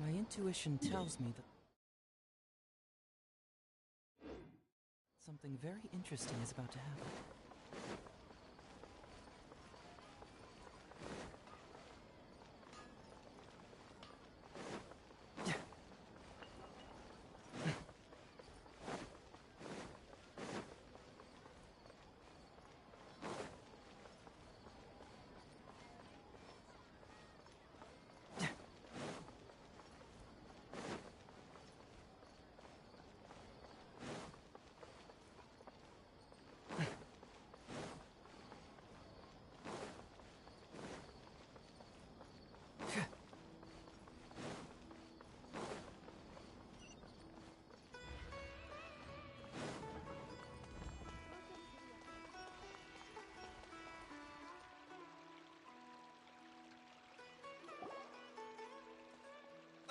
My intuition tells me that something very interesting is about to happen.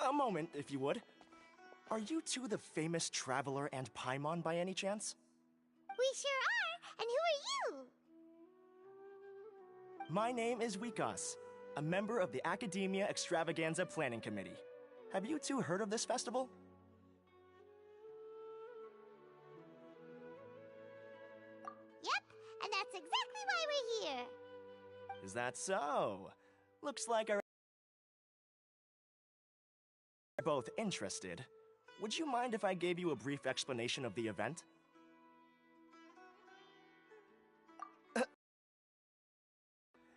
A moment, if you would. Are you two the famous Traveler and Paimon by any chance? We sure are! And who are you? My name is Wikas, a member of the Academia Extravaganza Planning Committee. Have you two heard of this festival? Yep, and that's exactly why we're here. Is that so? Looks like our both interested. Would you mind if I gave you a brief explanation of the event?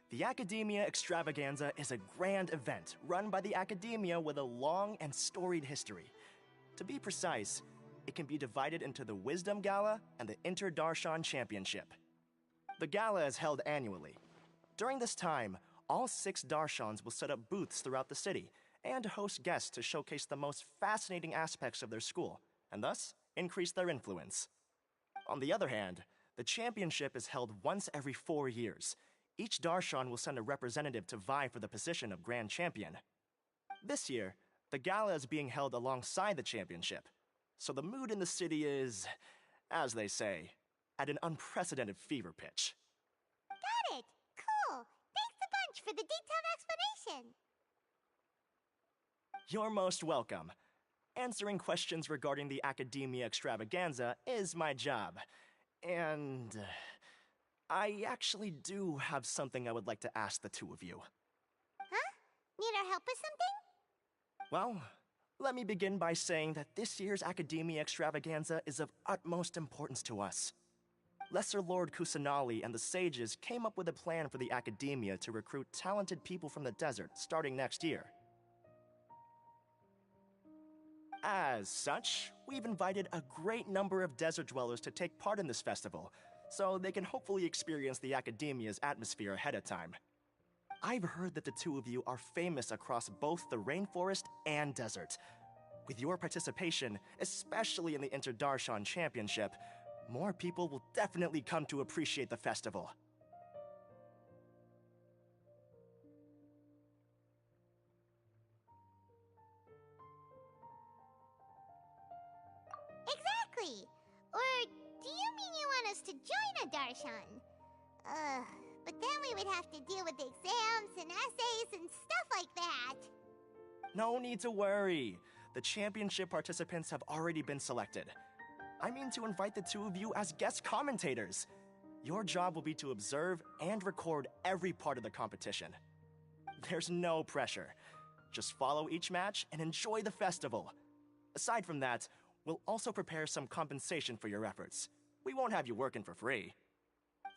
The Academia Extravaganza is a grand event run by the Academia with a long and storied history. To be precise, it can be divided into the Wisdom Gala and the Inter-Darshan Championship. The gala is held annually. During this time, all 6 Darshans will set up booths throughout the city and host guests to showcase the most fascinating aspects of their school, and thus increase their influence. On the other hand, the championship is held once every 4 years. Each Darshan will send a representative to vie for the position of Grand Champion. This year, the gala is being held alongside the championship, so the mood in the city is, as they say, at an unprecedented fever pitch. Got it! Cool! Thanks a bunch for the detailed explanation! You're most welcome. Answering questions regarding the Academia Extravaganza is my job. And I actually do have something I would like to ask the two of you. Huh? Need our help with something? Well, let me begin by saying that this year's Academia Extravaganza is of utmost importance to us. Lesser Lord Kusanali and the sages came up with a plan for the Academia to recruit talented people from the desert starting next year. As such, we've invited a great number of desert dwellers to take part in this festival, so they can hopefully experience the Academia's atmosphere ahead of time. I've heard that the two of you are famous across both the rainforest and desert. With your participation, especially in the Inter-Darshan Championship, more people will definitely come to appreciate the festival. Exactly! Or do you mean you want us to join a Darshan? But then we would have to deal with exams and essays and stuff like that. No need to worry. The championship participants have already been selected. I mean to invite the two of you as guest commentators. Your job will be to observe and record every part of the competition. There's no pressure. Just follow each match and enjoy the festival. Aside from that, we'll also prepare some compensation for your efforts. We won't have you working for free.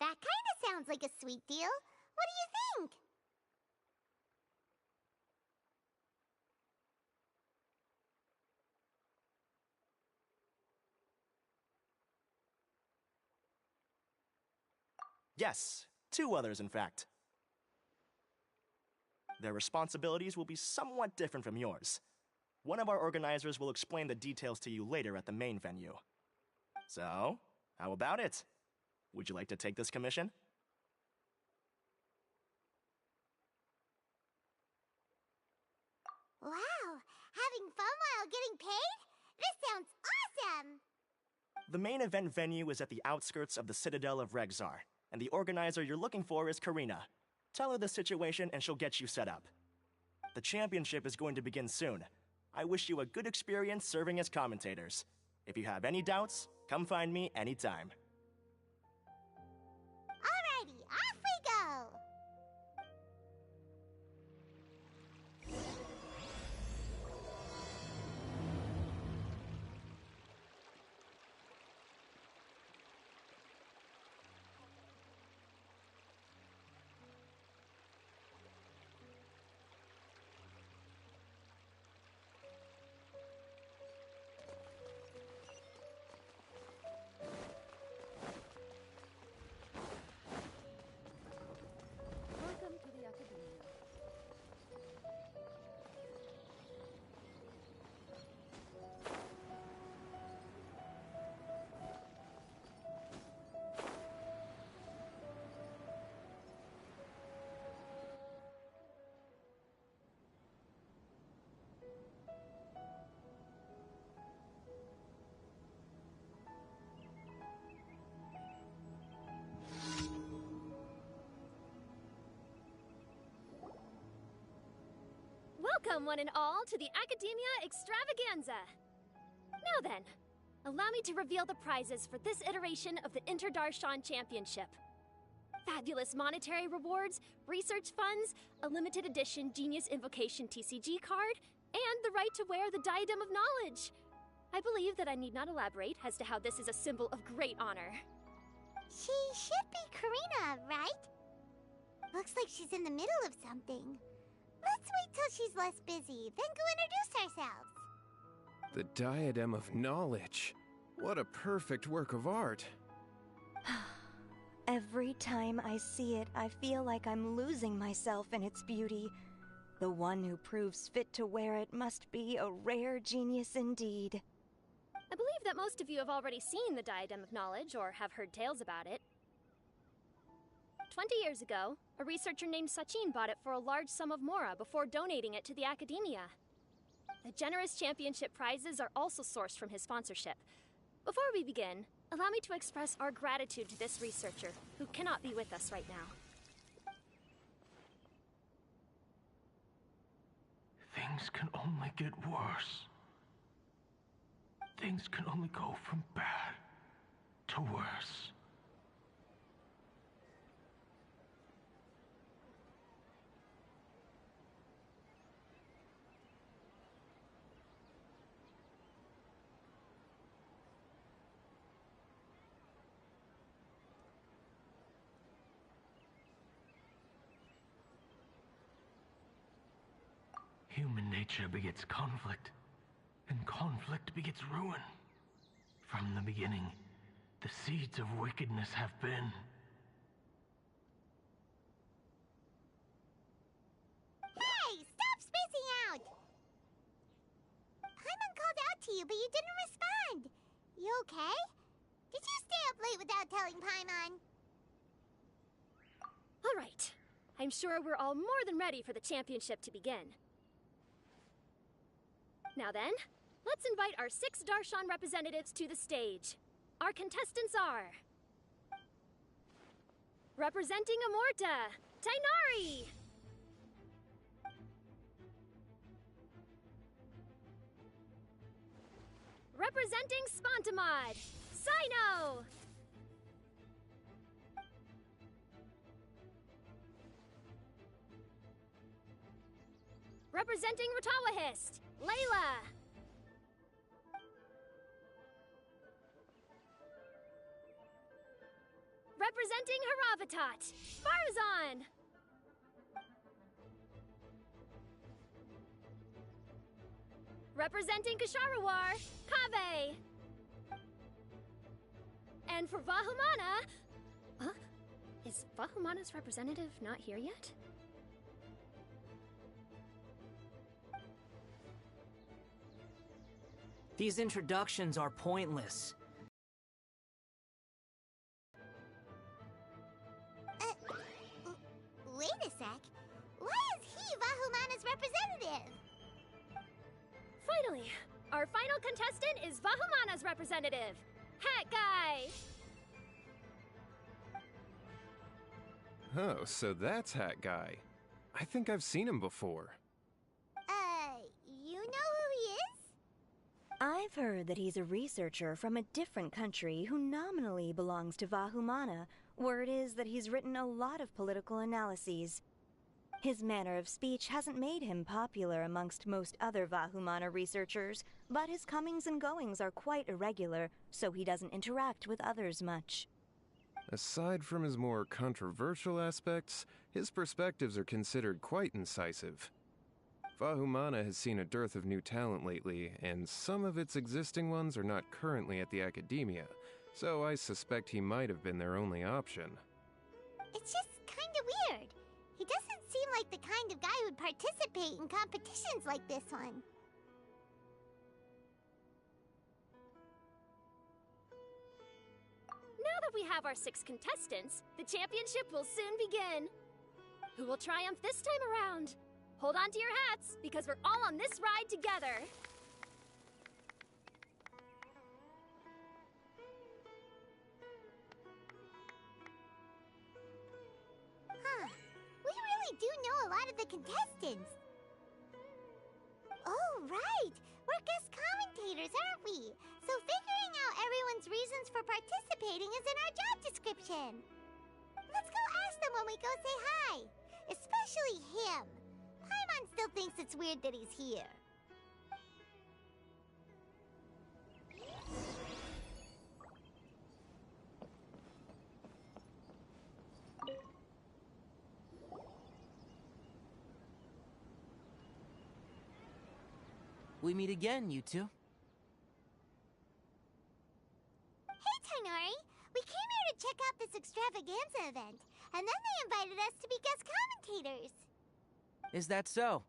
That kinda sounds like a sweet deal. What do you think? Yes, 2 others in fact. Their responsibilities will be somewhat different from yours. One of our organizers will explain the details to you later at the main venue. So, how about it? Would you like to take this commission? Wow! Having fun while getting paid? This sounds awesome! The main event venue is at the outskirts of the Citadel of Regzar, and the organizer you're looking for is Karina. Tell her the situation and she'll get you set up. The championship is going to begin soon. I wish you a good experience serving as commentators. If you have any doubts, come find me anytime. Alrighty, off we go! Welcome to the Academia. Welcome, one and all, to the Academia Extravaganza! Now then, allow me to reveal the prizes for this iteration of the Inter-Darshan Championship. Fabulous monetary rewards, research funds, a limited edition Genius Invocation TCG card, and the right to wear the Diadem of Knowledge. I believe that I need not elaborate as to how this is a symbol of great honor. She should be Karina, right? Looks like she's in the middle of something. Let's wait till she's less busy, then go introduce ourselves. The Diadem of Knowledge. What a perfect work of art. Every time I see it, I feel like I'm losing myself in its beauty. The one who proves fit to wear it must be a rare genius indeed. I believe that most of you have already seen the Diadem of Knowledge or have heard tales about it. 20 years ago, a researcher named Sachin bought it for a large sum of mora before donating it to the Academia. The generous championship prizes are also sourced from his sponsorship. Before we begin, allow me to express our gratitude to this researcher, who cannot be with us right now. Things can only get worse. Things can only go from bad to worse. Human nature begets conflict, and conflict begets ruin. From the beginning, the seeds of wickedness have been. Hey, stop spacing out! Paimon called out to you, but you didn't respond. You okay? Did you stay up late without telling Paimon? All right. I'm sure we're all more than ready for the championship to begin. Now then, let's invite our 6 Darshan representatives to the stage. Our contestants are... representing Amorta, Tainari! Representing Spontamod, Sino! Representing Ratawahist, Layla! Representing Haravatat, Farzan! Representing Kasharawar, Kaveh! And for Vahumana... Huh? Is Vahumana's representative not here yet? These introductions are pointless. Wait a sec. Why is he Vahumana's representative? Finally, our final contestant is Vahumana's representative, Hat Guy! Oh, so that's Hat Guy. I think I've seen him before. You know who he I've heard that he's a researcher from a different country who nominally belongs to Vahumana. Word is that he's written a lot of political analyses. His manner of speech hasn't made him popular amongst most other Vahumana researchers, but his comings and goings are quite irregular, so he doesn't interact with others much. Aside from his more controversial aspects, his perspectives are considered quite incisive. Vahumana has seen a dearth of new talent lately, and some of its existing ones are not currently at the Academia, so I suspect he might have been their only option. It's just kinda weird. He doesn't seem like the kind of guy who'd participate in competitions like this one. Now that we have our 6 contestants, the championship will soon begin. Who will triumph this time around? Hold on to your hats, because we're all on this ride together. Huh. We really do know a lot of the contestants. Oh, right. We're guest commentators, aren't we? So figuring out everyone's reasons for participating is in our job description. Let's go ask them when we go say hi. Especially him. Paimon still thinks it's weird that he's here. We meet again, you two. Hey, Tainari. We came here to check out this extravaganza event, and then they invited us to be guest commentators. Is that so?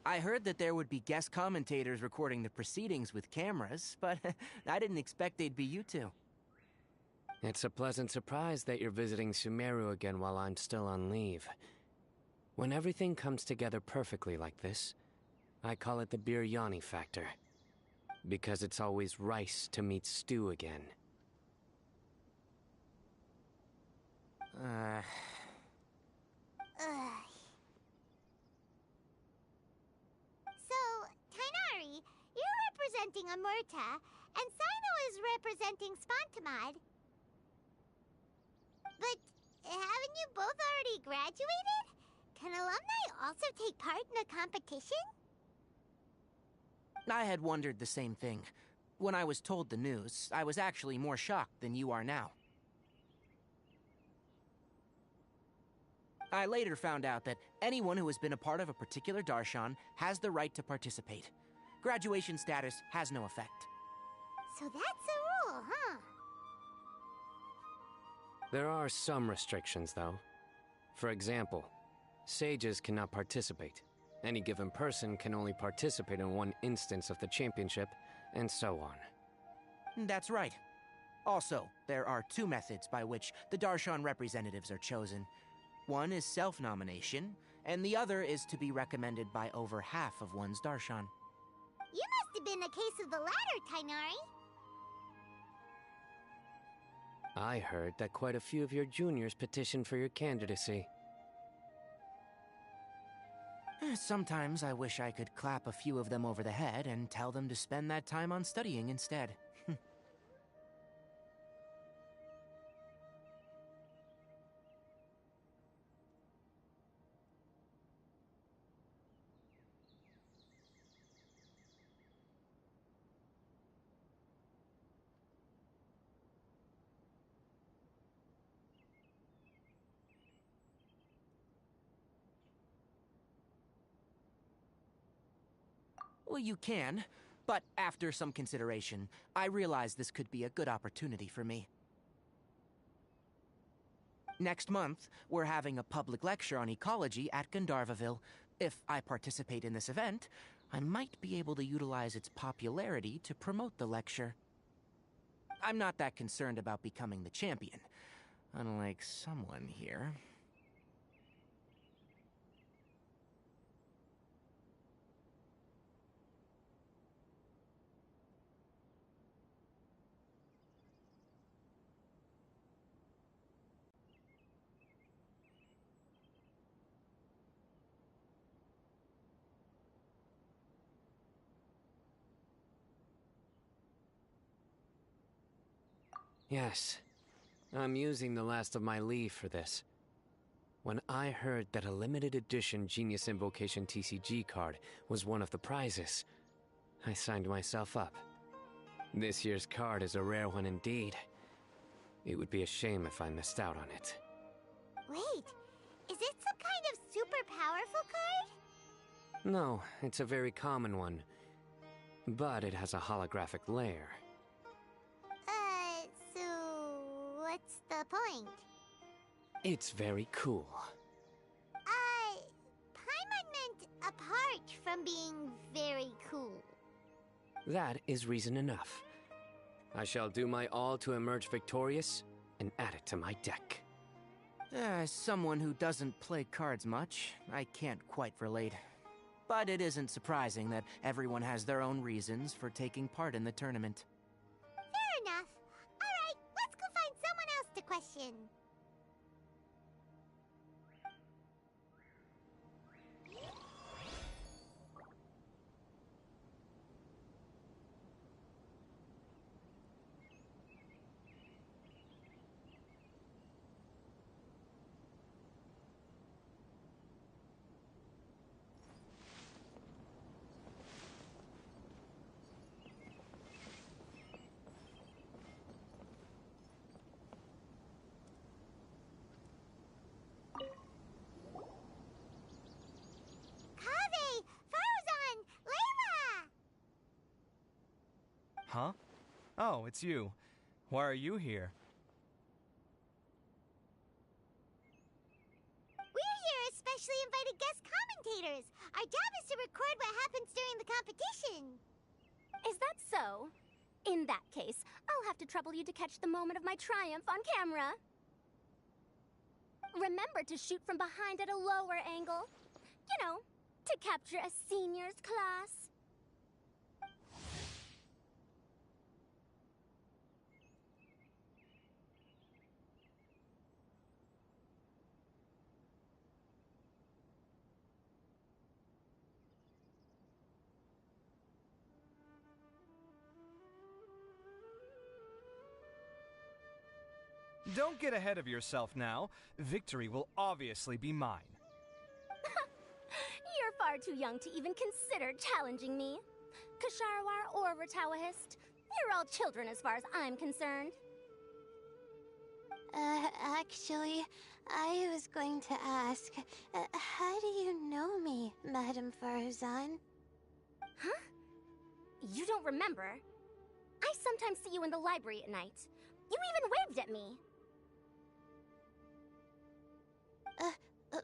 I heard that there would be guest commentators recording the proceedings with cameras, but I didn't expect they'd be you two. It's a pleasant surprise that you're visiting Sumeru again while I'm still on leave. When everything comes together perfectly like this, I call it the biryani factor. Because it's always rice to meet stew again. Ugh. So, Tainari, you're representing Amurta, and Sino is representing Spontamod. But haven't you both already graduated? Can alumni also take part in a competition? I had wondered the same thing. When I was told the news, I was actually more shocked than you are now. I later found out that anyone who has been a part of a particular darshan has the right to participate. Graduation status has no effect. So that's a rule, huh? There are some restrictions, though. For example, sages cannot participate. Any given person can only participate in one instance of the championship, and so on. That's right. Also, there are 2 methods by which the darshan representatives are chosen. One is self-nomination, and the other is to be recommended by over half of one's darshan. You must have been a case of the latter, Tainari. I heard that quite a few of your juniors petitioned for your candidacy. Sometimes I wish I could clap a few of them over the head and tell them to spend that time on studying instead. Well, you can, but after some consideration, I realized this could be a good opportunity for me. Next month, we're having a public lecture on ecology at Gandharvaville. If I participate in this event, I might be able to utilize its popularity to promote the lecture. I'm not that concerned about becoming the champion, unlike someone here. Yes. I'm using the last of my leave for this. When I heard that a limited edition Genius Invocation TCG card was one of the prizes, I signed myself up. This year's card is a rare one indeed. It would be a shame if I missed out on it. Wait, is it some kind of super powerful card? No, it's a very common one. But it has a holographic layer. So what's the point? It's very cool. Paimon meant apart from being very cool. That is reason enough. I shall do my all to emerge victorious and add it to my deck. As someone who doesn't play cards much, I can't quite relate. But it isn't surprising that everyone has their own reasons for taking part in the tournament. Fair enough. Alright, let's go find someone else to question. Huh? Oh, it's you. Why are you here? We're here as specially invited guest commentators. Our job is to record what happens during the competition. Is that so? In that case, I'll have to trouble you to catch the moment of my triumph on camera. Remember to shoot from behind at a lower angle. You know, to capture a senior's class. Don't get ahead of yourself now. Victory will obviously be mine. You're far too young to even consider challenging me. Kasharwar or Ratawahist, you're all children as far as I'm concerned. Actually, I was going to ask, how do you know me, Madame Faruzan? Huh? You don't remember? I sometimes see you in the library at night. You even waved at me.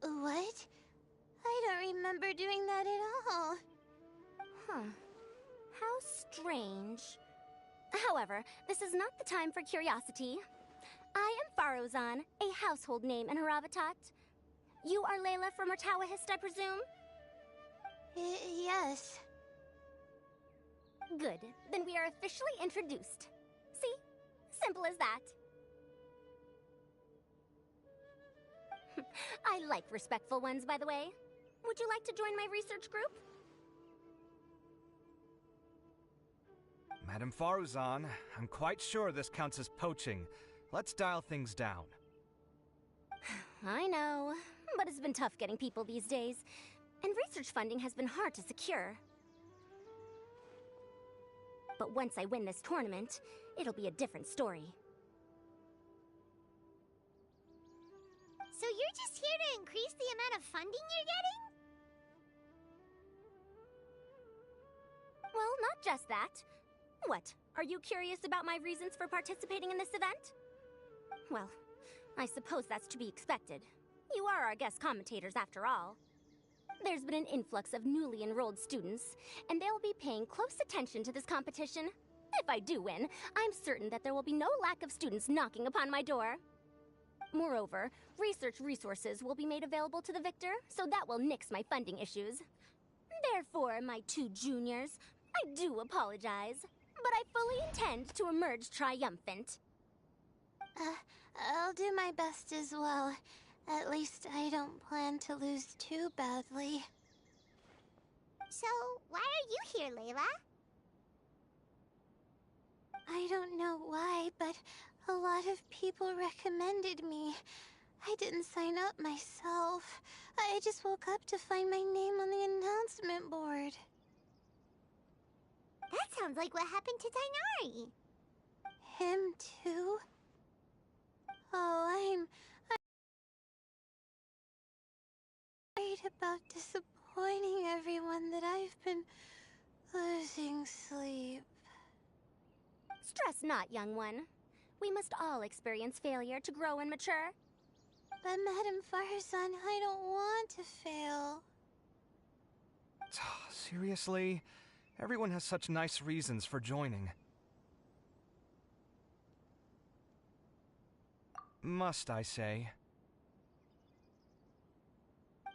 What? I don't remember doing that at all. Huh. How strange. However, this is not the time for curiosity. I am Farozan, a household name in Haravatat. You are Layla from Ratawahist, I presume? Yes. Good. Then we are officially introduced. See? Simple as that. I like respectful ones, by the way. Would you like to join my research group? Madame Faruzan, I'm quite sure this counts as poaching. Let's dial things down. I know, but it's been tough getting people these days, and research funding has been hard to secure. But once I win this tournament, it'll be a different story. So you're just here to increase the amount of funding you're getting? Well, not just that. What, are you curious about my reasons for participating in this event? Well, I suppose that's to be expected. You are our guest commentators after all. There's been an influx of newly enrolled students, and they'll be paying close attention to this competition. If I do win, I'm certain that there will be no lack of students knocking upon my door. Moreover, research resources will be made available to the victor, so that will nix my funding issues. Therefore, my two juniors, I do apologize, but I fully intend to emerge triumphant. I'll do my best as well. At least I don't plan to lose too badly. So, why are you here, Layla? I don't know why, but A lot of people recommended me. I didn't sign up myself. I just woke up to find my name on the announcement board. That sounds like what happened to Dainari. Him too? Oh, I'm worried about disappointing everyone that I've been losing sleep. Stress not, young one. We must all experience failure to grow and mature. But Madame Farzan, I don't want to fail. Seriously? Everyone has such nice reasons for joining. Must I say?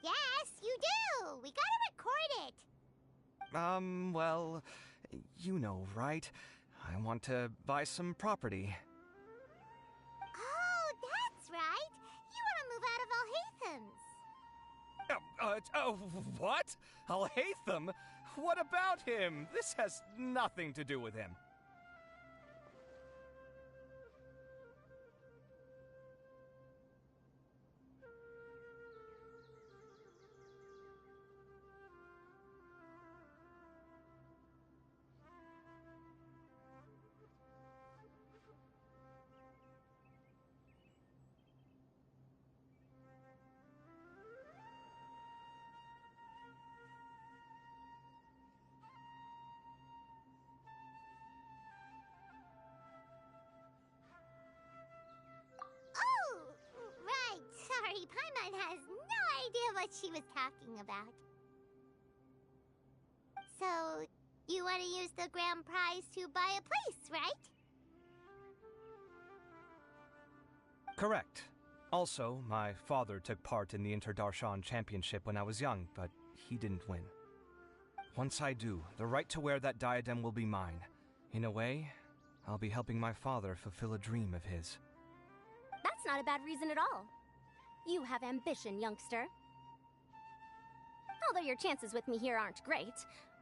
Yes, you do! We gotta record it! Well, you know, right? I want to buy some property. Oh, that's right! You want to move out of Alhatham's. What? Alhaitham? What about him? This has nothing to do with him. Oh, right. Sorry, Paimon has no idea what she was talking about. So, you want to use the grand prize to buy a place, right? Correct. Also, my father took part in the Interdarshan Championship when I was young, but he didn't win. Once I do, the right to wear that diadem will be mine. In a way, I'll be helping my father fulfill a dream of his. That's not a bad reason at all. You have ambition, youngster. Although your chances with me here aren't great,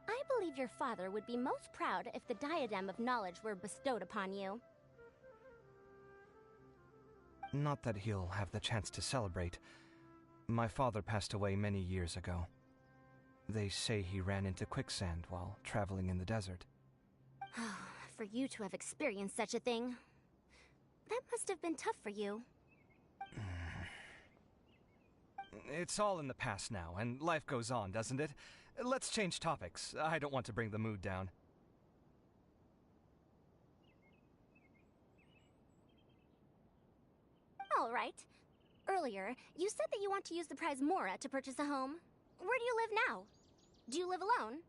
I believe your father would be most proud if the diadem of knowledge were bestowed upon you. Not that he'll have the chance to celebrate. My father passed away many years ago. They say he ran into quicksand while traveling in the desert. For you to have experienced such a thing, that must have been tough for you. It's all in the past now, and life goes on, doesn't it? Let's change topics. I don't want to bring the mood down. All right. Earlier, you said that you want to use the prize Mora to purchase a home. Where do you live now? Do you live alone?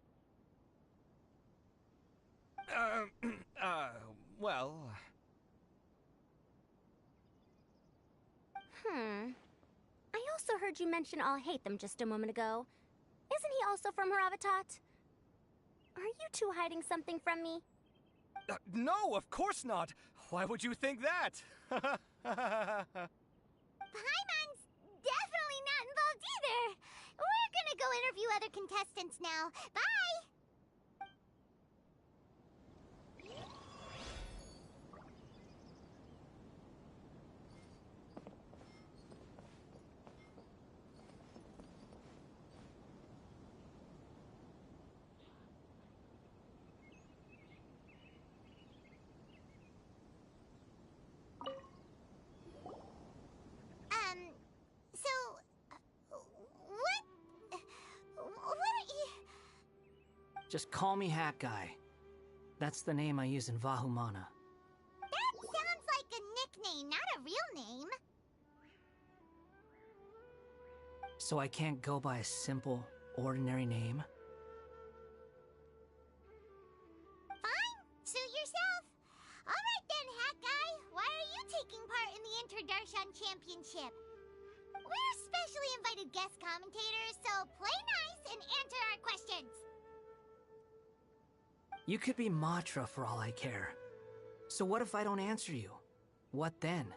Well... I also heard you mention Alhaitham just a moment ago. Isn't he also from Haravatat? Are you two hiding something from me? No, of course not! Why would you think that? Paimon's definitely not involved either! We're gonna go interview other contestants now. Bye! What are you... Just call me Hat Guy. That's the name I use in Vahumana. That sounds like a nickname, not a real name. So I can't go by a simple, ordinary name? Fine, suit yourself. Alright then, Hat Guy. Why are you taking part in the Interdarshan Championship? We're specially invited guest commentators, so play nice and answer our questions. You could be Matra for all I care. So what if I don't answer you? What then?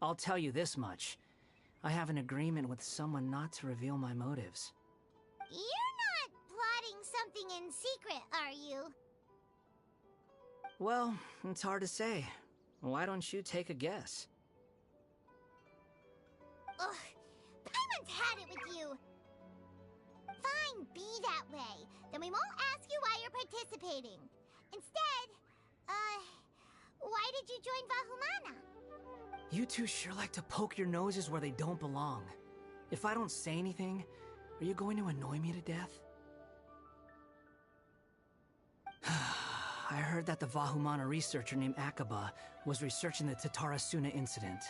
I'll tell you this much. I have an agreement with someone not to reveal my motives. You're not plotting some something in secret, are you? Well, it's hard to say. Why don't you take a guess? Ugh, Paimon's had it with you. Fine, be that way. Then we won't ask you why you're participating. Instead, why did you join Vahumana? You two sure like to poke your noses where they don't belong. If I don't say anything, are you going to annoy me to death? I heard that the Vahumana researcher named Akaba was researching the Tatarasuna incident,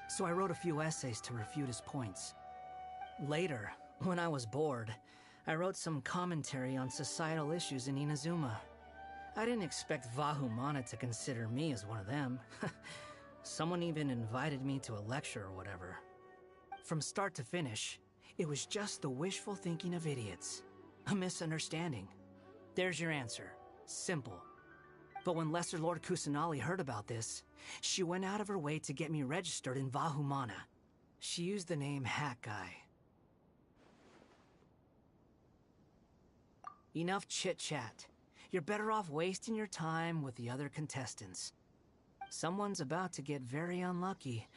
so I wrote a few essays to refute his points. Later, when I was bored, I wrote some commentary on societal issues in Inazuma. I didn't expect Vahumana to consider me as one of them. Someone even invited me to a lecture or whatever. From start to finish, it was just the wishful thinking of idiots. A misunderstanding. There's your answer. Simple. But when Lesser Lord Kusanali heard about this, she went out of her way to get me registered in Vahumana. She used the name Hat Guy. Enough chit-chat. You're better off wasting your time with the other contestants. Someone's about to get very unlucky.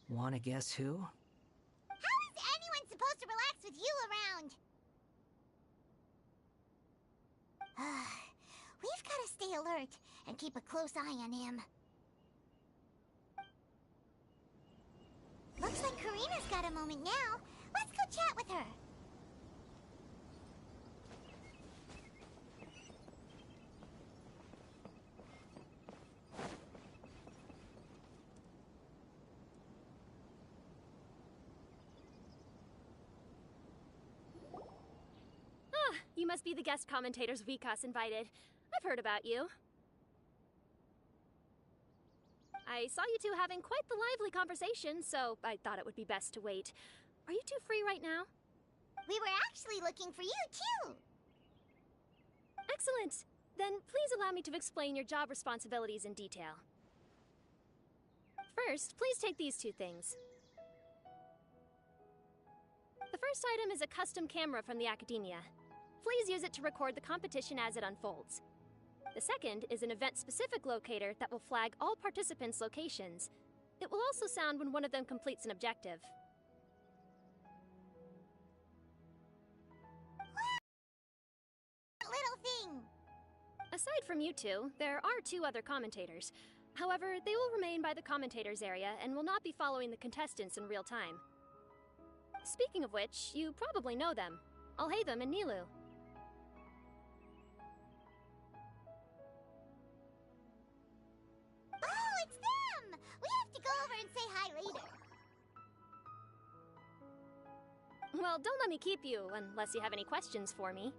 Wanna guess who? How is anyone supposed to relax with you around? We've got to stay alert and keep a close eye on him. Looks like Karina's got a moment now. Let's go chat with her. You must be the guest commentators Vikas invited. I've heard about you. I saw you two having quite the lively conversation, so I thought it would be best to wait. Are you two free right now? We were actually looking for you, too. Excellent. Then please allow me to explain your job responsibilities in detail. First, please take these two things. The first item is a custom camera from the Academia. Please use it to record the competition as it unfolds. The second is an event-specific locator that will flag all participants' locations. It will also sound when one of them completes an objective. What little thing? Aside from you two, there are two other commentators. However, they will remain by the commentators area and will not be following the contestants in real time. Speaking of which, you probably know them. Alhaitham and Nilu. Oh, it's them! We have to go over and say hi later. Well, don't let me keep you, unless you have any questions for me.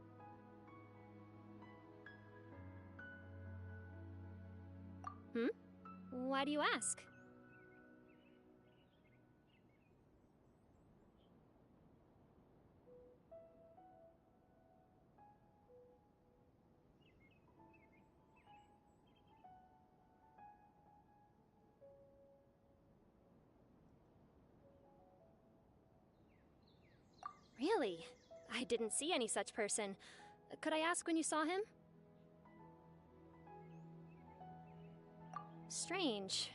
Why do you ask? Really? I didn't see any such person. Could I ask when you saw him? Strange.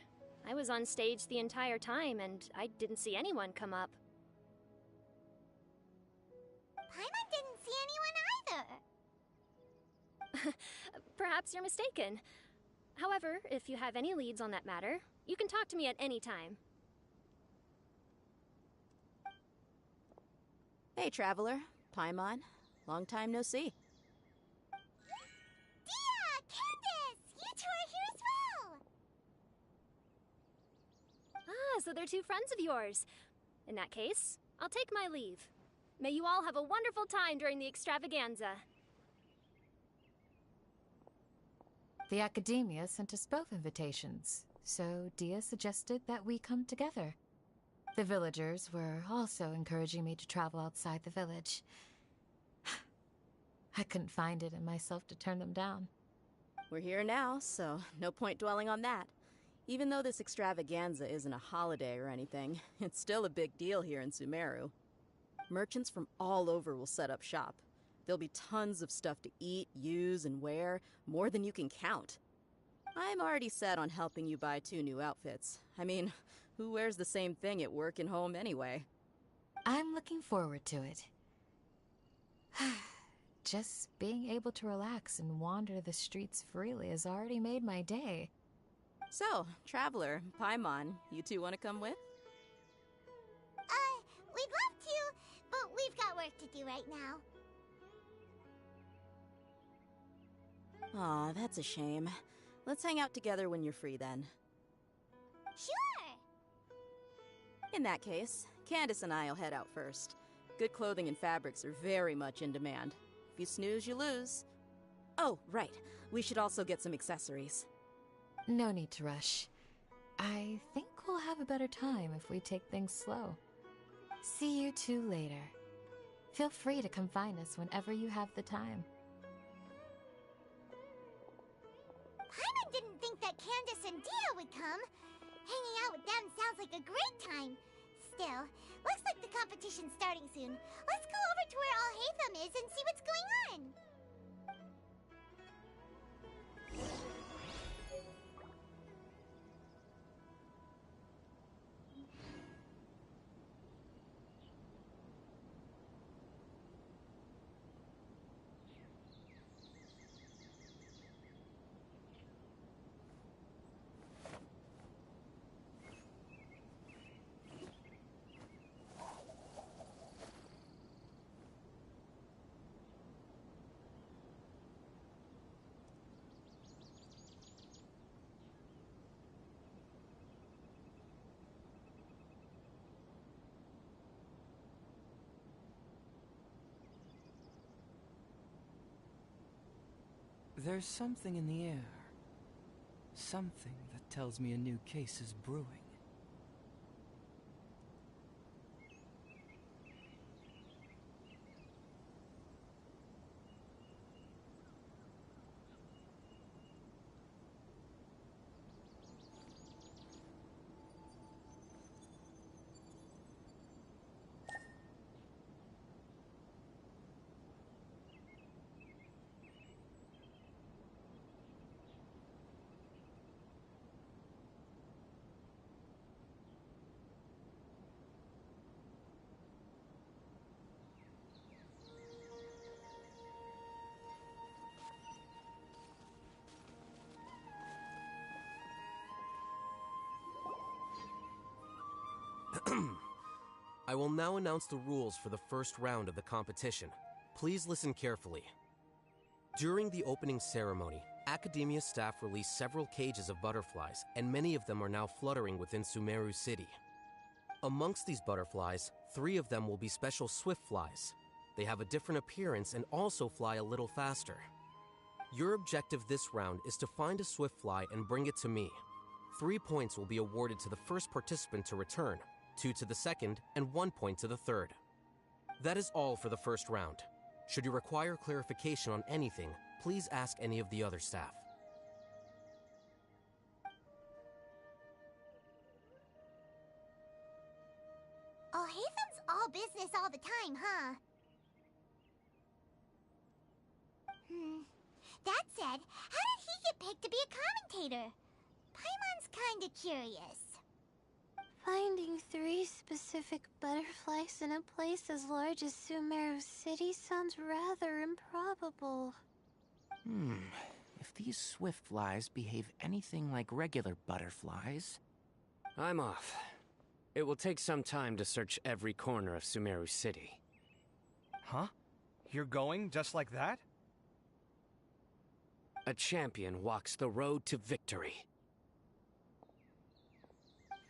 I was on stage the entire time, and I didn't see anyone come up. Paimon didn't see anyone either. Perhaps you're mistaken. However, if you have any leads on that matter, you can talk to me at any time. Hey, Traveler. Paimon. Long time no see. Dia! Candace! You two are here as well! Ah, so they're two friends of yours. In that case, I'll take my leave. May you all have a wonderful time during the extravaganza. The Academia sent us both invitations, so Dia suggested that we come together. The villagers were also encouraging me to travel outside the village. I couldn't find it in myself to turn them down. We're here now, so no point dwelling on that. Even though this extravaganza isn't a holiday or anything, it's still a big deal here in Sumeru. Merchants from all over will set up shop. There'll be tons of stuff to eat, use, and wear, more than you can count. I'm already set on helping you buy 2 new outfits. I mean, who wears the same thing at work and home anyway? I'm looking forward to it. Just being able to relax and wander the streets freely has already made my day. So, Traveler, Paimon, you two want to come with? We'd love to, but we've got work to do right now. Aw, that's a shame. Let's hang out together when you're free then. Sure! In that case, Candace and I'll head out first. Good clothing and fabrics are very much in demand. If you snooze, you lose. Oh, right. We should also get some accessories. No need to rush. I think we'll have a better time if we take things slow. See you two later. Feel free to come find us whenever you have the time. Paimon didn't think that Candace and Dia would come. Hanging out with them sounds like a great time. Still, looks like the competition's starting soon. Let's go over to where Alhaitham is and see what's going on. There's something in the air. Something that tells me a new case is brewing. I will now announce the rules for the first round of the competition. Please listen carefully. During the opening ceremony, Academia staff released several cages of butterflies, and many of them are now fluttering within Sumeru City. Amongst these butterflies, 3 of them will be special swift flies. They have a different appearance and also fly a little faster. Your objective this round is to find a swift fly and bring it to me. 3 points will be awarded to the first participant to return, 2 to the second, and 1 point to the third. That is all for the first round. Should you require clarification on anything, please ask any of the other staff. Alhaitham's all business all the time, huh? That said, how did he get picked to be a commentator? Paimon's kinda curious. Finding 3 specific butterflies in a place as large as Sumeru City sounds rather improbable. If these swift flies behave anything like regular butterflies... I'm off. It will take some time to search every corner of Sumeru City. Huh? You're going just like that? A champion walks the road to victory.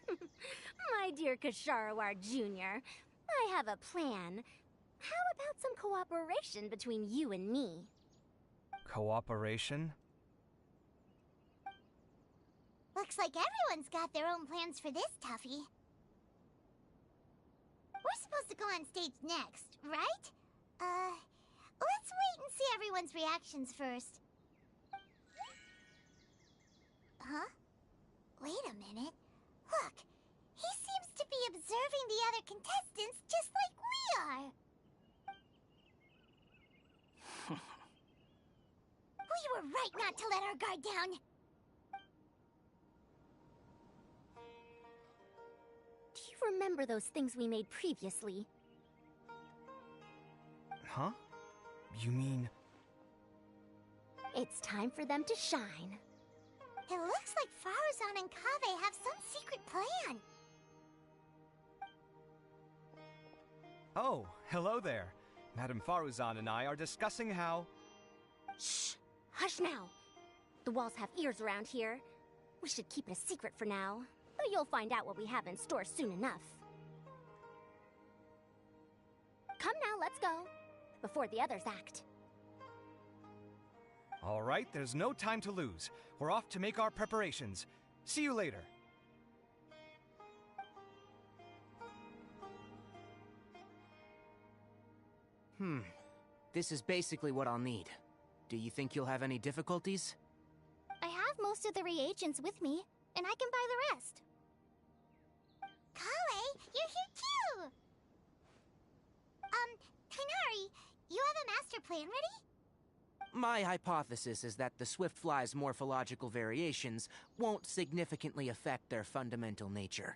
My dear Kasharawar Jr., I have a plan. How about some cooperation between you and me? Cooperation? Looks like everyone's got their own plans for this, Tuffy. We're supposed to go on stage next, right? Let's wait and see everyone's reactions first. Huh? Wait a minute. Look, he seems to be observing the other contestants just like we are. We were right not to let our guard down. Do you remember those things we made previously? Huh? You mean... It's time for them to shine. It looks like Faruzan and Kaveh have some secret plan. Oh, hello there. Madame Faruzan and I are discussing how... Shh! Hush now! The walls have ears around here. We should keep it a secret for now, though you'll find out what we have in store soon enough. Come now, let's go. Before the others act. All right, there's no time to lose. We're off to make our preparations. See you later. This is basically what I'll need. Do you think you'll have any difficulties? I have most of the reagents with me, and I can buy the rest. Kale, you're here too! Kainari, you have a master plan ready? My hypothesis is that the Swiftfly's morphological variations won't significantly affect their fundamental nature.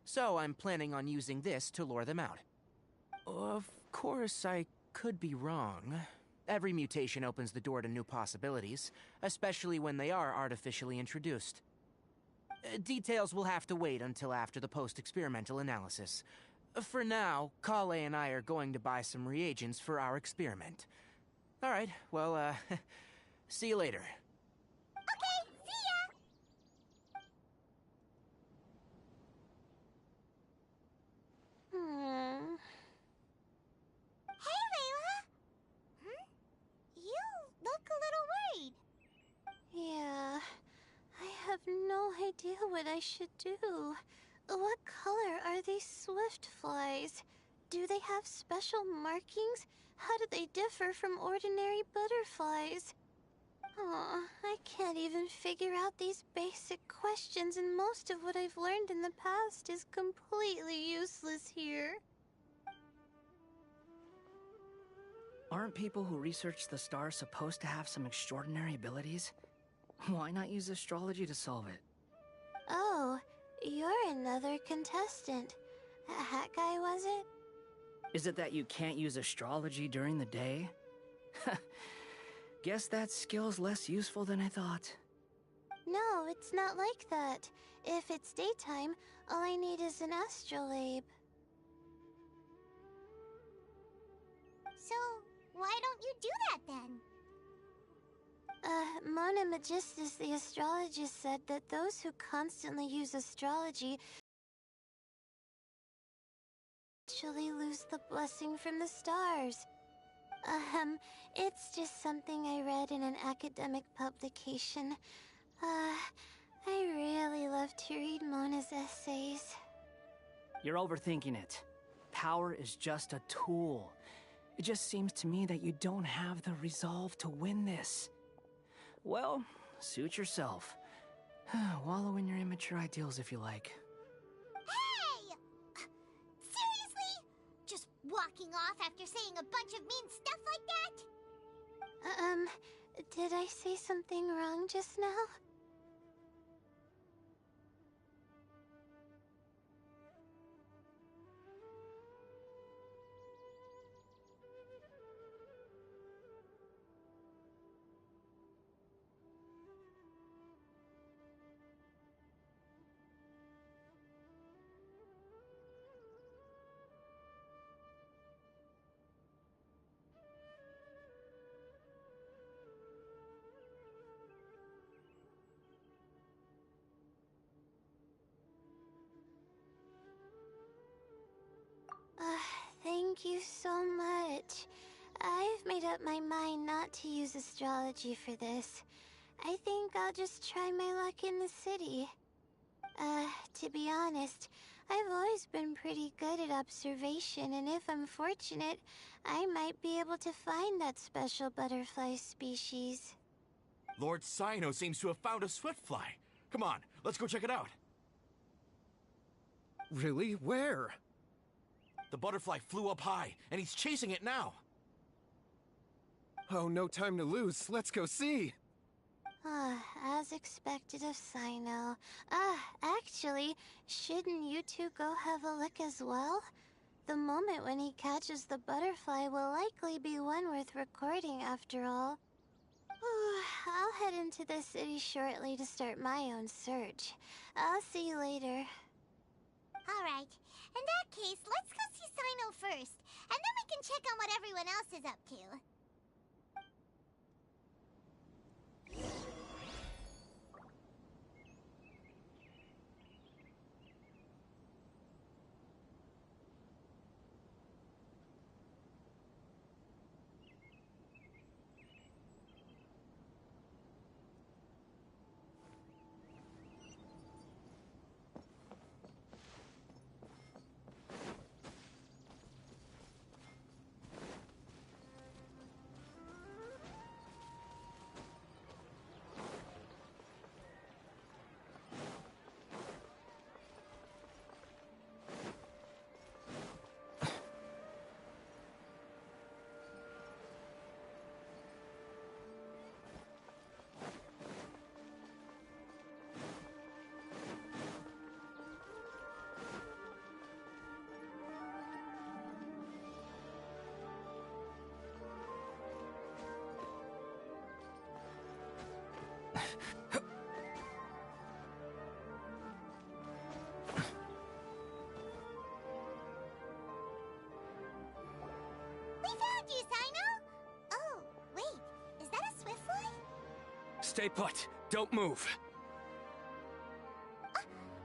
So I'm planning on using this to lure them out. Of course, I could be wrong. Every mutation opens the door to new possibilities, especially when they are artificially introduced. Details will have to wait until after the post-experimental analysis. For now, Kale and I are going to buy some reagents for our experiment. Alright, well, see you later. Okay, see ya! Hey, Layla! You look a little worried. Yeah, I have no idea what I should do. What color are these swift flies? Do they have special markings? How do they differ from ordinary butterflies? Aw, I can't even figure out these basic questions, and most of what I've learned in the past is completely useless here. Aren't people who research the stars supposed to have some extraordinary abilities? Why not use astrology to solve it? Oh, you're another contestant. A hat guy, was it? Is it that you can't use astrology during the day? Guess that skill's less useful than I thought. No, it's not like that. If it's daytime, all I need is an astrolabe. So, why don't you do that then? Mona Magistus, the astrologist, said that those who constantly use astrology actually lose the blessing from the stars. It's just something I read in an academic publication. I really love to read Mona's essays. You're overthinking it. Power is just a tool. It just seems to me that you don't have the resolve to win this. Well, suit yourself. Wallow in your immature ideals if you like. Hey! Seriously? Just walking off after saying a bunch of mean stuff like that? Did I say something wrong just now? Thank you so much. I've made up my mind not to use astrology for this. I think I'll just try my luck in the city. To be honest, I've always been pretty good at observation, and if I'm fortunate, I might be able to find that special butterfly species. Lord Cyno seems to have found a swiftfly. Come on, let's go check it out. Really? Where? The butterfly flew up high, and he's chasing it now. Oh, no time to lose. Let's go see. As expected of Sino. Actually, shouldn't you two go have a look as well? The moment when he catches the butterfly will likely be one worth recording after all. I'll head into the city shortly to start my own search. I'll see you later. Alright, in that case, let's go see Sino first, and then we can check on what everyone else is up to. We found you, Sino! Oh, wait, is that a swiftfly? Stay put. Don't move.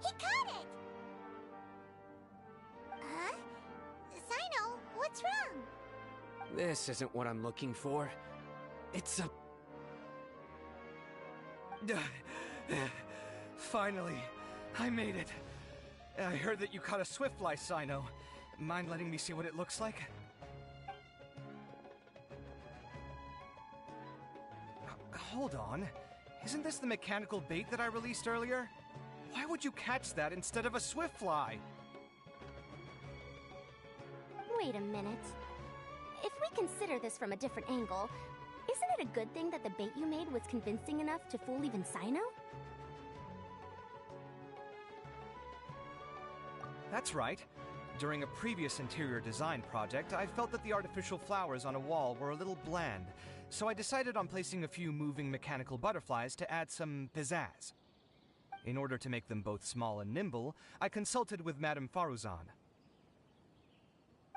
He caught it! Huh? Sino, what's wrong? This isn't what I'm looking for. It's a... Finally, I made it. I heard that you caught a swiftfly, Sino. Mind letting me see what it looks like? Hold on. Isn't this the mechanical bait that I released earlier? Why would you catch that instead of a swiftfly? Wait a minute. If we consider this from a different angle, isn't it a good thing that the bait you made was convincing enough to fool even Sino? That's right. During a previous interior design project, I felt that the artificial flowers on a wall were a little bland, so I decided on placing a few moving mechanical butterflies to add some pizzazz. In order to make them both small and nimble, I consulted with Madame Faruzan.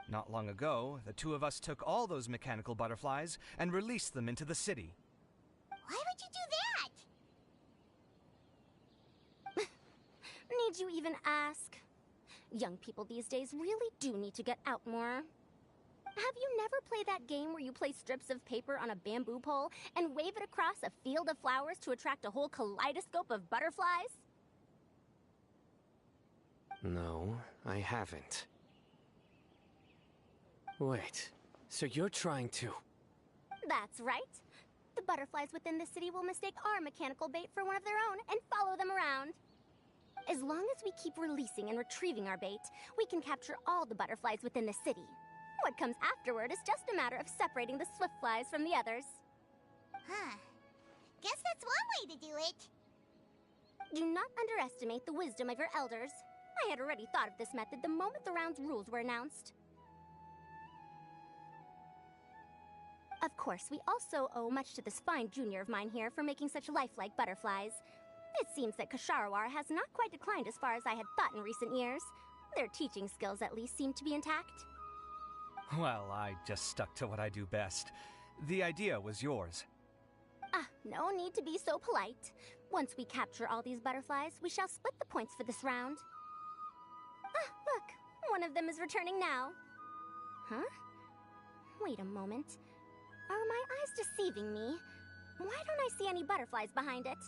Not long ago, the two of us took all those mechanical butterflies and released them into the city. Why would you do that? Need you even ask? Young people these days really do need to get out more. Have you never played that game where you place strips of paper on a bamboo pole and wave it across a field of flowers to attract a whole kaleidoscope of butterflies? No, I haven't. Wait, so you're trying to... That's right. The butterflies within the city will mistake our mechanical bait for one of their own and follow them around. As long as we keep releasing and retrieving our bait, we can capture all the butterflies within the city. What comes afterward is just a matter of separating the swiftflies from the others. Huh. Guess that's one way to do it. Do not underestimate the wisdom of your elders. I had already thought of this method the moment the round's rules were announced. Of course, we also owe much to this fine junior of mine here for making such lifelike butterflies. It seems that Kasharawar has not quite declined as far as I had thought in recent years. Their teaching skills at least seem to be intact. Well, I just stuck to what I do best. The idea was yours. No need to be so polite. Once we capture all these butterflies, we shall split the points for this round. Look, one of them is returning now. Huh? Wait a moment. Are my eyes deceiving me? Why don't I see any butterflies behind it?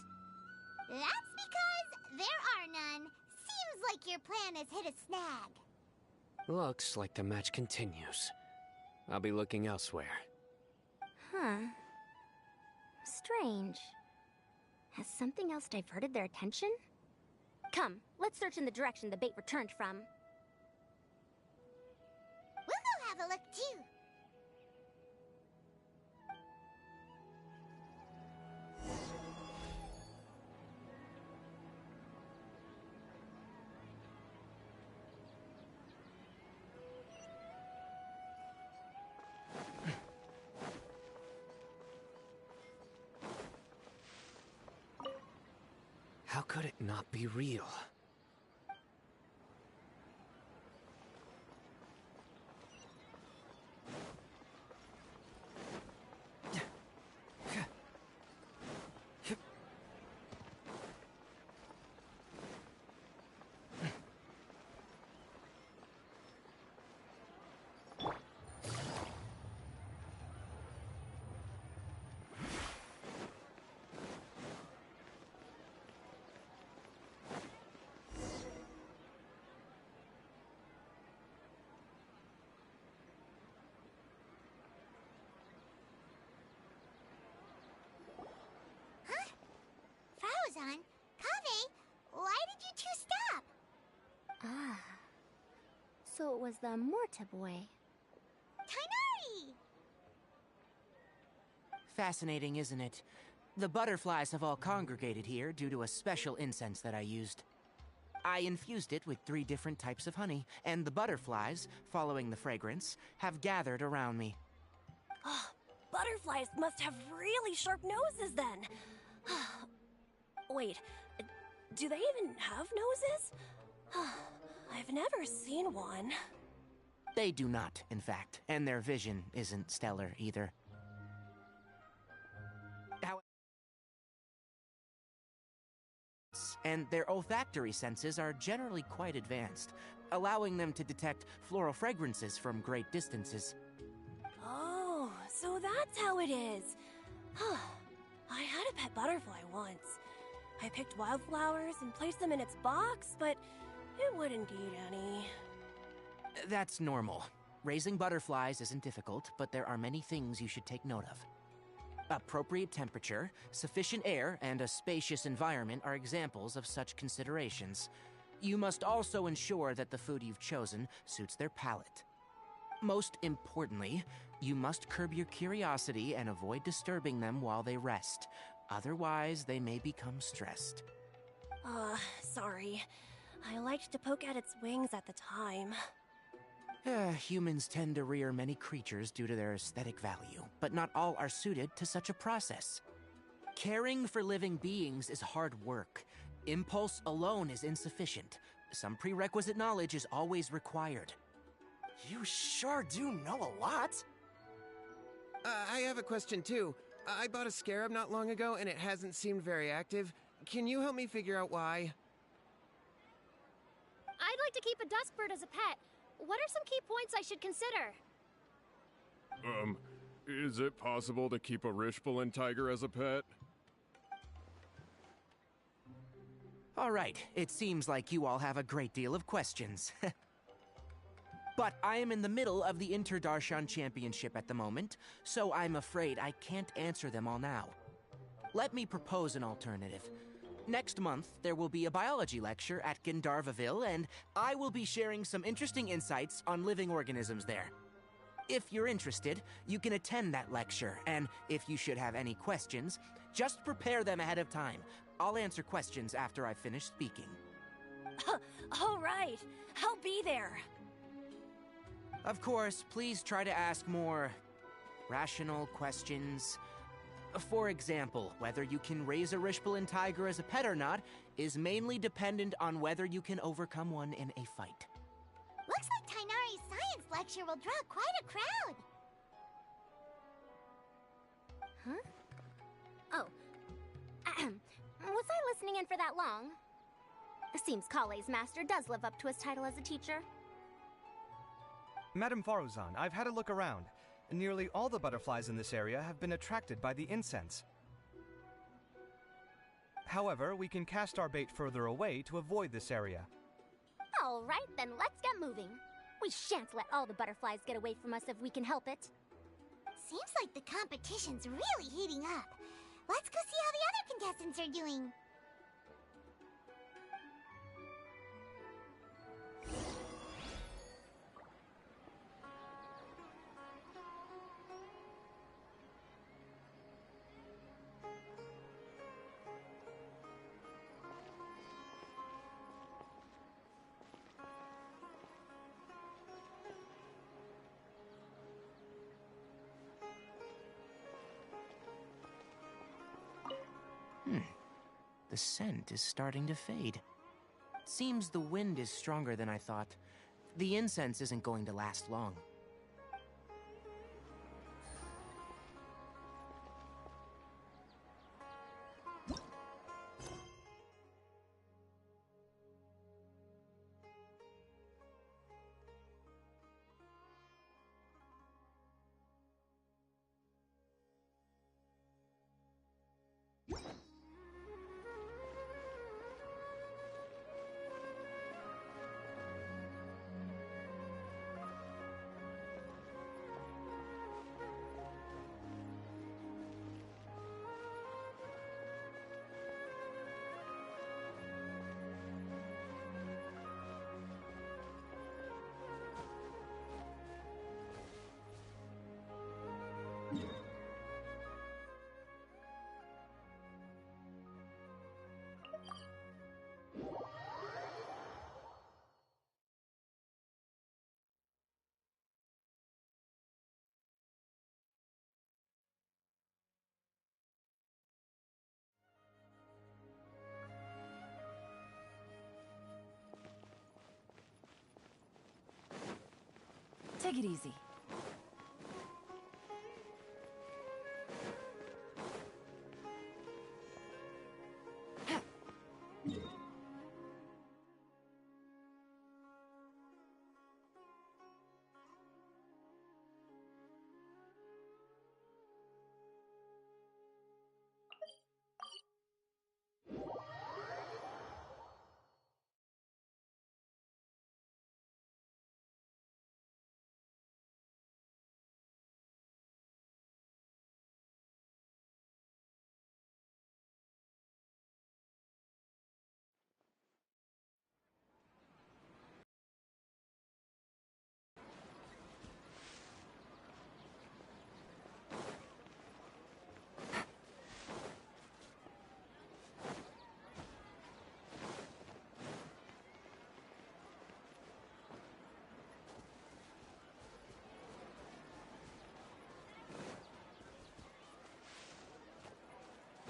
That's because there are none. Seems like your plan has hit a snag. Looks like the match continues. I'll be looking elsewhere. Huh. Strange. Has something else diverted their attention? Come, let's search in the direction the bait returned from. We'll go have a look too. could it not be real? Fauzan, Kaveh, why did you two stop? Ah. So it was the Morta boy. Tainari! Fascinating, isn't it? The butterflies have all congregated here due to a special incense that I used. I infused it with 3 different types of honey, and the butterflies, following the fragrance, have gathered around me. Oh, butterflies must have really sharp noses then. Wait, do they even have noses? I've never seen one. They do not, in fact, and their vision isn't stellar either. And their olfactory senses are generally quite advanced, allowing them to detect floral fragrances from great distances. Oh, so that's how it is. I had a pet butterfly once. I picked wildflowers and placed them in its box, but it wouldn't eat any. That's normal. Raising butterflies isn't difficult, but there are many things you should take note of. Appropriate temperature, sufficient air, and a spacious environment are examples of such considerations. You must also ensure that the food you've chosen suits their palate. Most importantly, you must curb your curiosity and avoid disturbing them while they rest. Otherwise, they may become stressed. Sorry. I liked to poke at its wings at the time. Humans tend to rear many creatures due to their aesthetic value, but not all are suited to such a process. Caring for living beings is hard work. Impulse alone is insufficient. Some prerequisite knowledge is always required. You sure do know a lot. I have a question too. I bought a scarab not long ago and it hasn't seemed very active. Can you help me figure out why? I'd like to keep a duskbird as a pet. What are some key points I should consider? Is it possible to keep a Rishbalin tiger as a pet? All right, it seems like you all have a great deal of questions. But I am in the middle of the Inter-Darshan Championship at the moment, so I'm afraid I can't answer them all now. Let me propose an alternative. Next month, there will be a biology lecture at Gandharvaville, and I will be sharing some interesting insights on living organisms there. If you're interested, you can attend that lecture, and if you should have any questions, just prepare them ahead of time. I'll answer questions after I finish speaking. All right, I'll be there. Of course, please try to ask more rational questions. For example, whether you can raise a Rishbalin tiger as a pet or not is mainly dependent on whether you can overcome one in a fight. Looks like Tainari's science lecture will draw quite a crowd. Huh? Oh. Was I listening in for that long? Seems Kale's master does live up to his title as a teacher. Madame Faruzan, I've had a look around. Nearly all the butterflies in this area have been attracted by the incense. However, we can cast our bait further away to avoid this area. All right, then let's get moving. We shan't let all the butterflies get away from us if we can help it. Seems like the competition's really heating up. Let's go see how the other contestants are doing. The scent is starting to fade. Seems the wind is stronger than I thought. The incense isn't going to last long. Take it easy.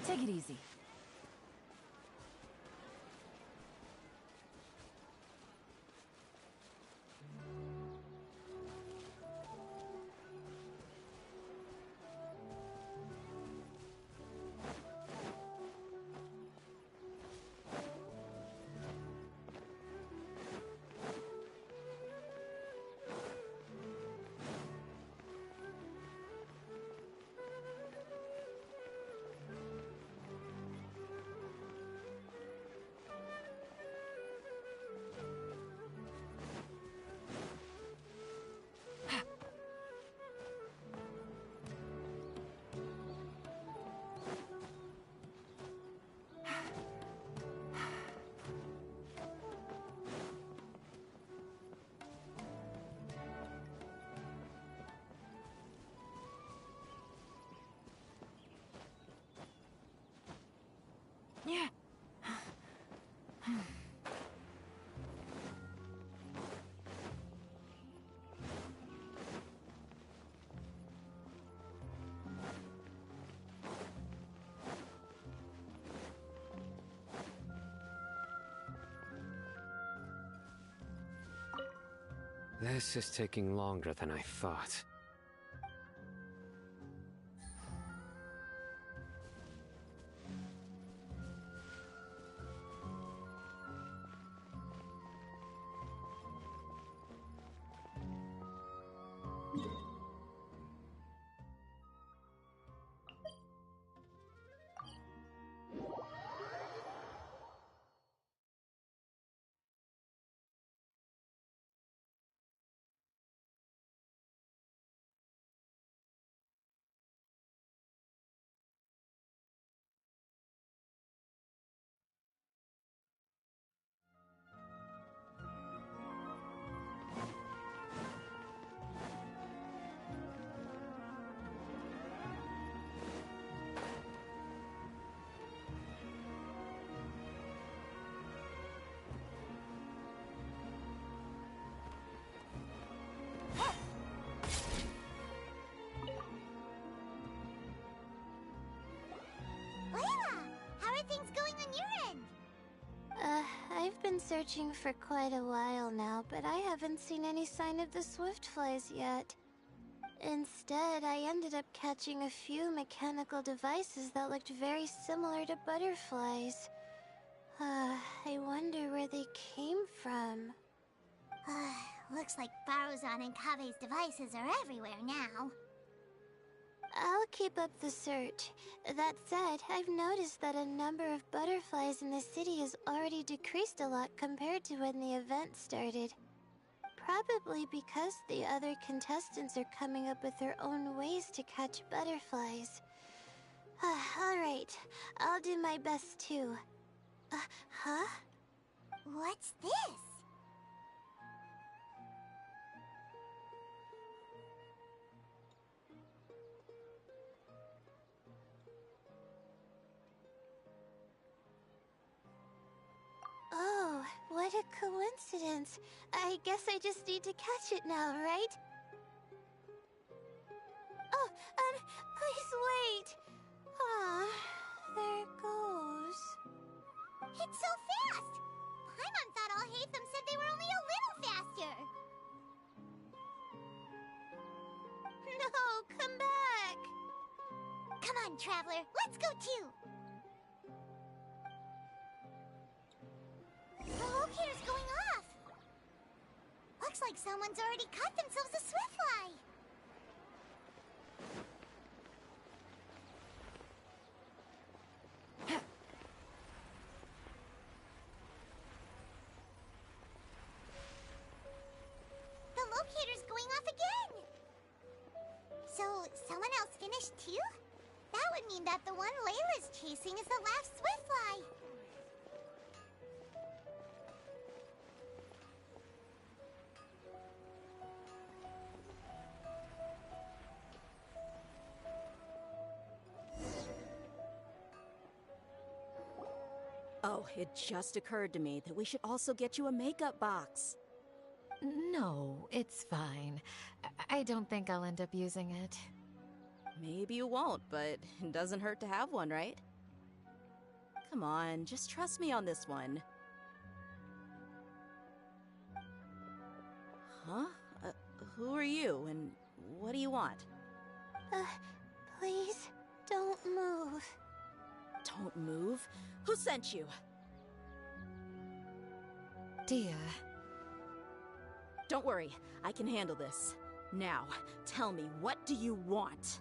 Take it easy. Yeah. This is taking longer than I thought. Layla, how are things going on on your end? I've been searching for quite a while now, but I haven't seen any sign of the Swiftflies yet. Instead, I ended up catching a few mechanical devices that looked very similar to butterflies. I wonder where they came from. Looks like Baruzan and Kave's devices are everywhere now. I'll keep up the search. That said, I've noticed that a number of butterflies in the city has already decreased a lot compared to when the event started. Probably because the other contestants are coming up with their own ways to catch butterflies. Alright, I'll do my best too. Huh? What's this? Oh, what a coincidence. I guess I just need to catch it now, right? Oh, please wait. Aw, there it goes. It's so fast! Paimon thought all Hatham said they were only a little faster. No, come back. Come on, Traveler, let's go too. The locator's going off! Looks like someone's already caught themselves a Swiftfly! The locator's going off again! So, someone else finished too? That would mean that the one Layla's chasing is the last Swiftfly! Oh, it just occurred to me that we should also get you a makeup box. No, it's fine. I don't think I'll end up using it. Maybe you won't, but it doesn't hurt to have one, right? Come on, just trust me on this one. Huh? Who are you, and what do you want? Please, don't move. Don't move? Who sent you? Dia. Don't worry, I can handle this. Now, tell me, what do you want?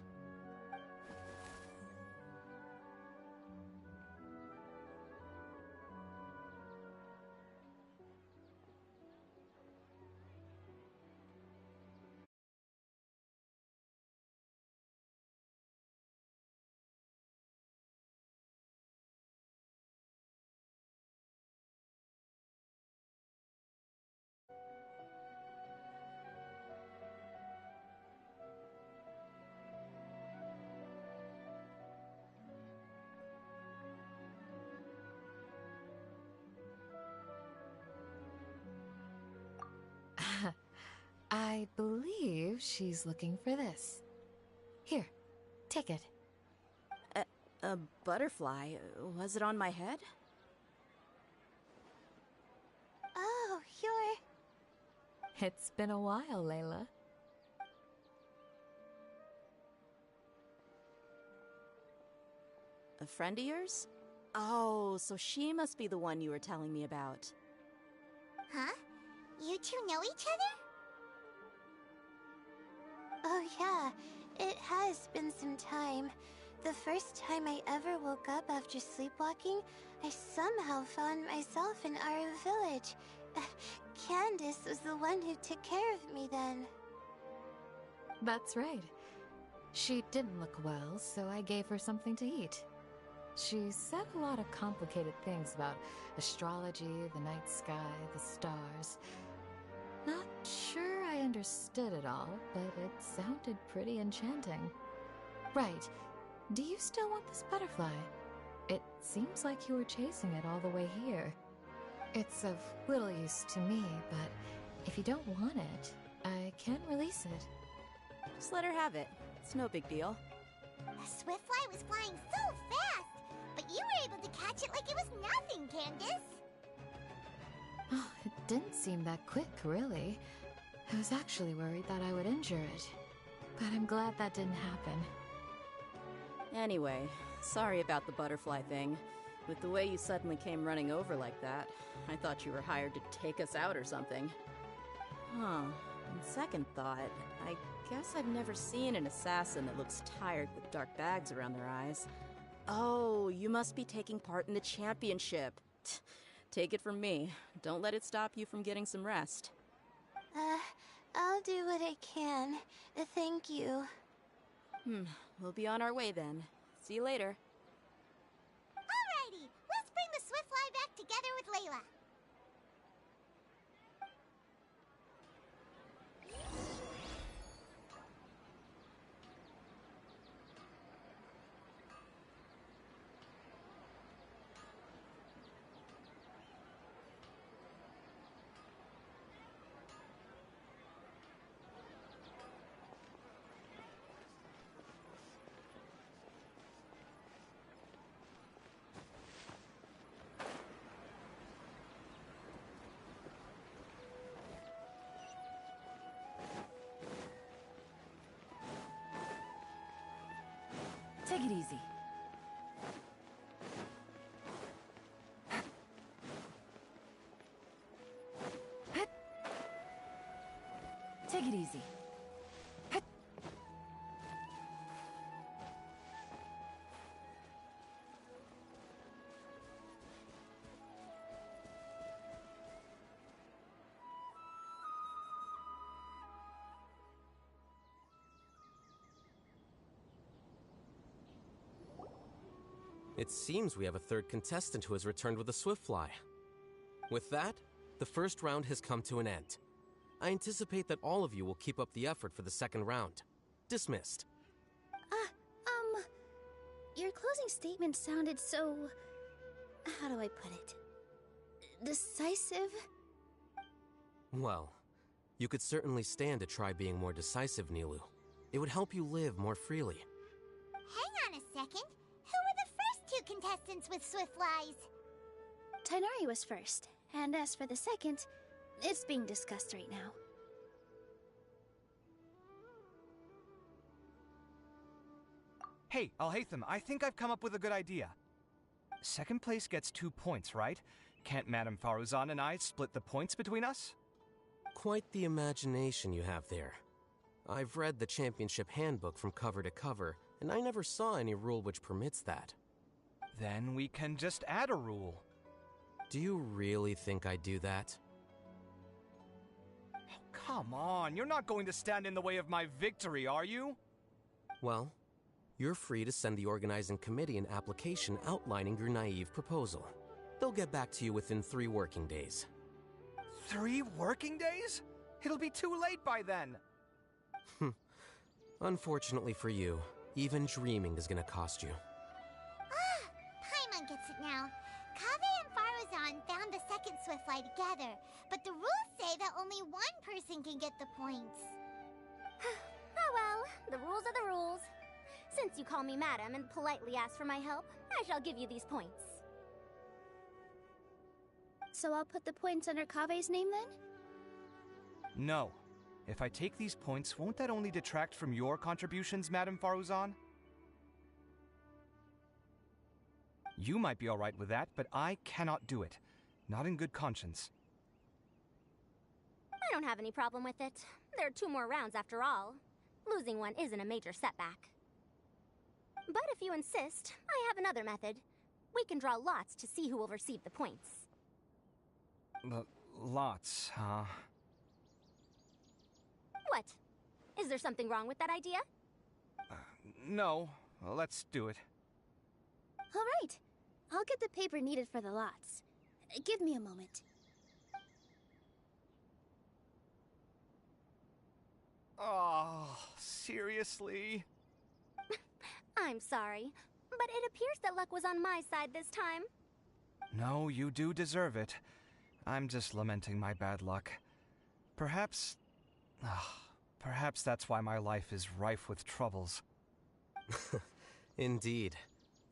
I believe she's looking for this. Here, take it. A butterfly? Was it on my head? Oh, you're... It's been a while, Layla. A friend of yours? Oh, so she must be the one you were telling me about. Huh? You two know each other? Oh yeah, it has been some time. The first time I ever woke up after sleepwalking, I somehow found myself in our village. Candace was the one who took care of me then. That's right. She didn't look well, so I gave her something to eat. She said a lot of complicated things about astrology, the night sky, the stars. Not sure I understood it all, but it sounded pretty enchanting. Right. Do you still want this butterfly? It seems like you were chasing it all the way here. It's of little use to me, but if you don't want it, I can release it. Just let her have it. It's no big deal. The Swiftfly was flying so fast! But you were able to catch it like it was nothing, Candace. Oh, it didn't seem that quick, really. I was actually worried that I would injure it. But I'm glad that didn't happen. Anyway, sorry about the butterfly thing. With the way you suddenly came running over like that, I thought you were hired to take us out or something. Huh. On second thought, I guess I've never seen an assassin that looks tired with dark bags around their eyes. Oh, you must be taking part in the championship. Take it from me. Don't let it stop you from getting some rest. I'll do what I can. Thank you. We'll be on our way then. See you later. Alrighty, let's bring the Swiftfly back together with Layla. Take it easy. Take it easy. It seems we have a third contestant who has returned with a Swiftfly. With that, the first round has come to an end. I anticipate that all of you will keep up the effort for the second round. Dismissed. Your closing statement sounded so... how do I put it? Decisive? Well, you could certainly stand to try being more decisive, Nilu. It would help you live more freely. Hang on a second. Who were the first two contestants with Swiftflies? Tighnari was first, and as for the second, it's being discussed right now. Hey, Alhaitham, I think I've come up with a good idea. Second place gets 2 points, right? Can't Madame Faruzan and I split the points between us? Quite the imagination you have there. I've read the championship handbook from cover to cover, and I never saw any rule which permits that. Then we can just add a rule. Do you really think I'd do that? Oh, come on, you're not going to stand in the way of my victory, are you? Well, you're free to send the organizing committee an application outlining your naive proposal. They'll get back to you within 3 working days. 3 working days? It'll be too late by then. Unfortunately for you, even dreaming is gonna cost you. Paimon gets it now. Kaveh and Faruzan found the second Swiftfly together, but the rules say that only one person can get the points. Oh well, the rules are the rules. Since you call me madam and politely ask for my help, I shall give you these points. So I'll put the points under Kaveh's name then? No. If I take these points, won't that only detract from your contributions, Madame Faruzan? You might be alright with that, but I cannot do it. Not in good conscience. I don't have any problem with it. There are 2 more rounds after all. Losing one isn't a major setback. But if you insist, I have another method. We can draw lots to see who will receive the points. Lots, huh? What? Is there something wrong with that idea? No. Well, let's do it. All right. I'll get the paper needed for the lots. Give me a moment. Oh, seriously? I'm sorry, but it appears that luck was on my side this time. No, you do deserve it. I'm just lamenting my bad luck. Perhaps that's why my life is rife with troubles. Indeed.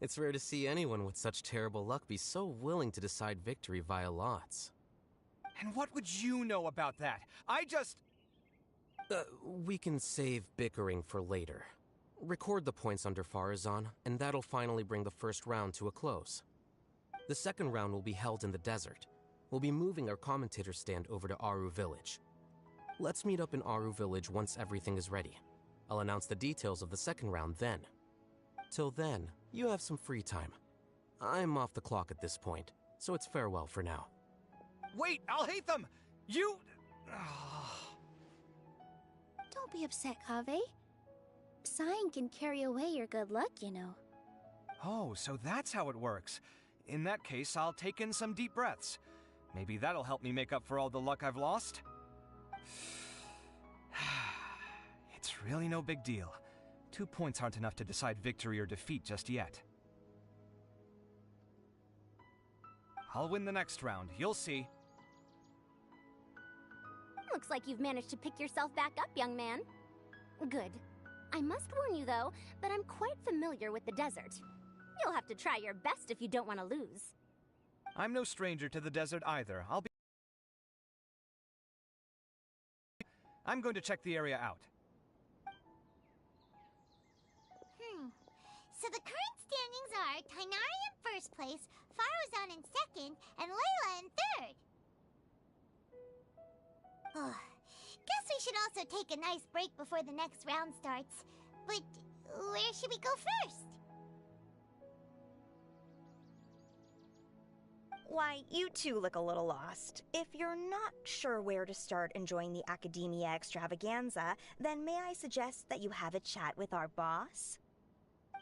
It's rare to see anyone with such terrible luck be so willing to decide victory via lots. And what would you know about that? I just... We can save bickering for later. Record the points under Farazan, and that'll finally bring the first round to a close. The second round will be held in the desert. We'll be moving our commentator stand over to Aru Village. Let's meet up in Aru Village once everything is ready. I'll announce the details of the second round then. Till then, you have some free time. I'm off the clock at this point, so it's farewell for now. Wait, I'll hate them! You... Don't be upset, Kaveh. Sighing can carry away your good luck, you know. Oh, so that's how it works. In that case, I'll take in some deep breaths. Maybe that'll help me make up for all the luck I've lost. It's really no big deal. 2 points aren't enough to decide victory or defeat just yet. I'll win the next round, you'll see. Looks like you've managed to pick yourself back up, young man. Good. I must warn you, though, that I'm quite familiar with the desert. You'll have to try your best if you don't want to lose. I'm no stranger to the desert either. I'm going to check the area out. So the current standings are Tainari in first place, Faruzan in second, and Layla in third. Guess we should also take a nice break before the next round starts. But where should we go first? Why, you two look a little lost. If you're not sure where to start enjoying the Academia extravaganza, then may I suggest that you have a chat with our boss?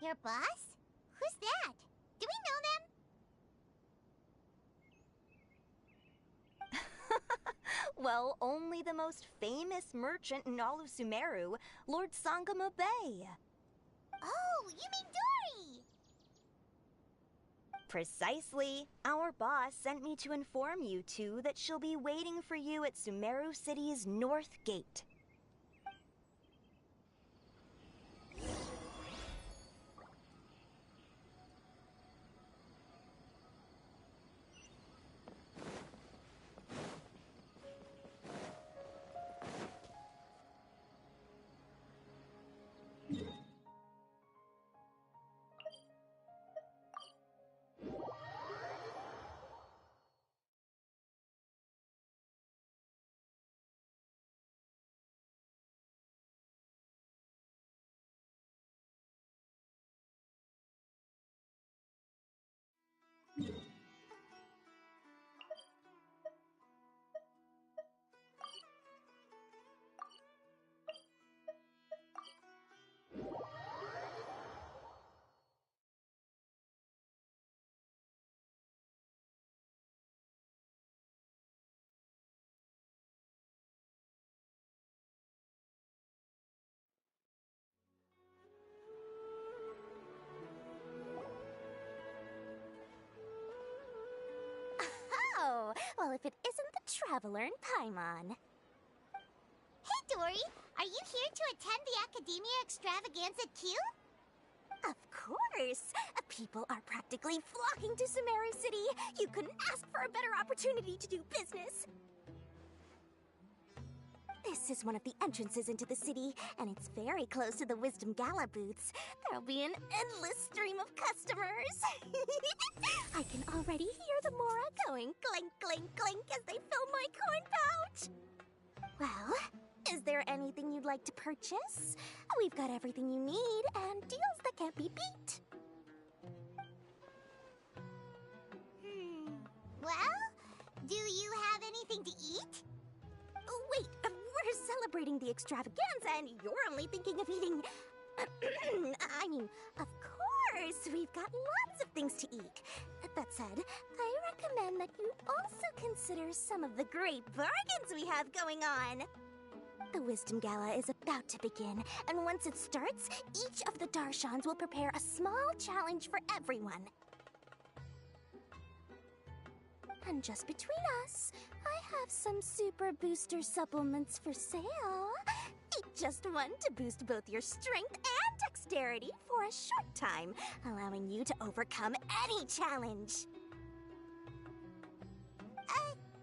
Your boss? Who's that? Do we know them? Well, only the most famous merchant in all of Sumeru, Lord Sangamo Bay. Oh, you mean Dory! Precisely. Our boss sent me to inform you two that she'll be waiting for you at Sumeru City's North Gate. Oh, well, if it isn't the Traveler in Paimon. Hey, Dory! Are you here to attend the Academia Extravaganza Q? Of course! People are practically flocking to Sumeru City. You couldn't ask for a better opportunity to do business. This is one of the entrances into the city, and it's very close to the Wisdom Gala booths. There'll be an endless stream of customers. I can already hear the Mora going clink, clink, clink as they fill my coin pouch. Well, is there anything you'd like to purchase? We've got everything you need, and deals that can't be beat. Well, do you have anything to eat? Wait, we're celebrating the extravaganza, and you're only thinking of eating... I mean, of course, we've got lots of things to eat. That said, I recommend that you also consider some of the great bargains we have going on. The Wisdom Gala is about to begin, and once it starts, each of the Darshans will prepare a small challenge for everyone. And just between us, I have some super booster supplements for sale. Eat just one to boost both your strength and dexterity for a short time, allowing you to overcome any challenge.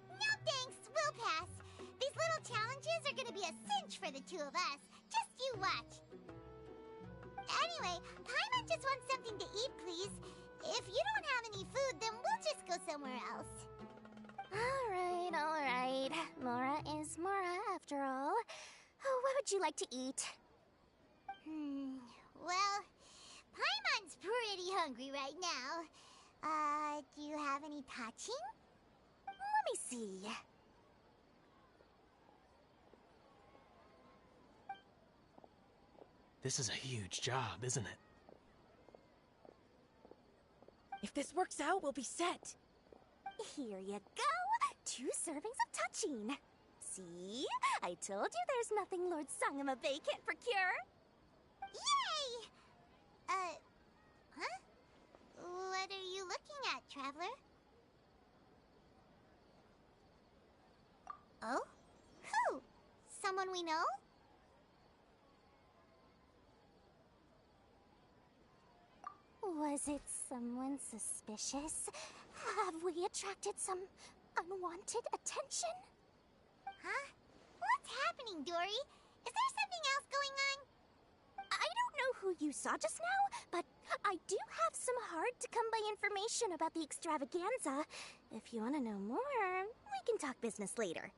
No thanks, we'll pass. These little challenges are gonna be a cinch for the two of us. Just you watch. Anyway, Paimon just wants something to eat, please. If you don't have any food, then we'll just go somewhere else. Alright. Mora is Mora, after all. Oh, what would you like to eat? Well, Paimon's pretty hungry right now. Do you have any touching? Let me see. This is a huge job, isn't it? If this works out, we'll be set. Here you go. 2 servings of touching. See? I told you there's nothing Lord Sangamabay can't procure. Yay! Huh? What are you looking at, Traveler? Oh? Who? Someone we know? Was it someone suspicious? Have we attracted some unwanted attention? Huh? What's happening, Dory? Is there something else going on? I don't know who you saw just now, but I do have some hard-to-come-by information about the extravaganza. If you want to know more, we can talk business later.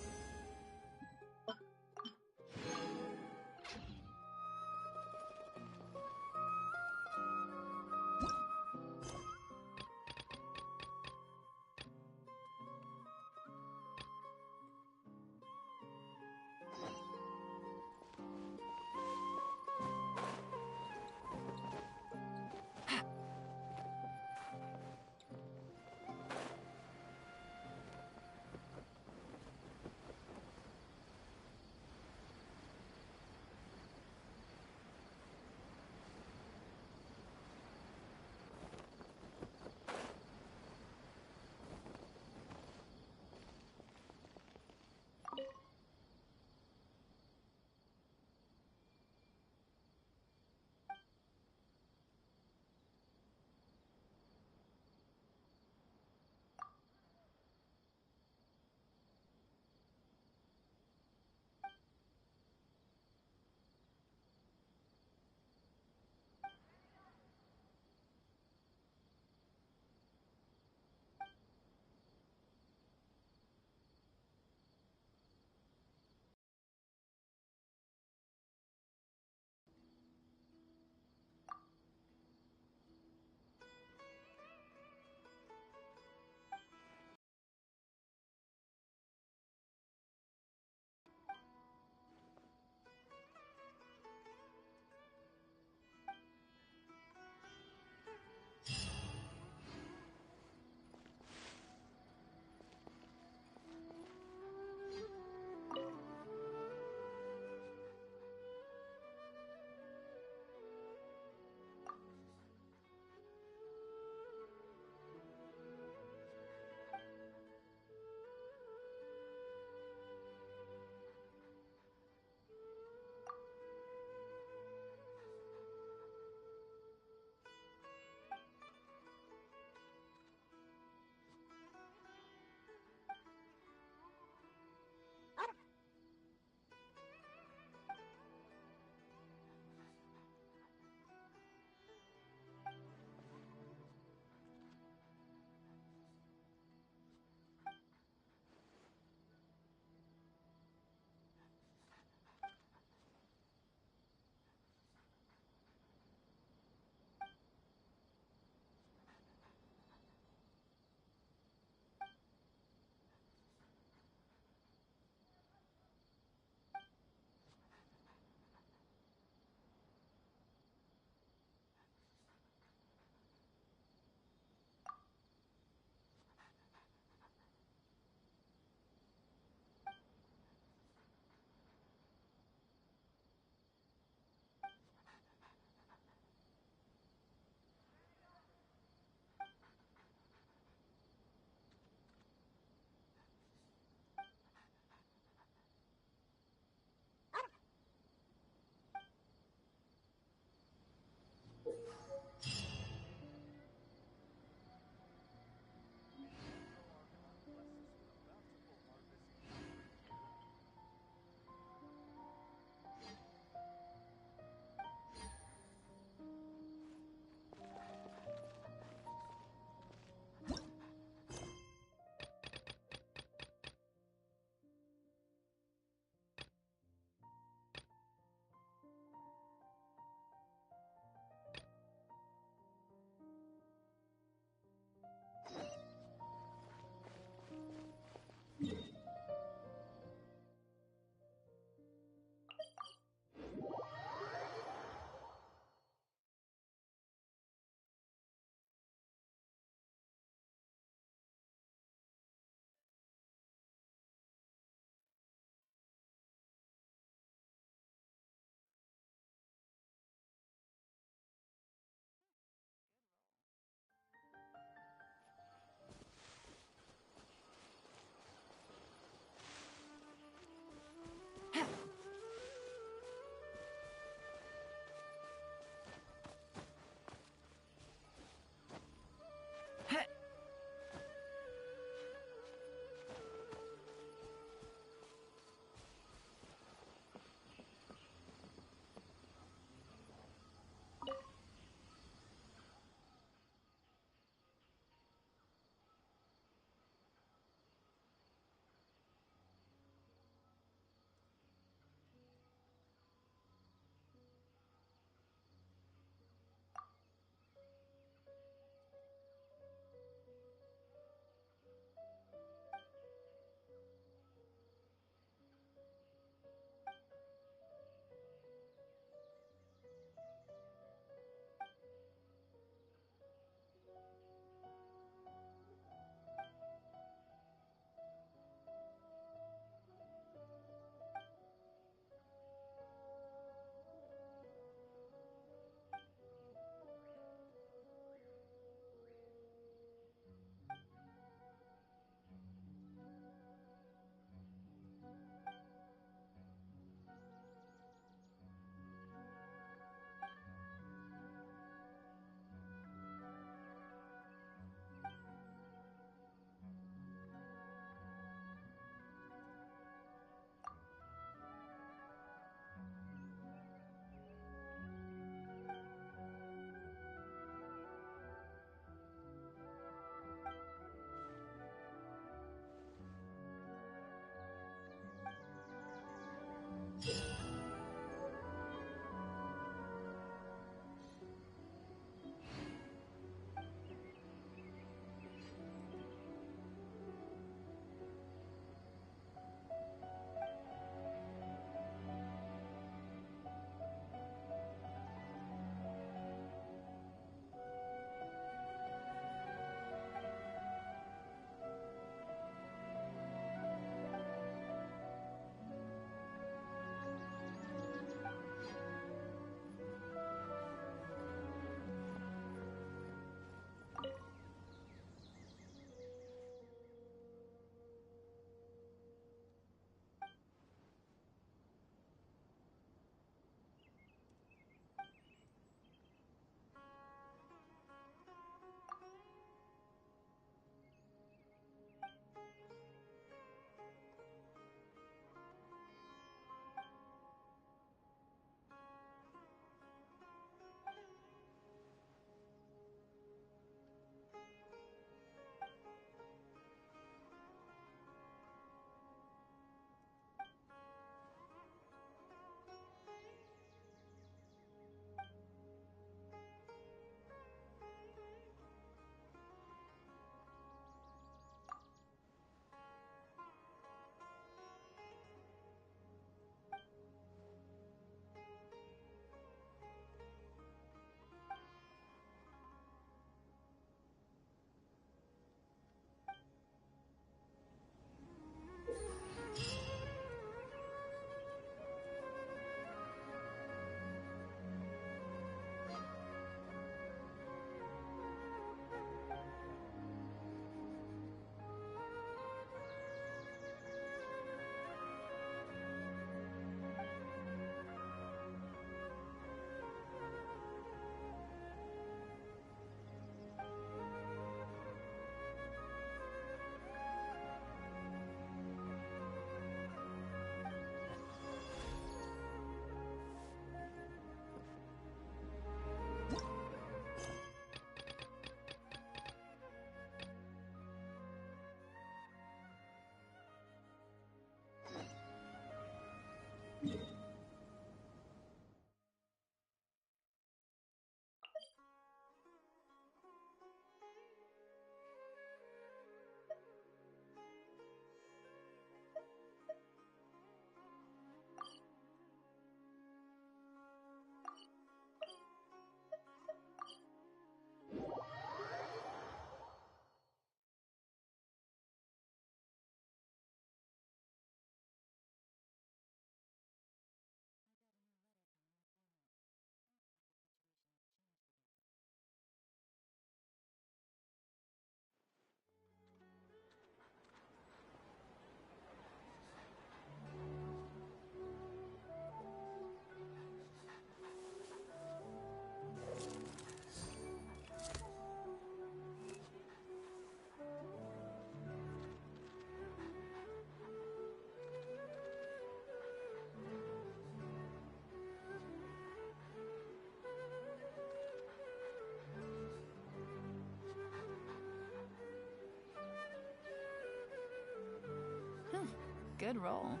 Good roll.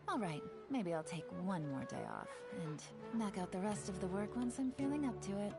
All right, maybe I'll take one more day off and knock out the rest of the work once I'm feeling up to it.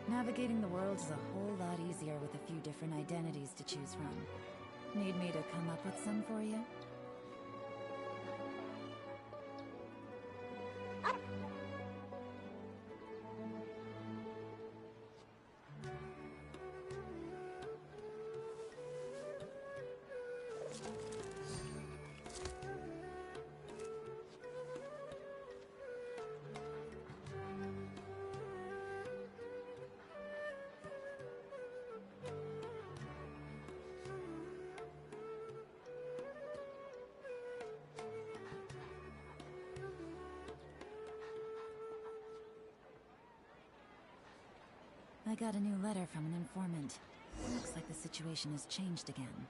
Navigating the world is a whole lot easier with a few different identities to choose from. Need me to come up with some for you? I got a new letter from an informant. Looks like the situation has changed again.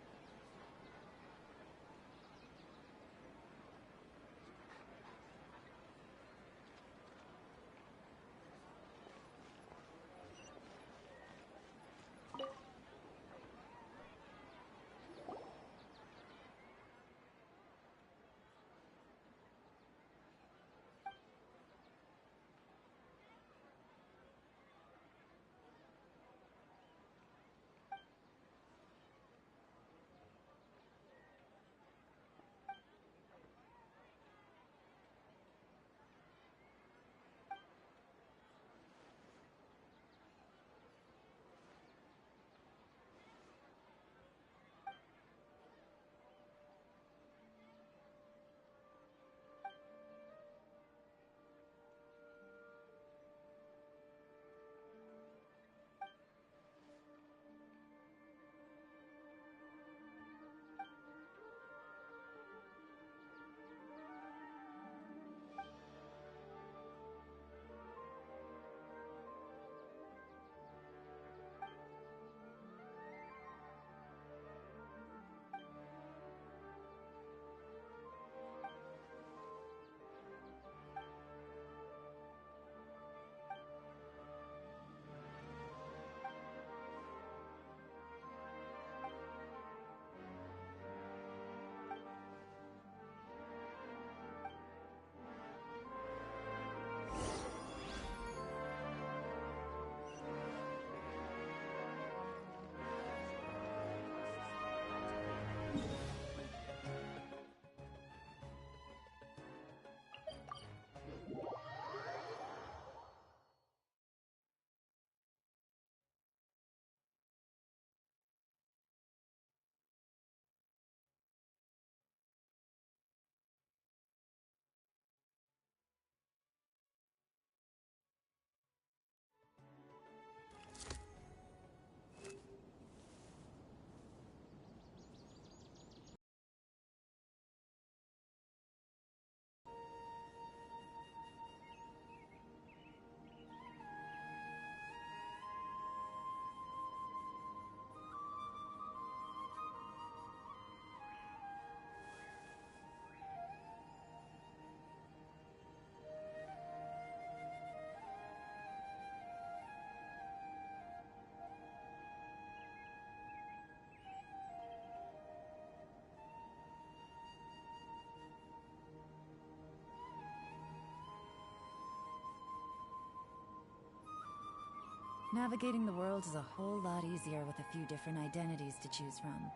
Navigating the world is a whole lot easier with a few different identities to choose from.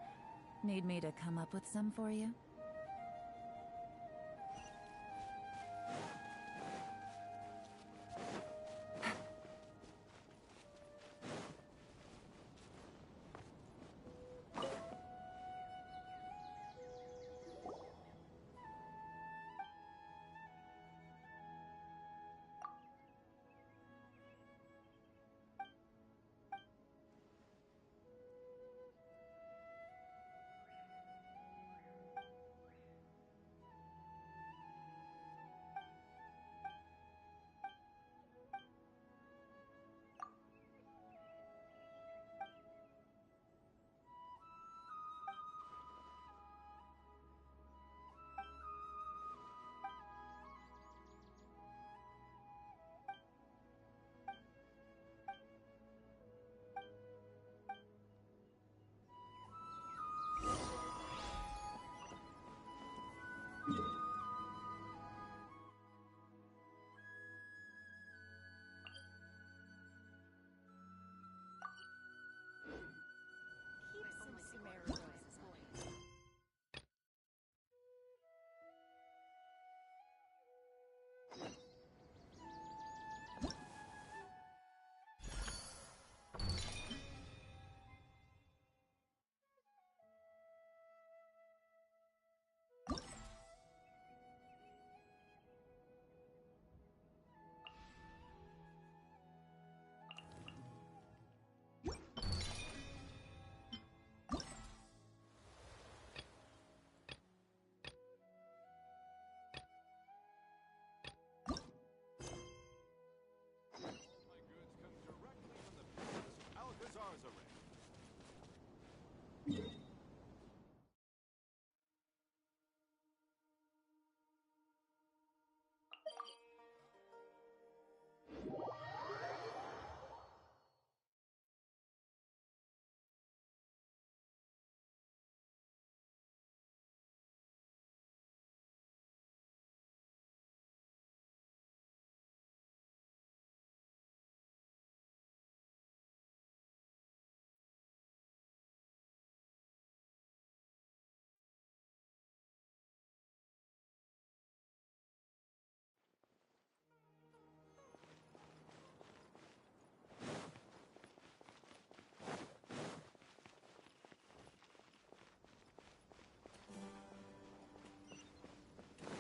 Need me to come up with some for you?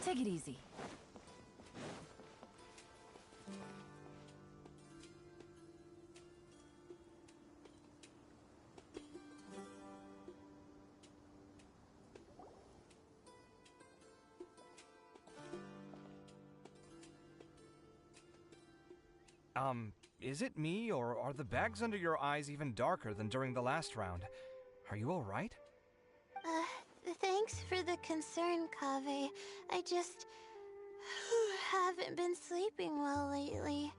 Take it easy. Is it me, or are the bags under your eyes even darker than during the last round? Are you alright? Thanks for the concern, Kaveh. I just haven't been sleeping well lately.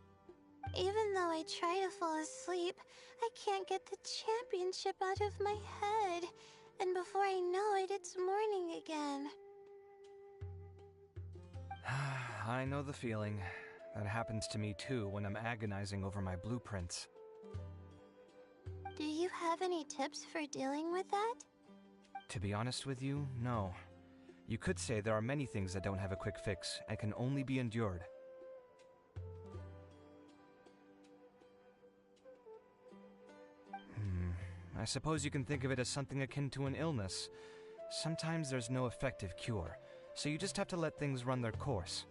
Even though I try to fall asleep, I can't get the championship out of my head. And before I know it, it's morning again. I know the feeling. That happens to me too when I'm agonizing over my blueprints. Do you have any tips for dealing with that? To be honest with you, no. You could say there are many things that don't have a quick fix and can only be endured. I suppose you can think of it as something akin to an illness. Sometimes there's no effective cure, so you just have to let things run their course.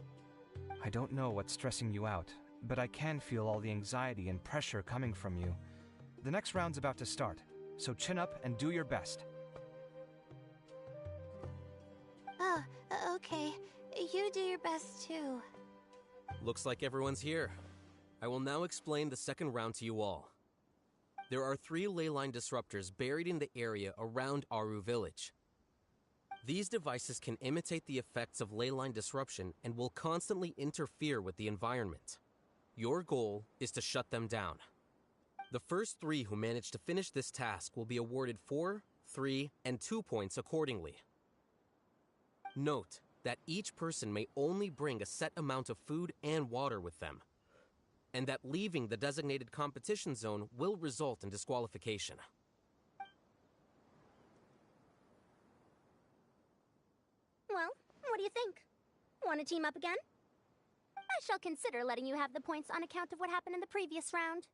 I don't know what's stressing you out, but I can feel all the anxiety and pressure coming from you. The next round's about to start, so chin up and do your best. Oh, okay. You do your best too. Looks like everyone's here. I will now explain the second round to you all. There are 3 ley line disruptors buried in the area around Aru Village. These devices can imitate the effects of ley line disruption and will constantly interfere with the environment. Your goal is to shut them down. The first 3 who manage to finish this task will be awarded 4, 3, and 2 points accordingly. Note that each person may only bring a set amount of food and water with them, and that leaving the designated competition zone will result in disqualification. Well, what do you think? Want to team up again? I shall consider letting you have the points on account of what happened in the previous round.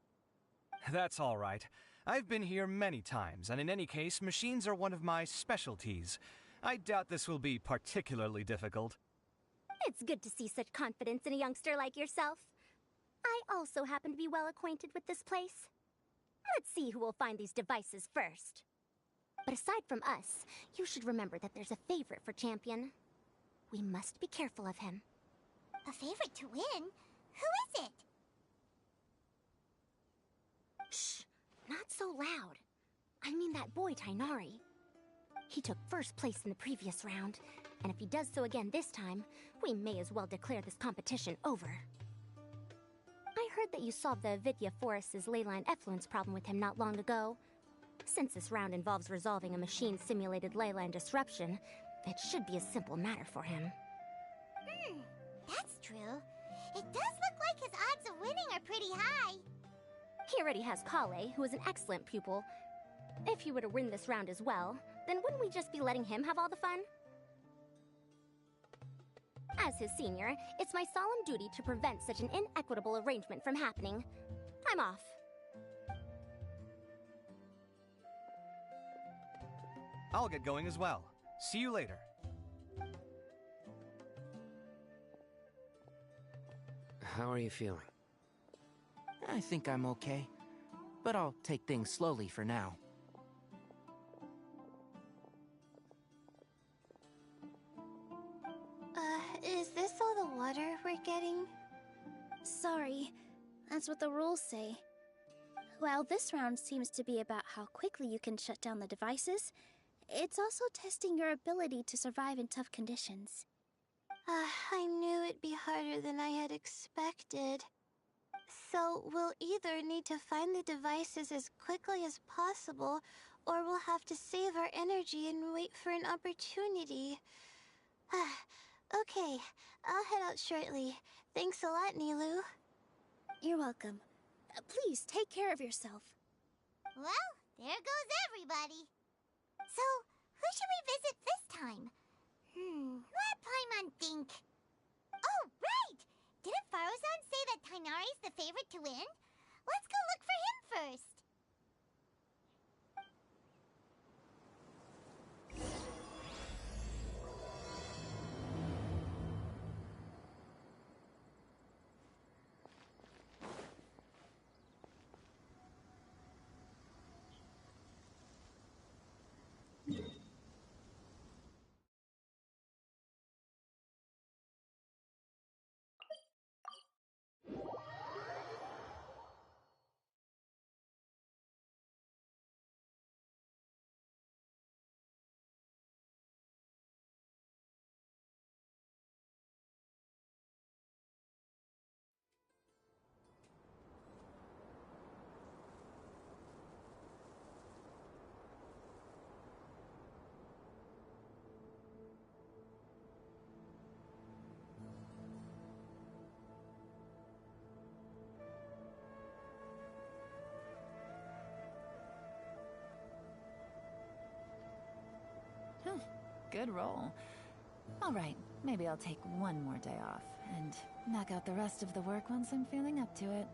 That's all right. I've been here many times, and in any case, machines are one of my specialties. I doubt this will be particularly difficult. It's good to see such confidence in a youngster like yourself. I also happen to be well acquainted with this place. Let's see who will find these devices first. But aside from us, you should remember that there's a favorite for Champion. We must be careful of him. A favorite to win? Who is it? Shh! Not so loud. I mean that boy, Tainari. He took first place in the previous round, and if he does so again this time, we may as well declare this competition over. I heard that you solved the Avidya Forest's leyline effluence problem with him not long ago. Since this round involves resolving a machine-simulated leyline disruption, it should be a simple matter for him. That's true. It does look like his odds of winning are pretty high. He already has Kale, who is an excellent pupil. If he were to win this round as well, then wouldn't we just be letting him have all the fun? As his senior, it's my solemn duty to prevent such an inequitable arrangement from happening. I'm off. I'll get going as well. See you later. How are you feeling? I think I'm okay, but I'll take things slowly for now. Is this all the water we're getting? Sorry, that's what the rules say. While this round seems to be about how quickly you can shut down the devices, it's also testing your ability to survive in tough conditions. I knew it'd be harder than I had expected. So we'll either need to find the devices as quickly as possible, or we'll have to save our energy and wait for an opportunity. Okay, I'll head out shortly. Thanks a lot, Nilu. You're welcome. Please, take care of yourself. Well, there goes everybody. So, who should we visit this time? Let Paimon think. Oh, right! Didn't Faruzan say that Tainari's the favorite to win? Let's go look for him first. Good roll. All right, maybe I'll take one more day off and knock out the rest of the work once I'm feeling up to it.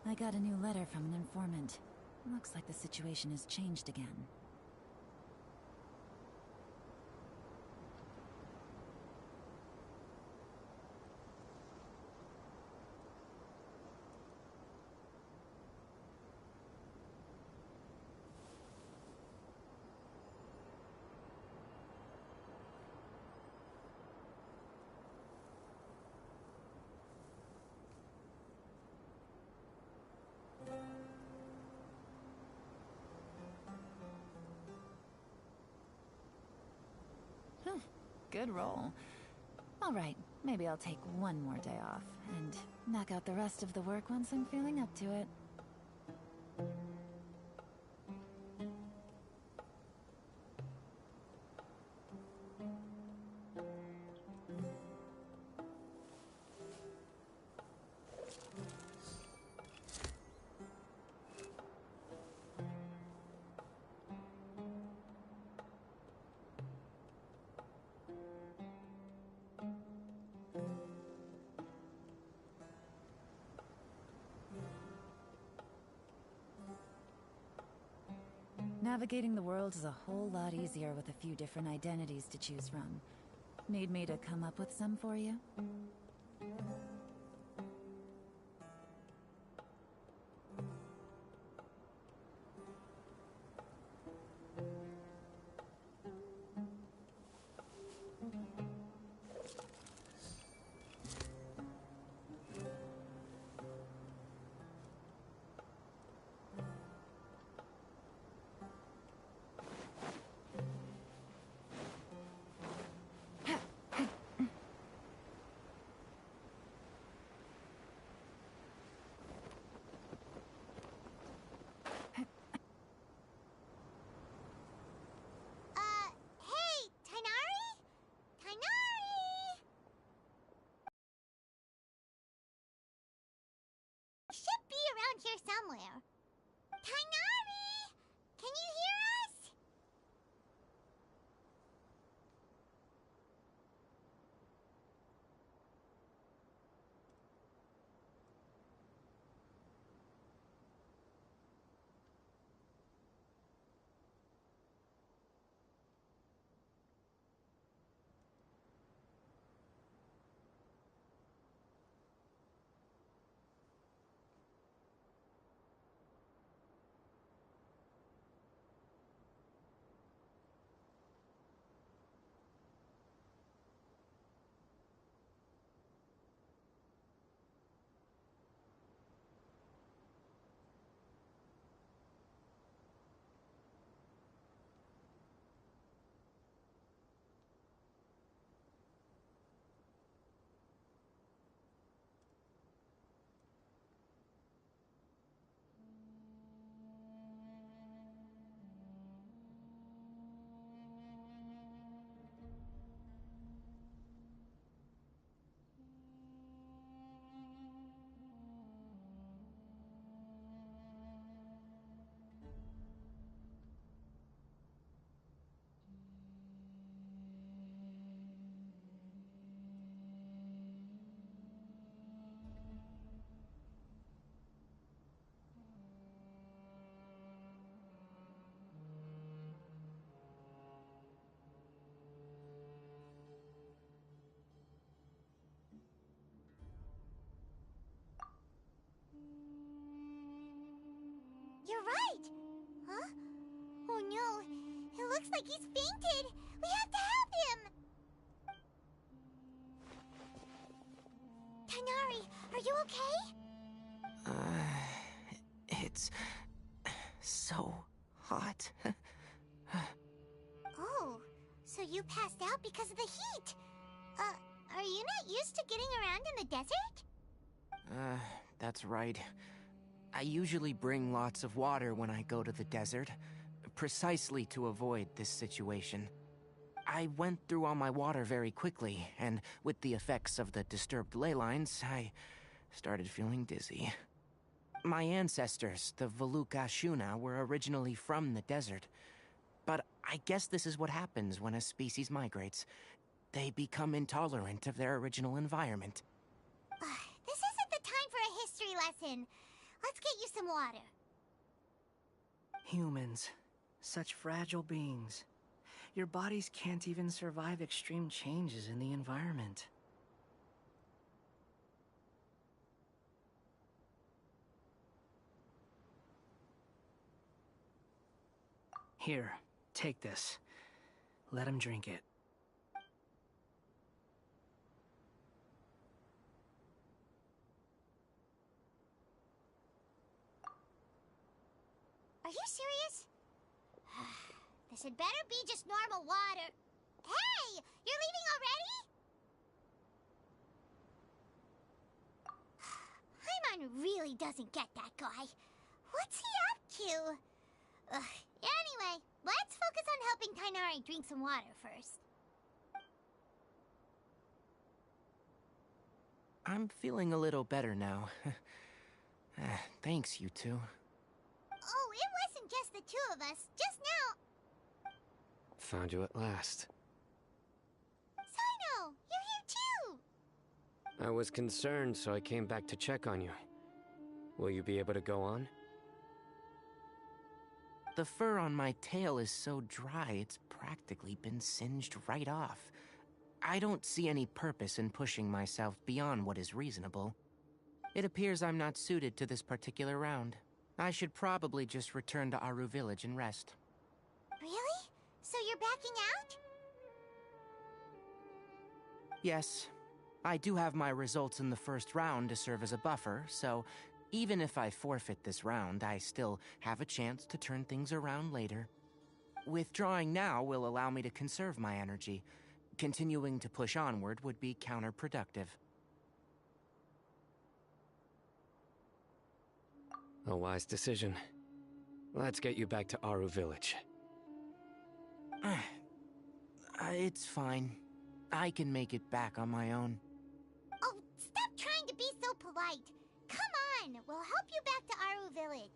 I got a new letter from an informant. Looks like the situation has changed again. Good roll. All right, maybe I'll take one more day off and knock out the rest of the work once I'm feeling up to it. Navigating the world is a whole lot easier with a few different identities to choose from. Need me to come up with some for you? looks like he's fainted. We have to help him. Tighnari, are you okay? It's so hot. Oh, so you passed out because of the heat. Are you not used to getting around in the desert? That's right. I usually bring lots of water when I go to the desert, precisely to avoid this situation. I went through all my water very quickly, and with the effects of the disturbed ley lines, I started feeling dizzy. My ancestors, the Veluka Shuna, were originally from the desert. But I guess this is what happens when a species migrates. They become intolerant of their original environment. This isn't the time for a history lesson. Let's get you some water. Humans. Such fragile beings. Your bodies can't even survive extreme changes in the environment. Here, take this. Let him drink it. Are you serious? This had better be just normal water. Hey! You're leaving already? Paimon really doesn't get that guy. What's he up to? Anyway, let's focus on helping Tighnari drink some water first. I'm feeling a little better now. Thanks, you two. Oh, it wasn't just the two of us. Just now. Found you at last. Cyno, you're here too. I was concerned, so I came back to check on you. Will you be able to go on? The fur on my tail is so dry, it's practically been singed right off. I don't see any purpose in pushing myself beyond what is reasonable. It appears I'm not suited to this particular round. I should probably just return to Aru Village and rest. Really? So you're backing out? Yes. I do have my results in the first round to serve as a buffer, so even if I forfeit this round, I still have a chance to turn things around later. Withdrawing now will allow me to conserve my energy. Continuing to push onward would be counterproductive. A wise decision. Let's get you back to Aru Village. It's fine. I can make it back on my own. Oh, stop trying to be so polite. Come on, we'll help you back to Aru Village.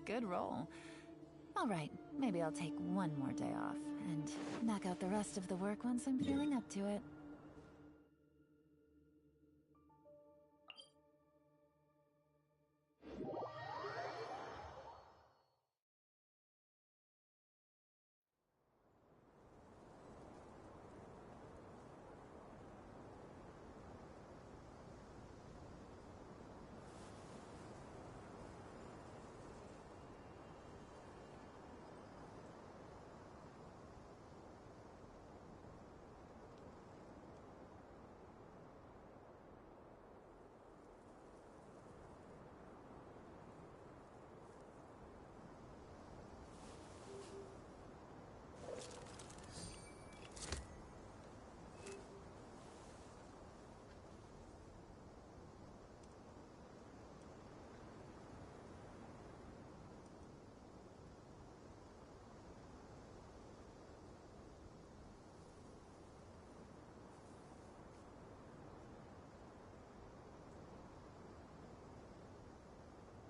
Good roll. All right, maybe I'll take one more day off and knock out the rest of the work once I'm feeling up to it.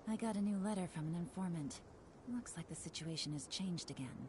I got a new letter from an informant. Looks like the situation has changed again.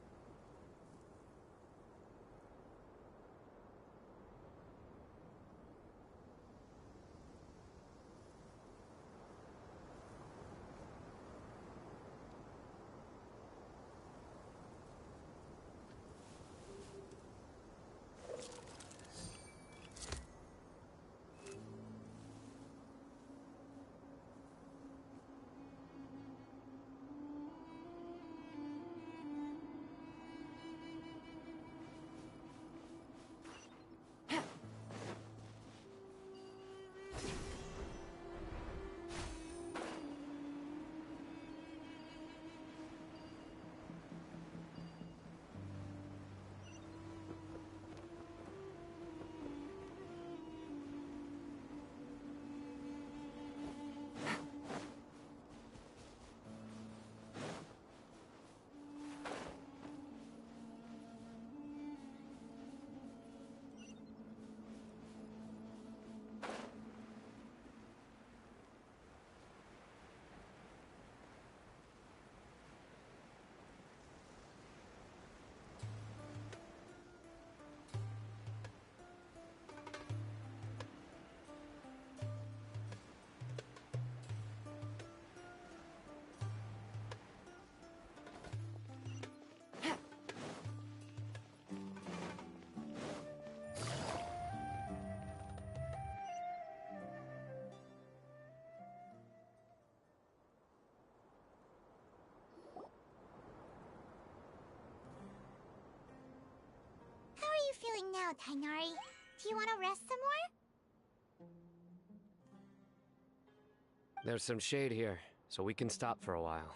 now, Tainari. Do you want to rest some more? There's some shade here, so we can stop for a while.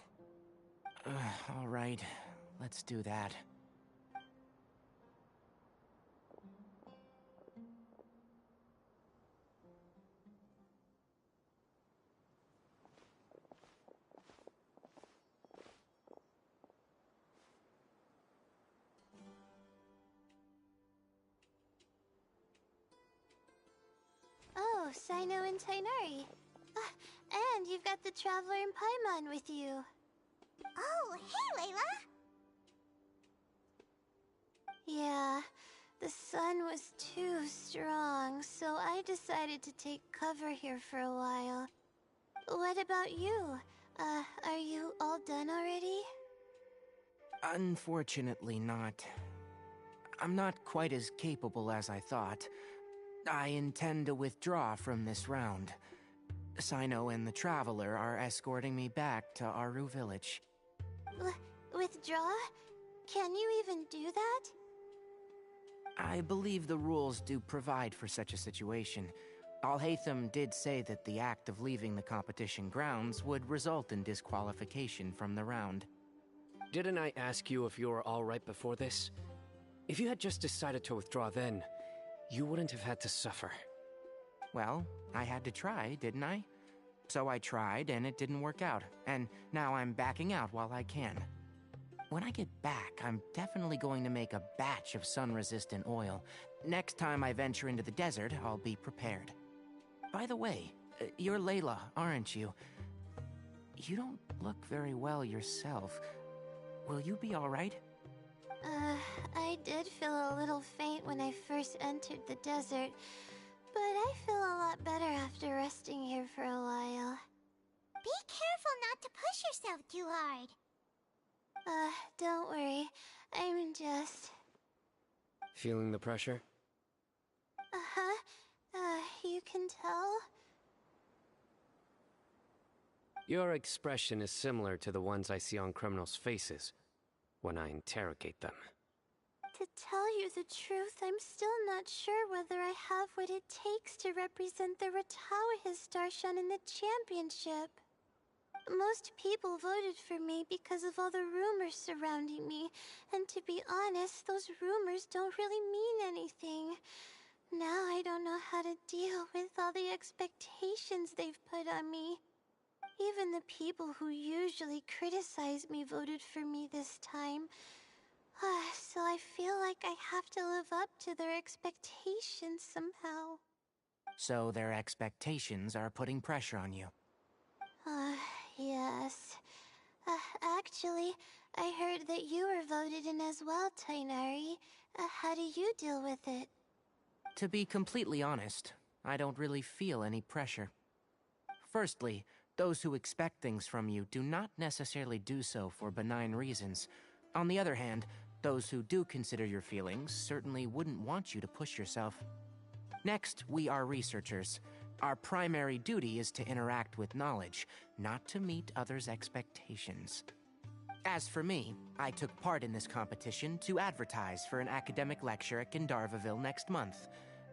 All right, let's do that. Oh, Sino and Tainari. And you've got the Traveler and Paimon with you. Oh, hey, Layla! Yeah, the sun was too strong, so I decided to take cover here for a while. What about you? Are you all done already? Unfortunately not. I'm not quite as capable as I thought. I intend to withdraw from this round. Sino and the Traveler are escorting me back to Aru Village. Withdraw? Can you even do that? I believe the rules do provide for such a situation. Alhaitham did say that the act of leaving the competition grounds would result in disqualification from the round. Didn't I ask you if you were all right before this? If you had just decided to withdraw then, you wouldn't have had to suffer. Well, I had to try, didn't I? So I tried, and it didn't work out, and now I'm backing out while I can. When I get back, I'm definitely going to make a batch of sun-resistant oil. Next time I venture into the desert, I'll be prepared. By the way, you're Layla, aren't you? You don't look very well yourself. Will you be all right? I did feel a little faint when I first entered the desert, but I feel a lot better after resting here for a while. Be careful not to push yourself too hard. Don't worry. I'm just... Feeling the pressure? Uh-huh. You can tell? Your expression is similar to the ones I see on criminals' faces when I interrogate them. To tell you the truth, I'm still not sure whether I have what it takes to represent the Ratawa Histarshan in the championship. Most people voted for me because of all the rumors surrounding me, and to be honest, those rumors don't really mean anything. Now I don't know how to deal with all the expectations they've put on me. Even the people who usually criticize me voted for me this time. So I feel like I have to live up to their expectations somehow. So their expectations are putting pressure on you. Yes. Actually, I heard that you were voted in as well, Tainari. How do you deal with it? To be completely honest, I don't really feel any pressure. Firstly, those who expect things from you do not necessarily do so for benign reasons. On the other hand, those who do consider your feelings certainly wouldn't want you to push yourself. Next, we are researchers. Our primary duty is to interact with knowledge, not to meet others' expectations. As for me, I took part in this competition to advertise for an academic lecture at Gandharvaville next month.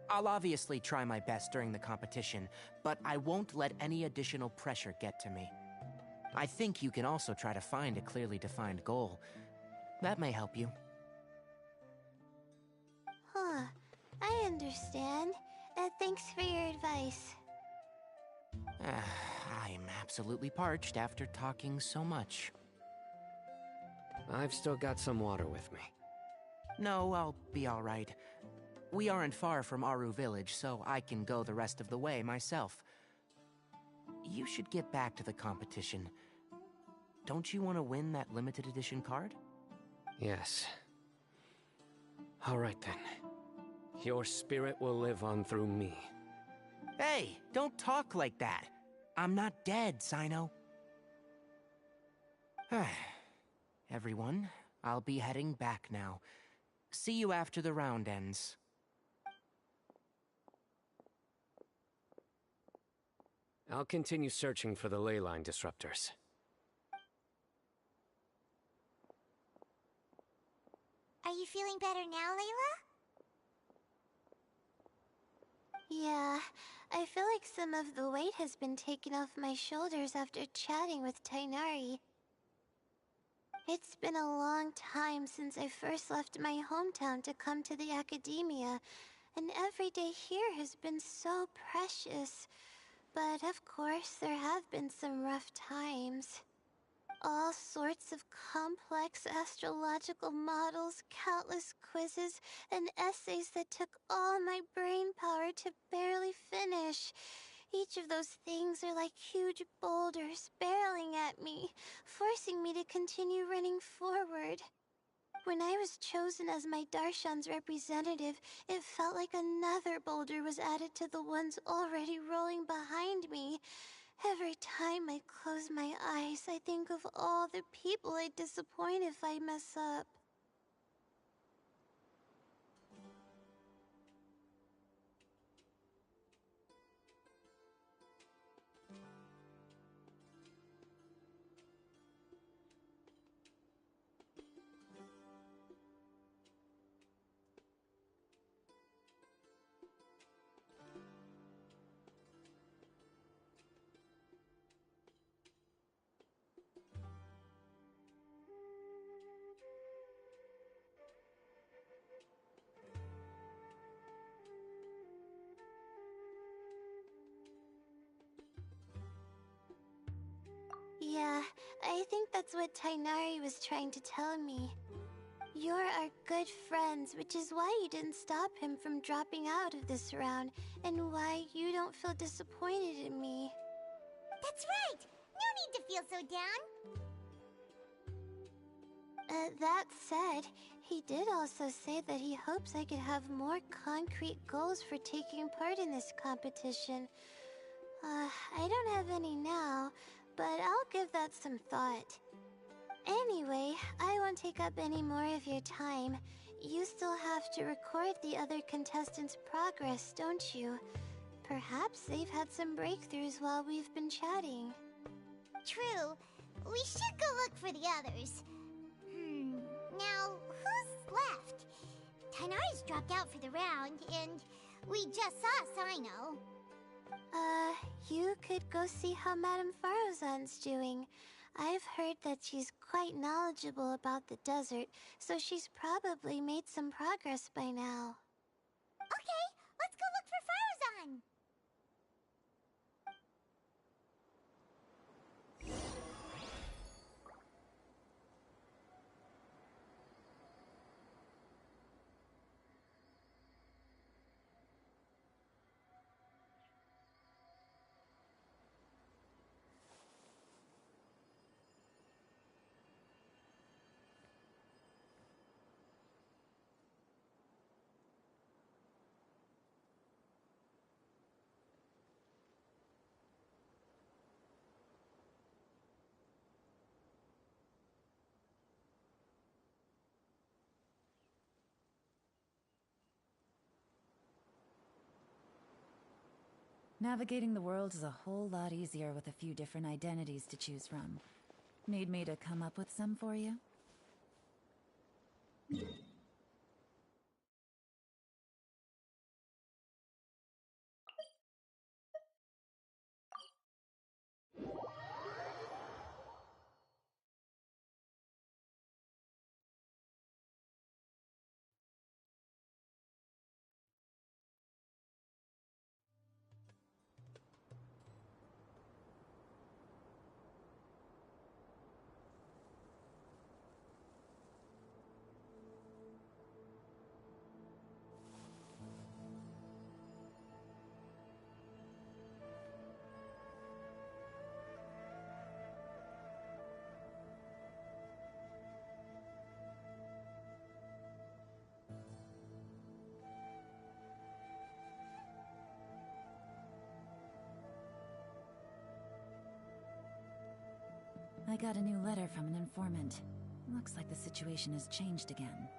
I'll obviously try my best during the competition, but I won't let any additional pressure get to me. I think you can also try to find a clearly defined goal. That may help you. I understand. Thanks for your advice. I'm absolutely parched after talking so much. I've still got some water with me. No, I'll be all right. We aren't far from Aru Village, so I can go the rest of the way myself. You should get back to the competition. Don't you want to win that limited edition card? Yes. All right then. Your spirit will live on through me. Hey, don't talk like that. I'm not dead, Sino. Everyone, I'll be heading back now. See you after the round ends. I'll continue searching for the ley line disruptors. Are you feeling better now, Layla? Yeah, I feel like some of the weight has been taken off my shoulders after chatting with Tainari. It's been a long time since I first left my hometown to come to the academia, and every day here has been so precious. But of course, there have been some rough times. All sorts of complex astrological models, countless quizzes, and essays that took all my brain power to barely finish. Each of those things are like huge boulders barreling at me, forcing me to continue running forward. When I was chosen as my Darshan's representative, it felt like another boulder was added to the ones already rolling behind me. Every time I close my eyes, I think of all the people I'd disappoint if I mess up. Yeah, I think that's what Tainari was trying to tell me. You're our good friends, which is why you didn't stop him from dropping out of this round, and why you don't feel disappointed in me. That's right! No need to feel so down! That said, he did also say that he hopes I could have more concrete goals for taking part in this competition. I don't have any now, but I'll give that some thought. Anyway, I won't take up any more of your time. You still have to record the other contestants' progress, don't you? Perhaps they've had some breakthroughs while we've been chatting. True. We should go look for the others. Now, who's left? Tainari's dropped out for the round, and we just saw Sino. You could go see how Madame Farozan's doing. I've heard that she's quite knowledgeable about the desert, so she's probably made some progress by now. Okay, let's go look for Farozan! Navigating the world is a whole lot easier with a few different identities to choose from. Need me to come up with some for you? I got a new letter from an informant. Looks like the situation has changed again.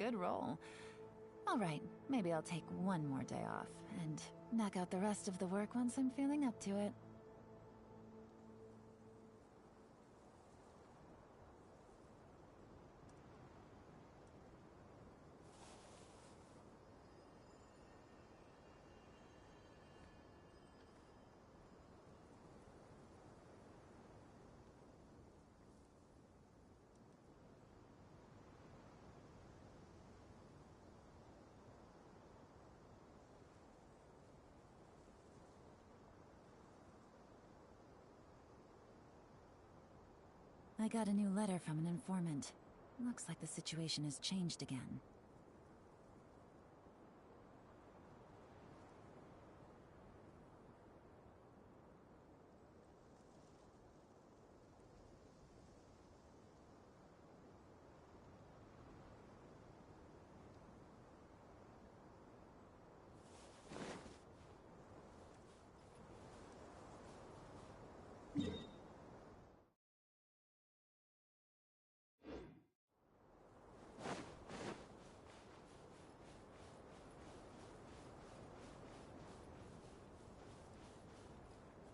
Good roll. All right, maybe I'll take one more day off and knock out the rest of the work once I'm feeling up to it. I got a new letter from an informant. Looks like the situation has changed again.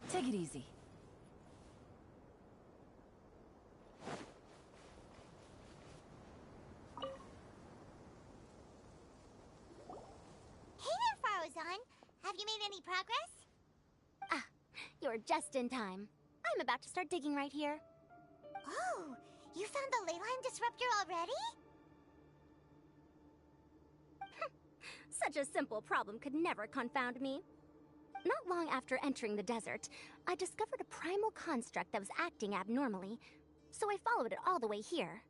Take it easy. Hey there, Farozan. Have you made any progress? Ah, you're just in time. I'm about to start digging right here. Oh, you found the leyline disruptor already? Such a simple problem could never confound me. Not long after entering the desert, I discovered a primal construct that was acting abnormally, so I followed it all the way here.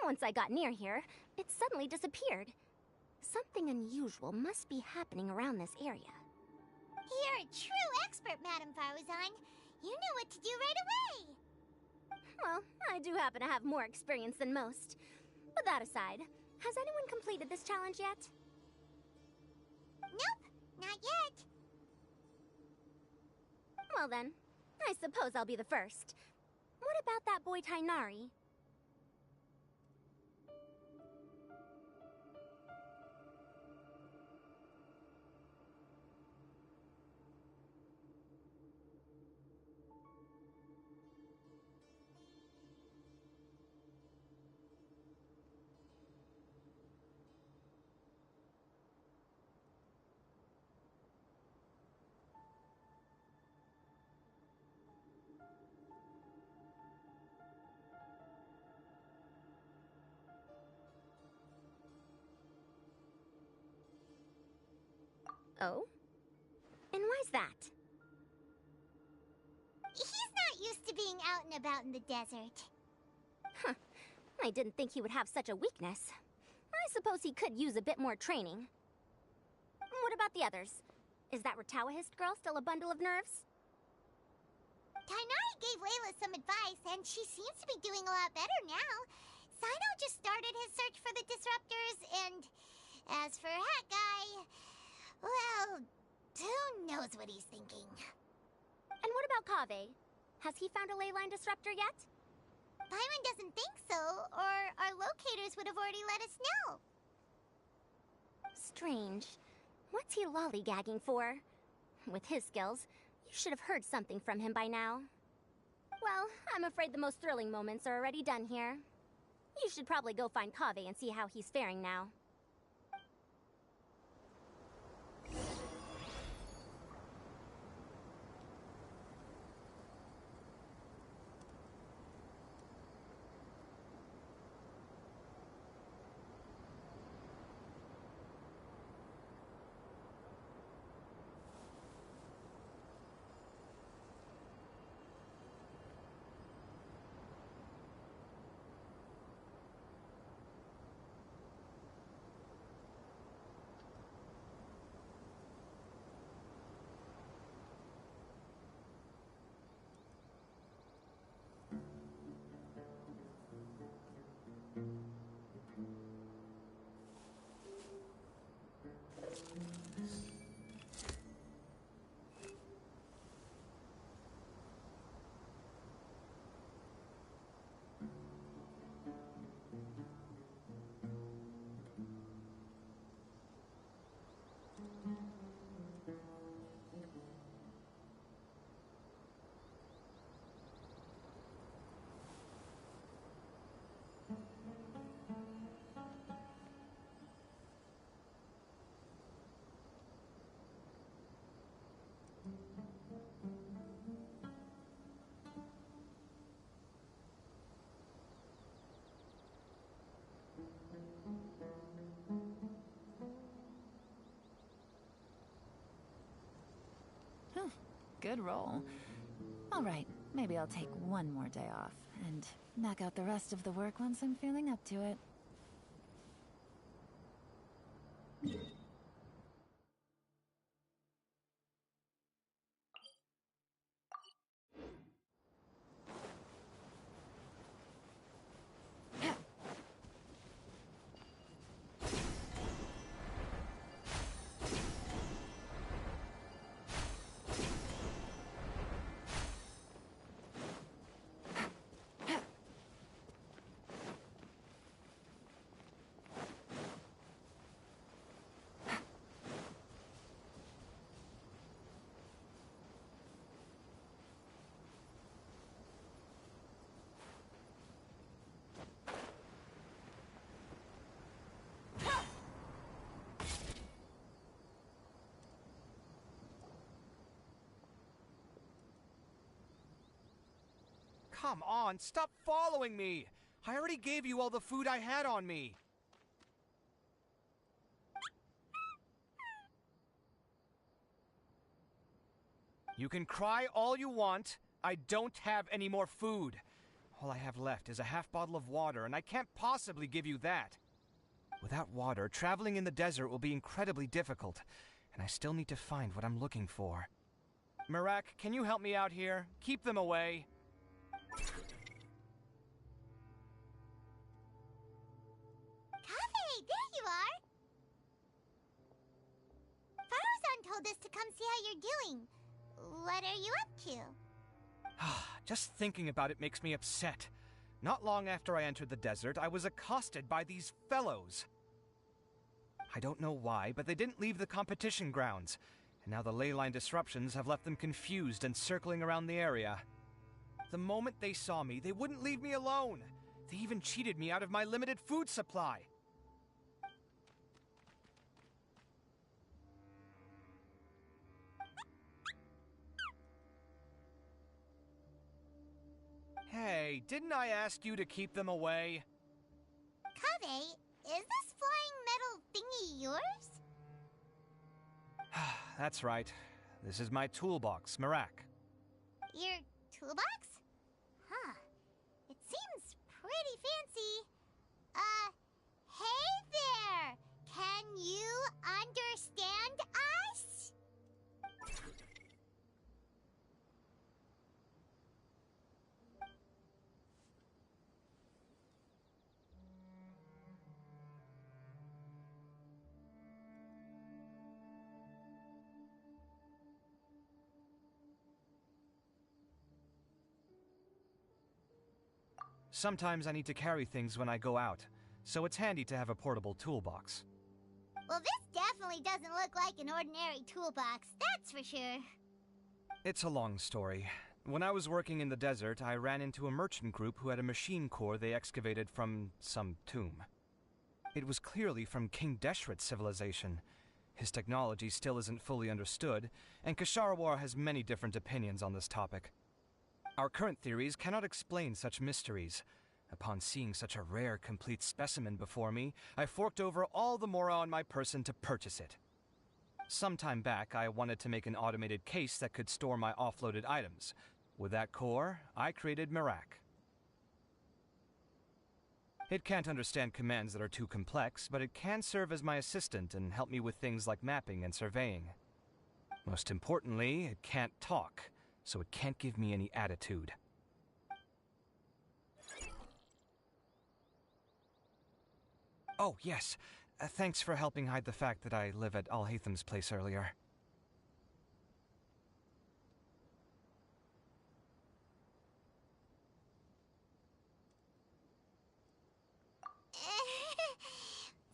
Once I got near here, it suddenly disappeared. Something unusual must be happening around this area. You're a true expert, Madam Farozan. You knew what to do right away. Well, I do happen to have more experience than most. But that aside, has anyone completed this challenge yet? Nope, not yet. Well then, I suppose I'll be the first. What about that boy Tainari? Oh? And why's that? He's not used to being out and about in the desert. Huh. I didn't think he would have such a weakness. I suppose he could use a bit more training. What about the others? Is that Ratawahist girl still a bundle of nerves? Tainari gave Layla some advice, and she seems to be doing a lot better now. Sino just started his search for the disruptors, and as for Hat Guy, well, who knows what he's thinking. And what about Kaveh? Has he found a leyline disruptor yet? Paimon doesn't think so, or our locators would have already let us know. Strange. What's he lollygagging for? With his skills, you should have heard something from him by now. Well, I'm afraid the most thrilling moments are already done here. You should probably go find Kaveh and see how he's faring now. Good roll. All right, maybe I'll take one more day off and knock out the rest of the work once I'm feeling up to it. Come on, stop following me! I already gave you all the food I had on me. You can cry all you want. I don't have any more food. All I have left is a half bottle of water, and I can't possibly give you that. Without water, traveling in the desert will be incredibly difficult, and I still need to find what I'm looking for. Merak, can you help me out here? Keep them away. Kaveh, there you are! Faruzan told us to come see how you're doing. What are you up to? Just thinking about it makes me upset. Not long after I entered the desert, I was accosted by these fellows. I don't know why, but they didn't leave the competition grounds, and now the ley line disruptions have left them confused and circling around the area. The moment they saw me, they wouldn't leave me alone. They even cheated me out of my limited food supply. Hey, didn't I ask you to keep them away? Kaveh, is this flying metal thingy yours? That's right. This is my toolbox, Merak. Your toolbox? Huh. It seems pretty fancy. Hey there! Can you understand us? Sometimes I need to carry things when I go out, so it's handy to have a portable toolbox. Well, this definitely doesn't look like an ordinary toolbox, that's for sure. It's a long story. When I was working in the desert, I ran into a merchant group who had a machine core they excavated from some tomb. It was clearly from King Deshret's civilization. His technology still isn't fully understood, and Kasharawar has many different opinions on this topic. Our current theories cannot explain such mysteries. Upon seeing such a rare, complete specimen before me, I forked over all the mora on my person to purchase it. Some time back, I wanted to make an automated case that could store my offloaded items. With that core, I created Merak. It can't understand commands that are too complex, but it can serve as my assistant and help me with things like mapping and surveying. Most importantly, it can't talk, so it can't give me any attitude. Oh, yes. Thanks for helping hide the fact that I live at Al-Haytham's place earlier.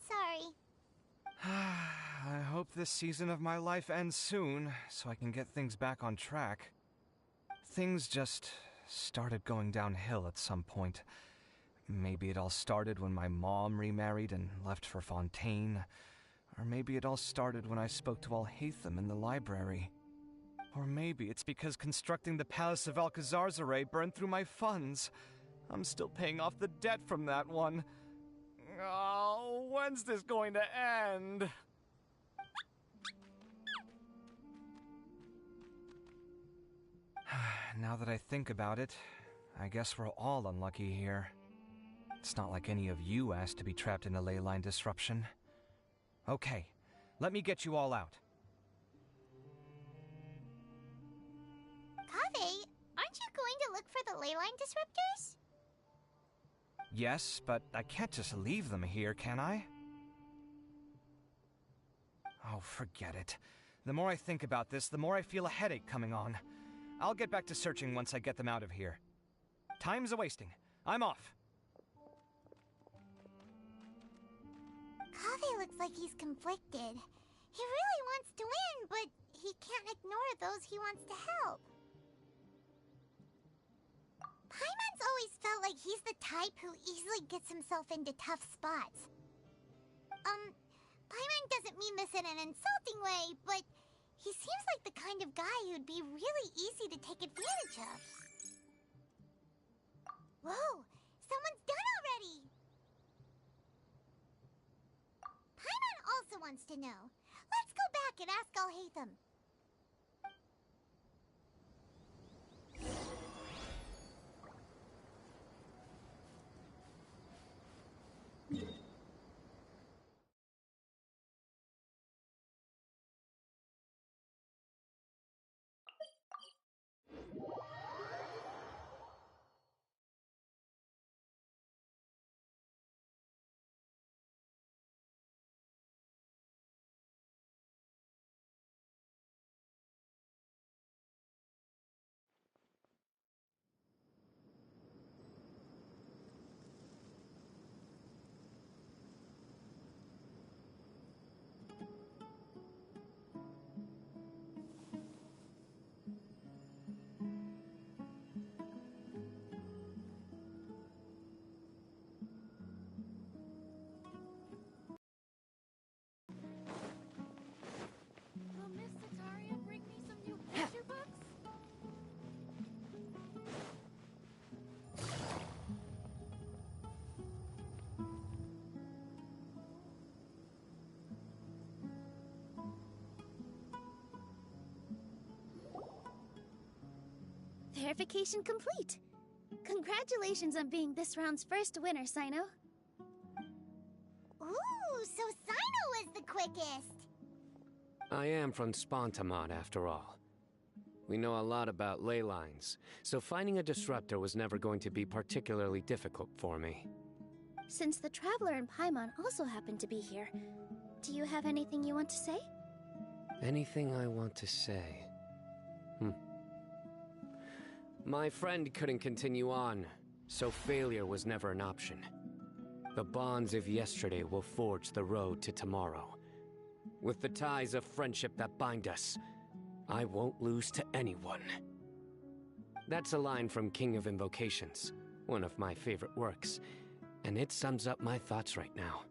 Sorry. I hope this season of my life ends soon, so I can get things back on track. Things just started going downhill at some point. Maybe it all started when my mom remarried and left for Fontaine. Or maybe it all started when I spoke to Al-Haytham in the library. Or maybe it's because constructing the Palace of Alcazarzaray burned through my funds. I'm still paying off the debt from that one. Oh, when's this going to end? now that I think about it, I guess we're all unlucky here. It's not like any of you asked to be trapped in a ley line disruption. Okay, let me get you all out. Kaveh, aren't you going to look for the ley line disruptors? Yes, but I can't just leave them here, can I? Oh, forget it. The more I think about this, the more I feel a headache coming on. I'll get back to searching once I get them out of here. Time's a-wasting. I'm off. Kaveh looks like he's conflicted. He really wants to win, but he can't ignore those he wants to help. Paimon's always felt like he's the type who easily gets himself into tough spots. Paimon doesn't mean this in an insulting way, but he seems like the kind of guy who'd be really easy to take advantage of. Whoa! Someone's done already! Paimon also wants to know. Let's go back and ask Alhaitham. Will Miss Sataria bring me some new picture books? Verification complete. Congratulations on being this round's first winner, Sino. Ooh, so Sino was the quickest. I am from Spontamod, after all. We know a lot about ley lines, so finding a disruptor was never going to be particularly difficult for me. Since the Traveler and Paimon also happen to be here, do you have anything you want to say? Anything I want to say? My friend couldn't continue on, so failure was never an option. The bonds of yesterday will forge the road to tomorrow. With the ties of friendship that bind us, I won't lose to anyone. That's a line from King of Invocations, one of my favorite works, and it sums up my thoughts right now.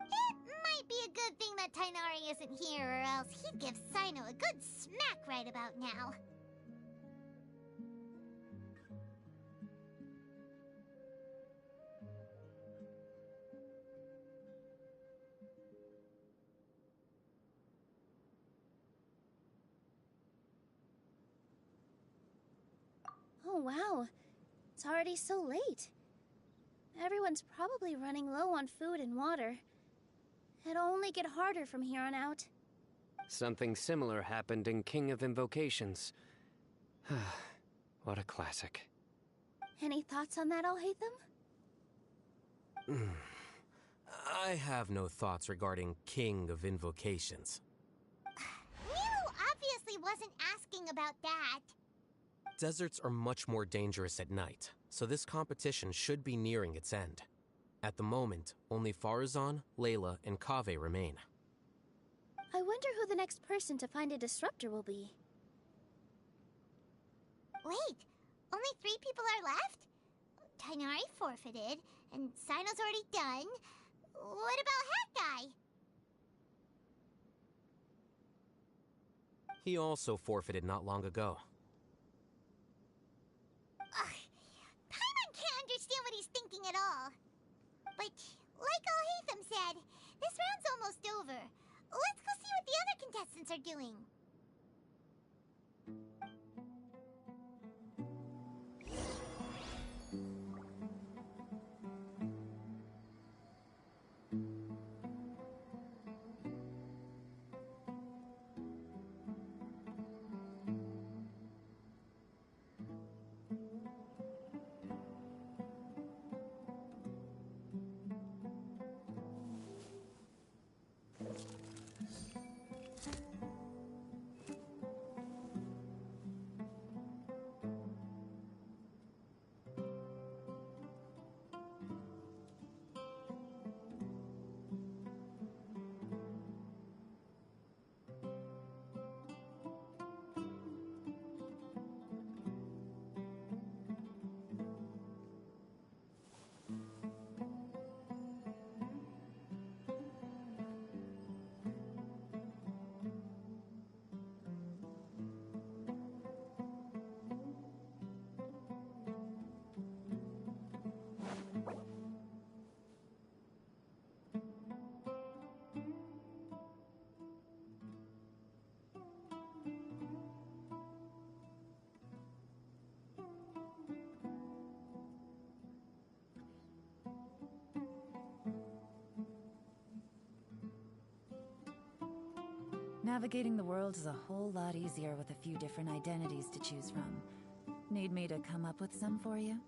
It might be a good thing that Tainari isn't here, or else he'd give Sino a good smack right about now. Oh wow, it's already so late. Everyone's probably running low on food and water. It'll only get harder from here on out. Something similar happened in King of Invocations. What a classic. Any thoughts on that, Alhaitham? I have no thoughts regarding King of Invocations. Miru obviously wasn't asking about that. Deserts are much more dangerous at night, so this competition should be nearing its end. At the moment, only Farazan, Layla, and Kaveh remain. I wonder who the next person to find a disruptor will be. Wait, only 3 people are left? Tainari forfeited, and Sino's already done. What about Hat Guy? He also forfeited not long ago. Paimon can't understand what he's thinking at all. But, like Alhaitham said, this round's almost over. Let's go see what the other contestants are doing. Navigating the world is a whole lot easier with a few different identities to choose from. Need me to come up with some for you?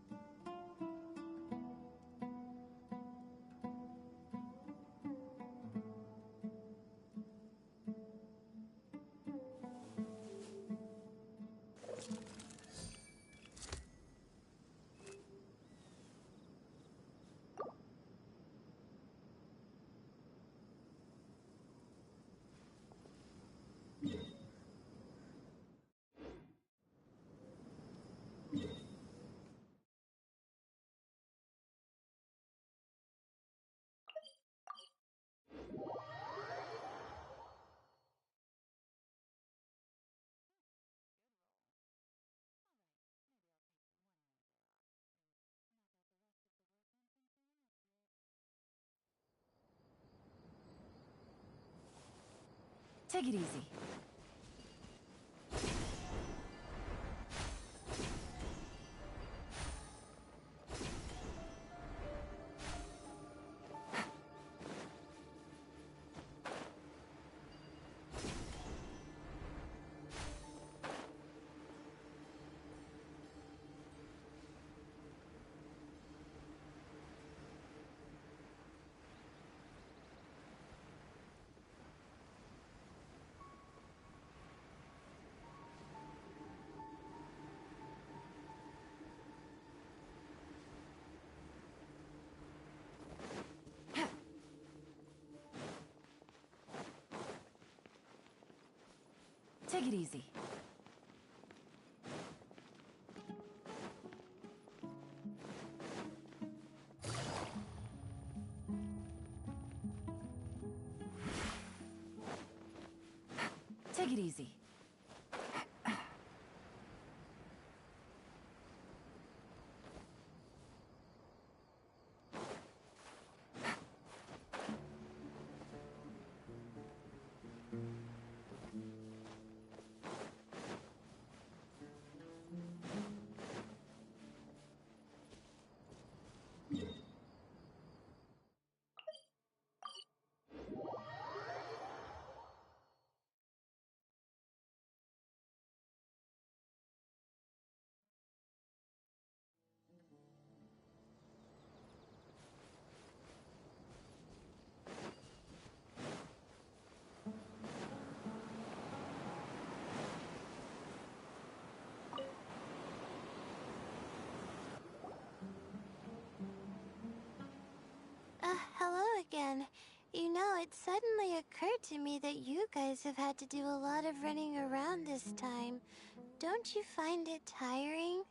Take it easy. Take it easy. Take it easy. Hello again. You know, it suddenly occurred to me that you guys have had to do a lot of running around this time. Don't you find it tiring?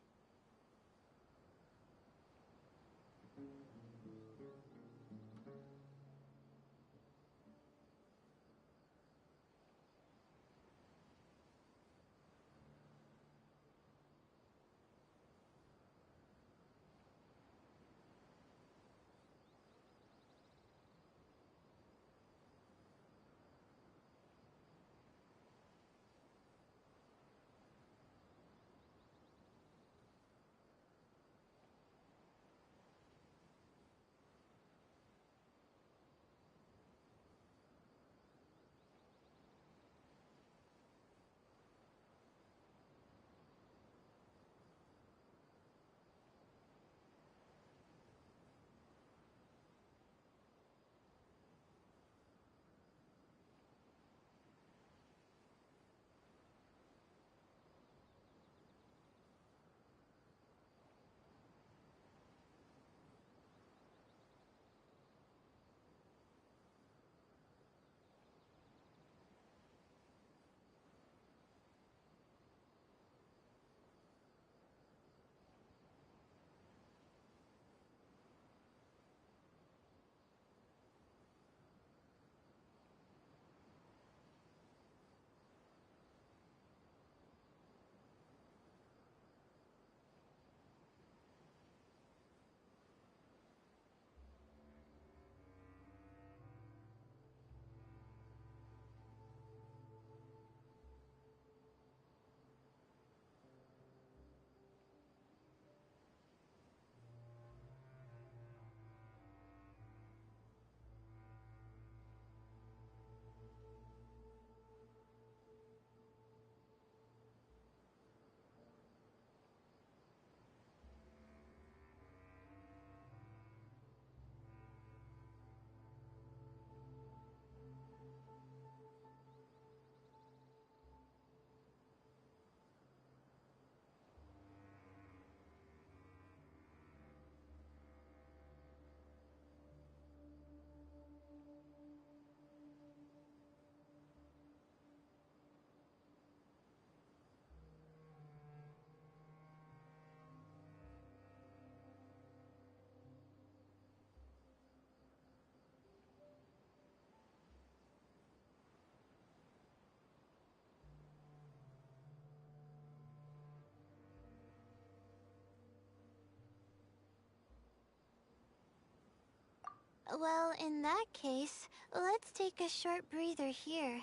Well, in that case, let's take a short breather here.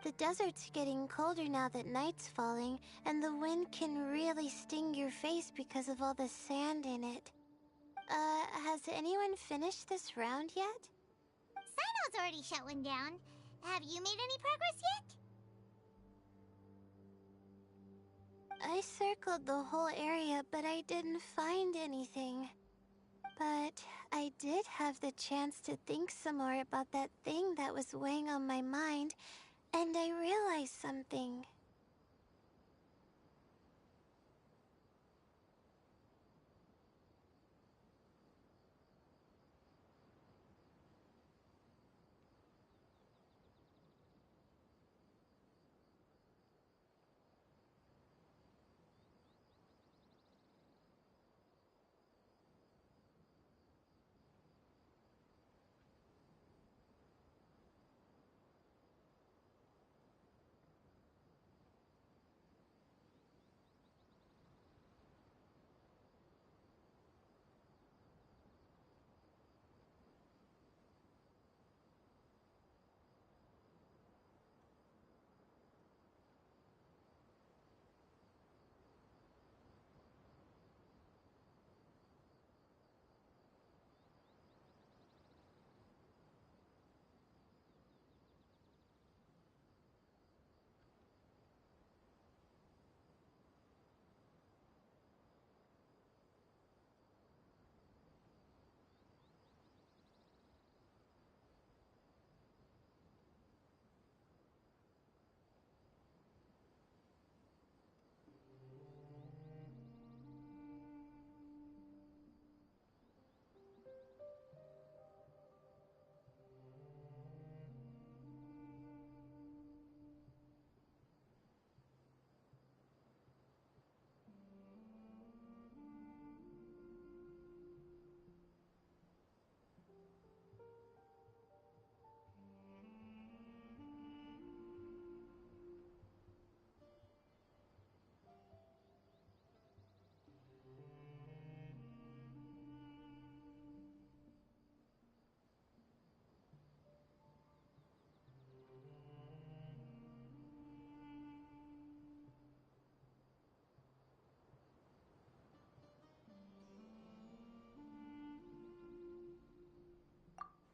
The desert's getting colder now that night's falling, and the wind can really sting your face because of all the sand in it. Has anyone finished this round yet? Sino's already shut one down. Have you made any progress yet? I circled the whole area, but I didn't find anything. But I did have the chance to think some more about that thing that was weighing on my mind, and I realized something.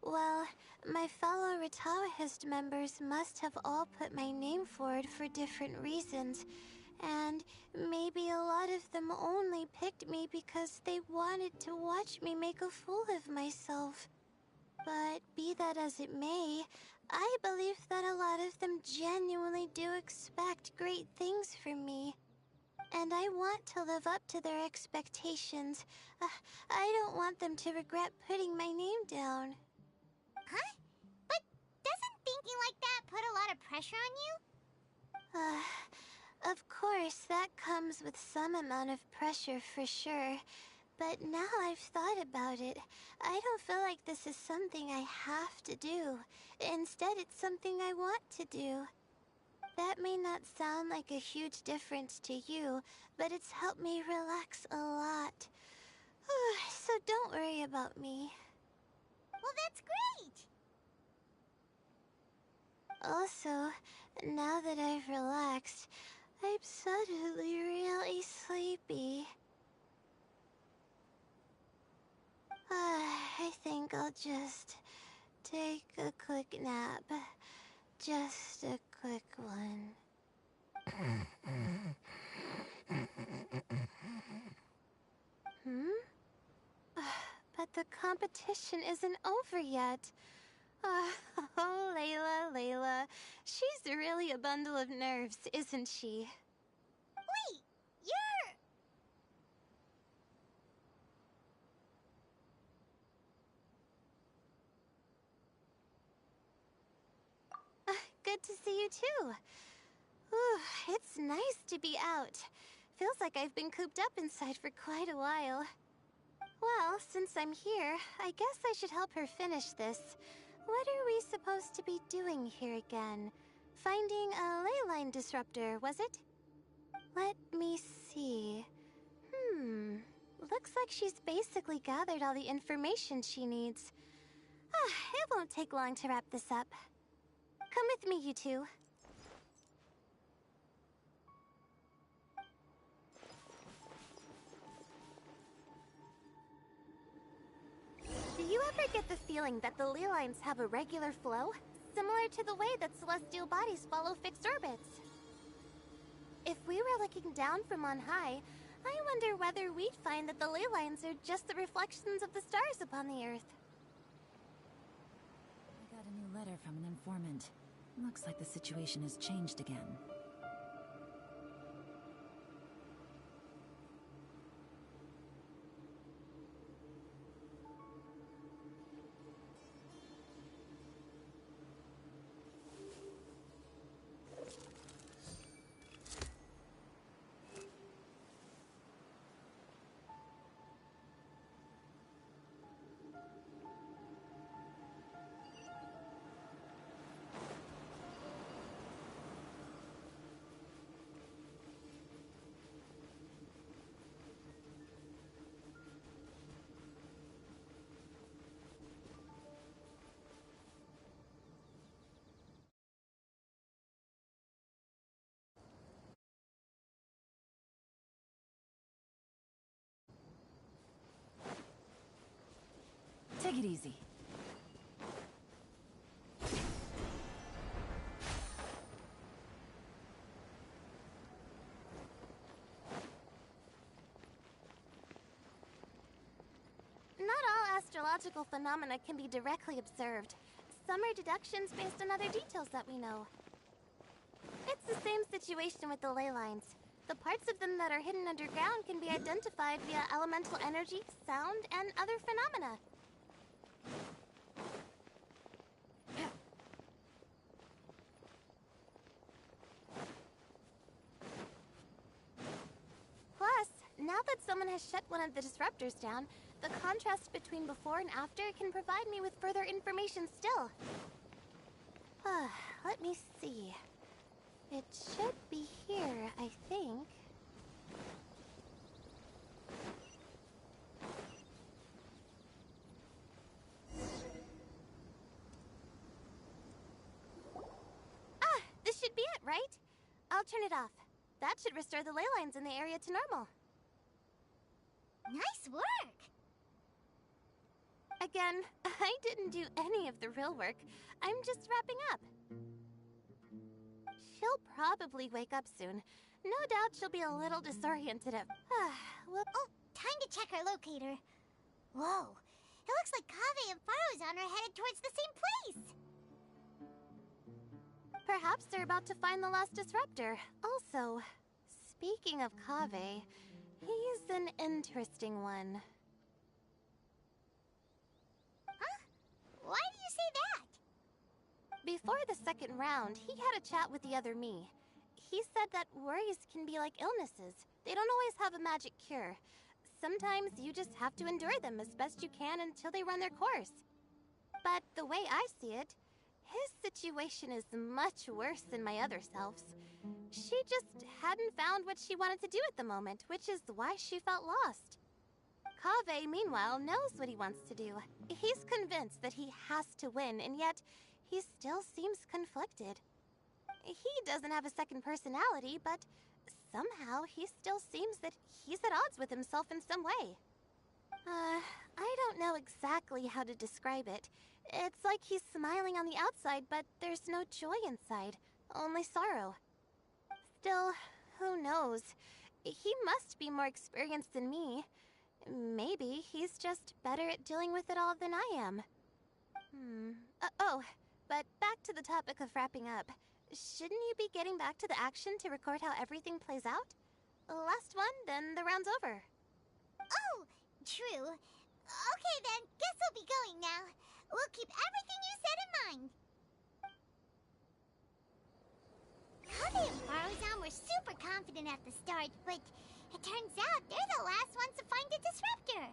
Well, my fellow Retawahist members must have all put my name forward for different reasons, and maybe a lot of them only picked me because they wanted to watch me make a fool of myself. But be that as it may, I believe that a lot of them genuinely do expect great things from me. And I want to live up to their expectations. I don't want them to regret putting my name down. Huh? But doesn't thinking like that put a lot of pressure on you? Of course, that comes with some amount of pressure for sure. But now I've thought about it, I don't feel like this is something I have to do. Instead, it's something I want to do. That may not sound like a huge difference to you, but it's helped me relax a lot. So don't worry about me. Well, that's great! Also, now that I've relaxed, I'm suddenly really sleepy. I think I'll just take a quick nap. Just a quick one. But the competition isn't over yet. Oh, Layla. She's really a bundle of nerves, isn't she? Wait, you're... Good to see you too. Ooh, it's nice to be out. Feels like I've been cooped up inside for quite a while. Well, since I'm here, I guess I should help her finish this. What are we supposed to be doing here again? Finding a ley line disruptor, was it? Let me see. Looks like she's basically gathered all the information she needs. It won't take long to wrap this up. Come with me, you two. Do you ever get the feeling that the ley lines have a regular flow? Similar to the way that celestial bodies follow fixed orbits. If we were looking down from on high, I wonder whether we'd find that the ley lines are just the reflections of the stars upon the Earth. I got a new letter from an informant. Looks like the situation has changed again. Take it easy. Not all astrological phenomena can be directly observed. Some are deductions based on other details that we know. It's the same situation with the ley lines. The parts of them that are hidden underground can be identified via elemental energy, sound, and other phenomena. Plus, now that someone has shut one of the disruptors down, the contrast between before and after can provide me with further information still. Let me see. It should be here, I think. This should be it, right? I'll turn it off. That should restore the ley lines in the area to normal. Nice work! Again, I didn't do any of the real work. I'm just wrapping up. She'll probably wake up soon. No doubt she'll be a little disoriented at... Oh, time to check our locator. Whoa, it looks like Kaveh and Faruzan are headed towards the same place. Perhaps they're about to find the last disruptor. Also, speaking of Kaveh, he's an interesting one. Huh? Why do you say that? Before the second round, he had a chat with the other me. He said that worries can be like illnesses. They don't always have a magic cure. Sometimes you just have to endure them as best you can until they run their course. But the way I see it, his situation is much worse than my other self's. She just hadn't found what she wanted to do at the moment, which is why she felt lost. Kaveh, meanwhile, knows what he wants to do. He's convinced that he has to win, and yet he still seems conflicted. He doesn't have a second personality, but somehow he still seems that he's at odds with himself in some way. I don't know exactly how to describe it. It's like he's smiling on the outside, but there's no joy inside, only sorrow. Still, who knows? He must be more experienced than me. Maybe he's just better at dealing with it all than I am. But back to the topic of wrapping up. Shouldn't you be getting back to the action to record how everything plays out? Last one, then the round's over. Oh, true. Okay then, guess we'll be going now. We'll keep everything you said in mind. Kaveh and Faruzan were super confident at the start, but it turns out they're the last ones to find the disruptor.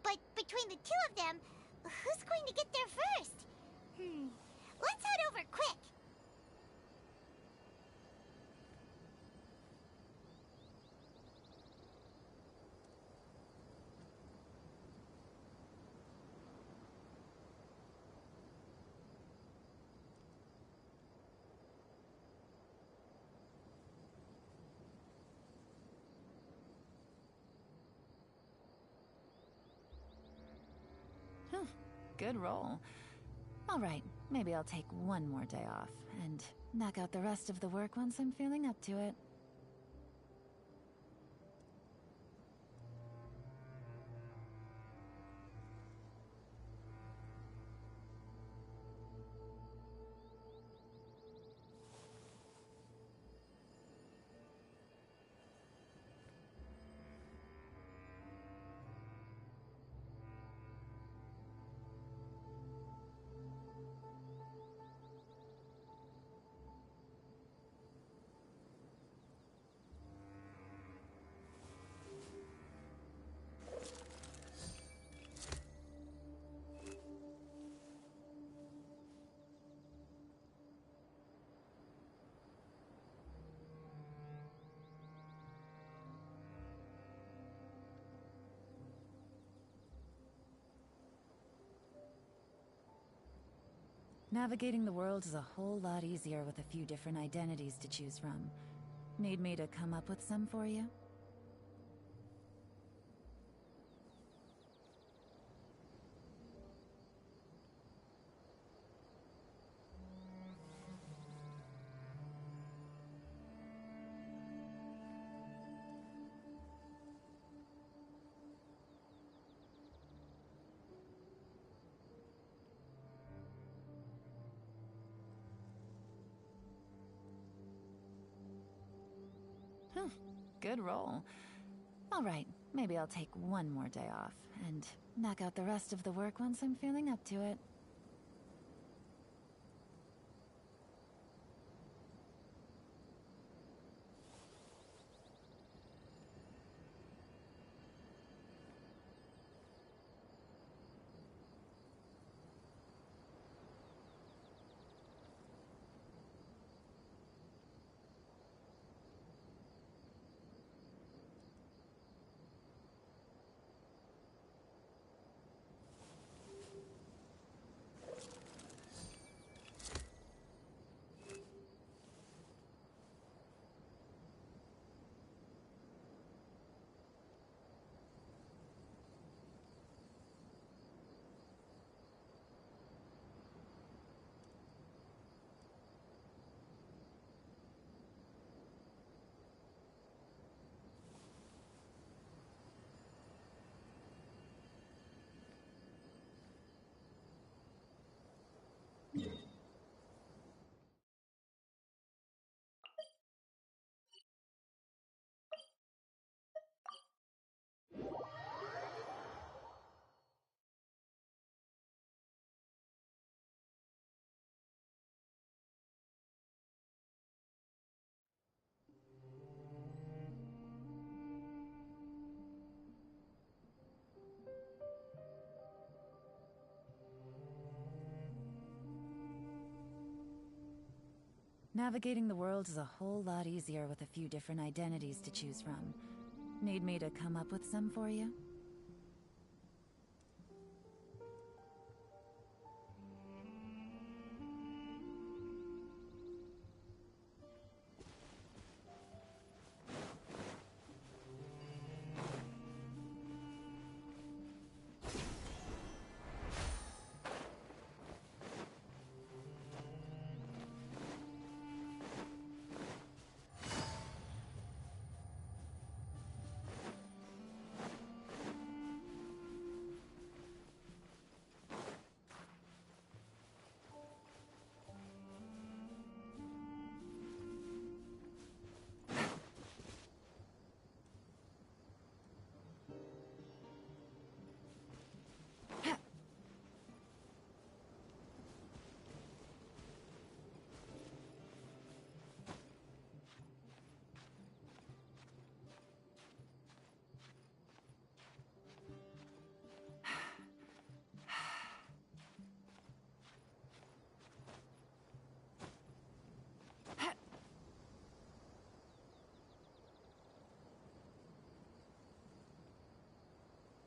But between the two of them, who's going to get there first? Let's head over quick. Good roll. All right, maybe I'll take one more day off and knock out the rest of the work once I'm feeling up to it. Navigating the world is a whole lot easier with a few different identities to choose from. Need me to come up with some for you? Good roll. All right, maybe I'll take one more day off and knock out the rest of the work once I'm feeling up to it. Navigating the world is a whole lot easier with a few different identities to choose from. Need me to come up with some for you?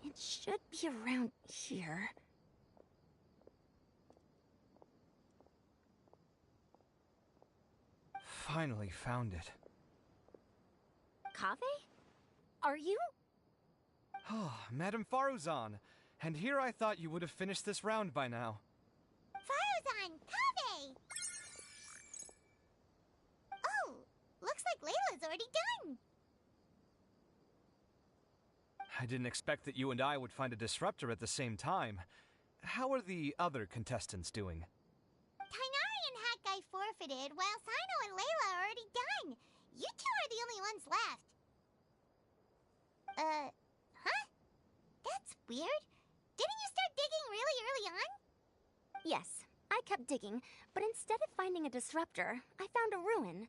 It should be around here. Finally found it. Kaveh? Are you? Oh, Madame Faruzan! And here I thought you would have finished this round by now. Faruzan, Kaveh! Oh, looks like Layla's already done. I didn't expect that you and I would find a disruptor at the same time. How are the other contestants doing? Tainari and Hat Guy forfeited, while Sino and Layla are already done. You two are the only ones left. Huh? That's weird. Didn't you start digging really early on? Yes, I kept digging, but instead of finding a disruptor, I found a ruin.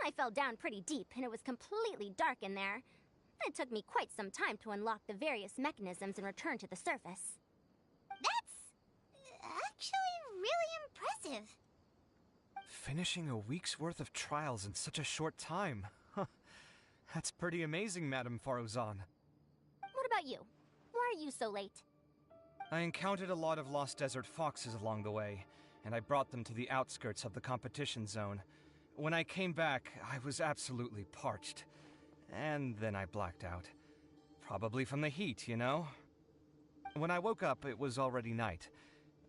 I fell down pretty deep, and it was completely dark in there. It took me quite some time to unlock the various mechanisms and return to the surface. That's actually really impressive. Finishing a week's worth of trials in such a short time. Huh. That's pretty amazing, Madame Faruzan. What about you? Why are you so late? I encountered a lot of lost desert foxes along the way, and I brought them to the outskirts of the competition zone. When I came back, I was absolutely parched. And then I blacked out. Probably from the heat, you know? When I woke up, it was already night.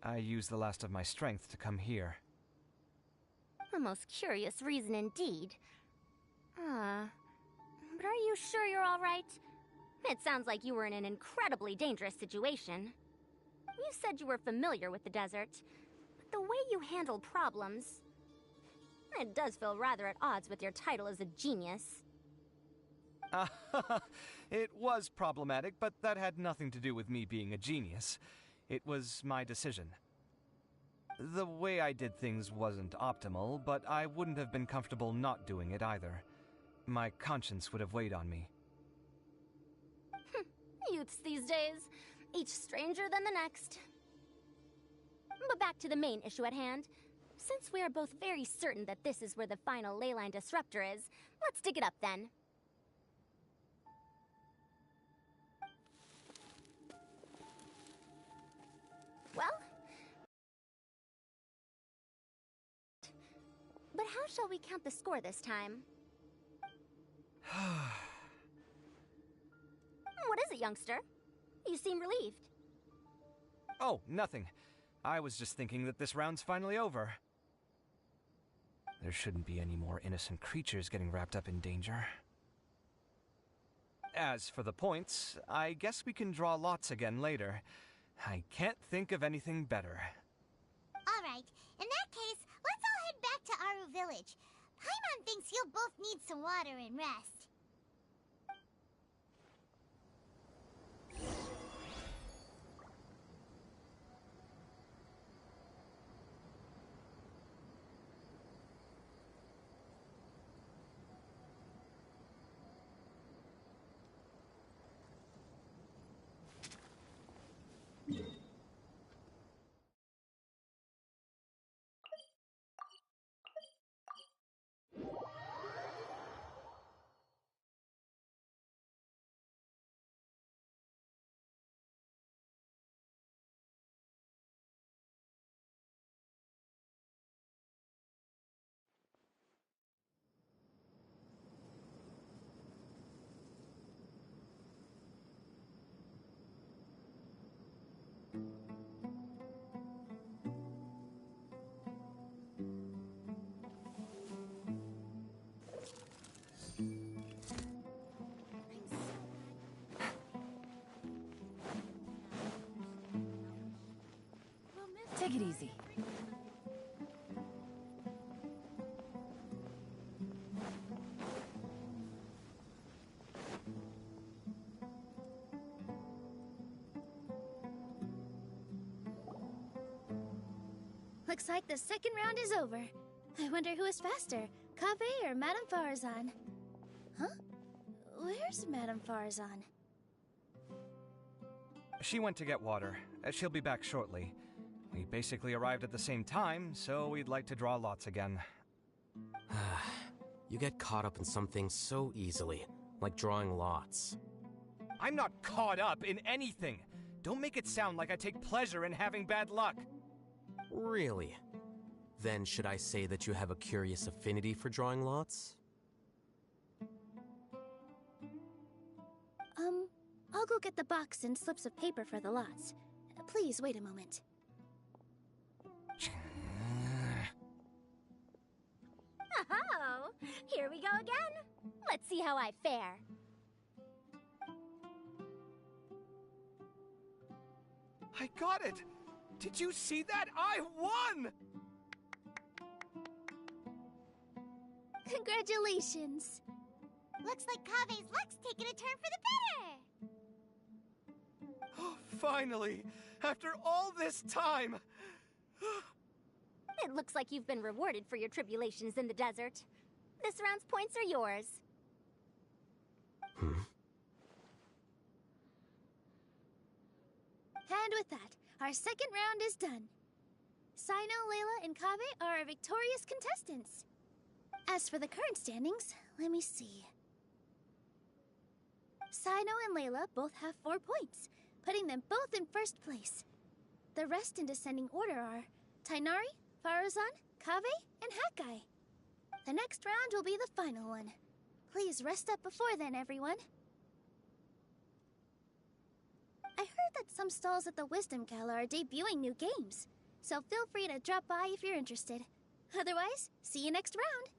I used the last of my strength to come here. A most curious reason indeed. But are you sure you're all right? It sounds like you were in an incredibly dangerous situation. You said you were familiar with the desert, but the way you handle problems... It does feel rather at odds with your title as a genius. It was problematic, but that had nothing to do with me being a genius. It was my decision. The way I did things wasn't optimal, but I wouldn't have been comfortable not doing it either. My conscience would have weighed on me. Youths these days, each stranger than the next. But back to the main issue at hand. Since we are both very certain that this is where the final leyline disruptor is, let's dig it up then. Well, but how shall we count the score this time? What is it, youngster? You seem relieved. Oh, nothing. I was just thinking that this round's finally over. There shouldn't be any more innocent creatures getting wrapped up in danger. As for the points, I guess we can draw lots again later. I can't think of anything better. All right. In that case, let's all head back to Aru Village. Paimon thinks you'll both need some water and rest. Take it easy. Looks like the second round is over. I wonder who is faster, Kaveh or Madame Faruzan? Huh? Where's Madame Faruzan? She went to get water. She'll be back shortly. We basically arrived at the same time, so we'd like to draw lots again. You get caught up in some things so easily, like drawing lots. I'm not caught up in anything! Don't make it sound like I take pleasure in having bad luck! Really? Then should I say that you have a curious affinity for drawing lots? I'll go get the box and slips of paper for the lots. Please wait a moment. Oh, here we go again. Let's see how I fare. I got it! Did you see that? I won! Congratulations! Looks like Kave's luck's taking a turn for the better! Oh, finally! After all this time! It looks like you've been rewarded for your tribulations in the desert. This round's points are yours. And with that, our second round is done. Sino, Layla, and Kave are our victorious contestants. As for the current standings, let me see. Sino and Layla both have 4 points, putting them both in first place. The rest in descending order are Tainari, Faruzan, Kave, and Hakai. The next round will be the final one. Please rest up before then, everyone. I heard that some stalls at the Wisdom Gala are debuting new games, so feel free to drop by if you're interested. Otherwise, see you next round!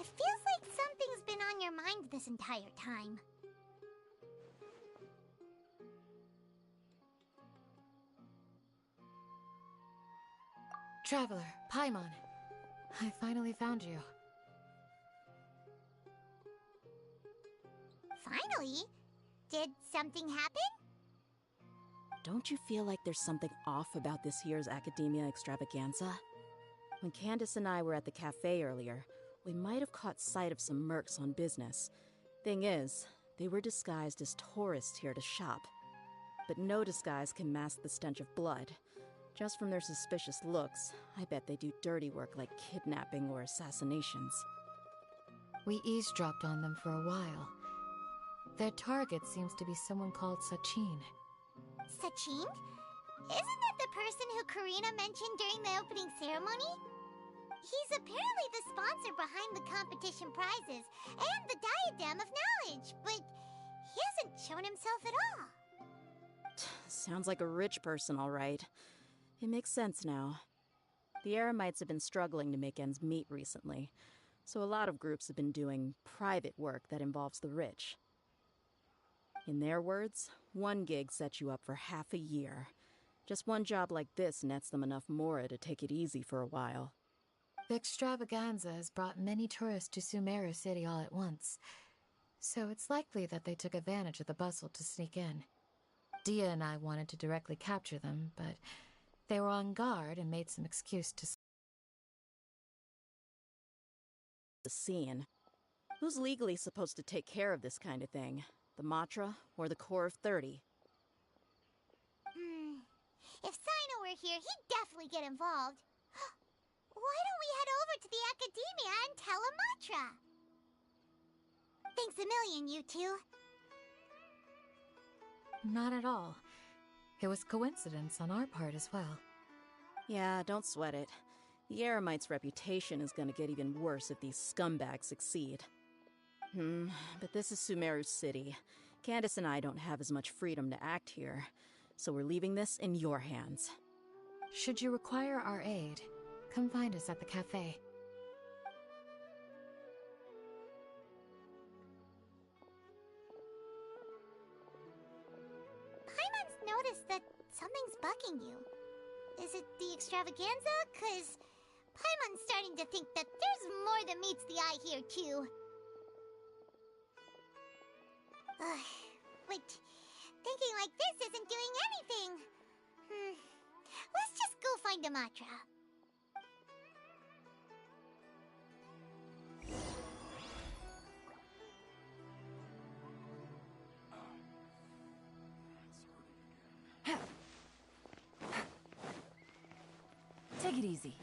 It feels like something's been on your mind this entire time. Traveler, Paimon. I finally found you. Finally? Did something happen? Don't you feel like there's something off about this year's Academia Extravaganza? When Candace and I were at the cafe earlier, we might have caught sight of some mercs on business. Thing is, they were disguised as tourists here to shop. But no disguise can mask the stench of blood. Just from their suspicious looks, I bet they do dirty work like kidnapping or assassinations. We eavesdropped on them for a while. Their target seems to be someone called Sachin. Sachin? Isn't that the person who Karina mentioned during the opening ceremony? He's apparently the sponsor behind the competition prizes and the Diadem of Knowledge, but he hasn't shown himself at all. Sounds like a rich person, all right. It makes sense now. The Eremites have been struggling to make ends meet recently, so a lot of groups have been doing private work that involves the rich. In their words, one gig sets you up for half a year. Just one job like this nets them enough mora to take it easy for a while. The extravaganza has brought many tourists to Sumeru City all at once, so it's likely that they took advantage of the bustle to sneak in. Dia and I wanted to directly capture them, but they were on guard and made some excuse to the scene. Who's legally supposed to take care of this kind of thing? The Matra or the Corps of 30? If Sino were here, he'd definitely get involved. Why don't we head over to the Academia and tell Matra? Thanks a million, you two. Not at all. It was coincidence on our part as well. Yeah, don't sweat it. The Eremite's reputation is gonna get even worse if these scumbags succeed. But this is Sumeru City. Candace and I don't have as much freedom to act here, so we're leaving this in your hands. Should you require our aid, come find us at the cafe. Paimon's noticed that something's bugging you. Is it the extravaganza? 'Cause Paimon's starting to think that there's more than meets the eye here, too. But thinking like this isn't doing anything. Let's just go find Amatra. Take it easy.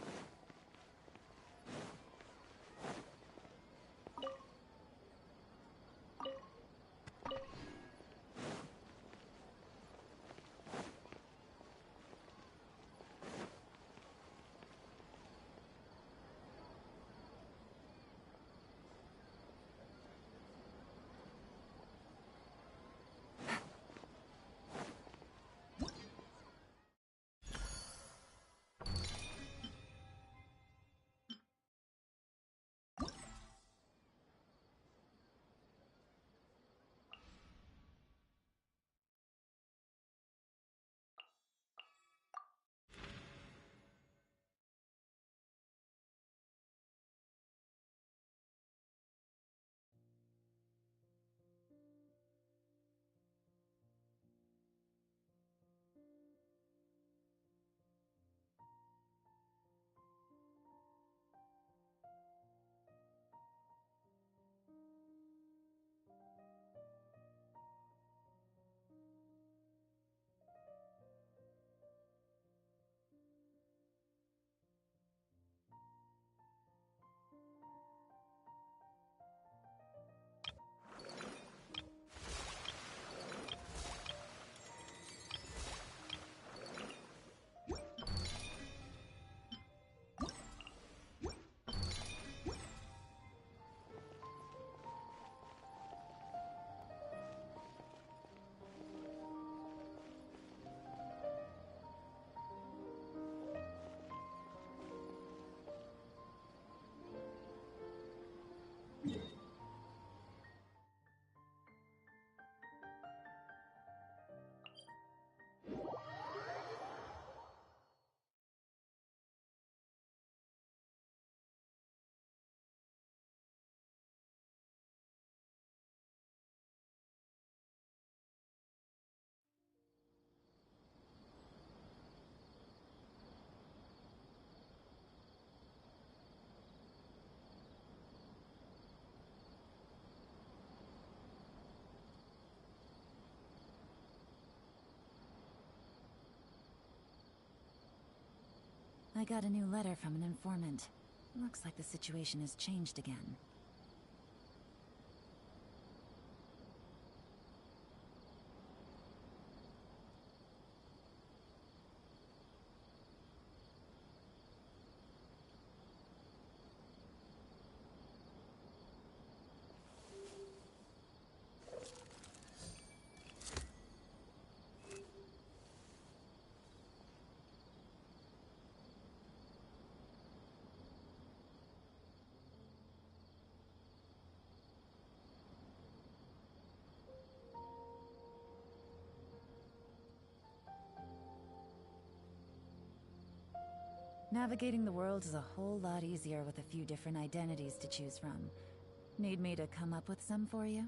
I got a new letter from an informant. Looks like the situation has changed again. Navigating the world is a whole lot easier with a few different identities to choose from. Need me to come up with some for you?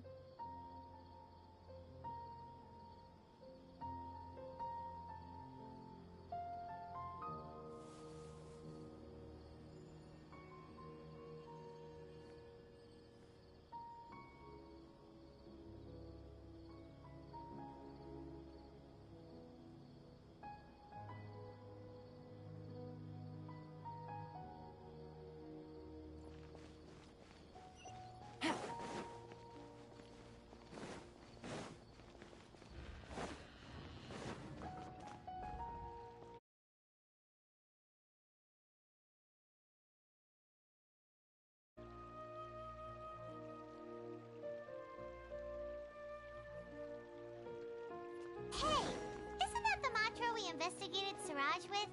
investigated Siraj with?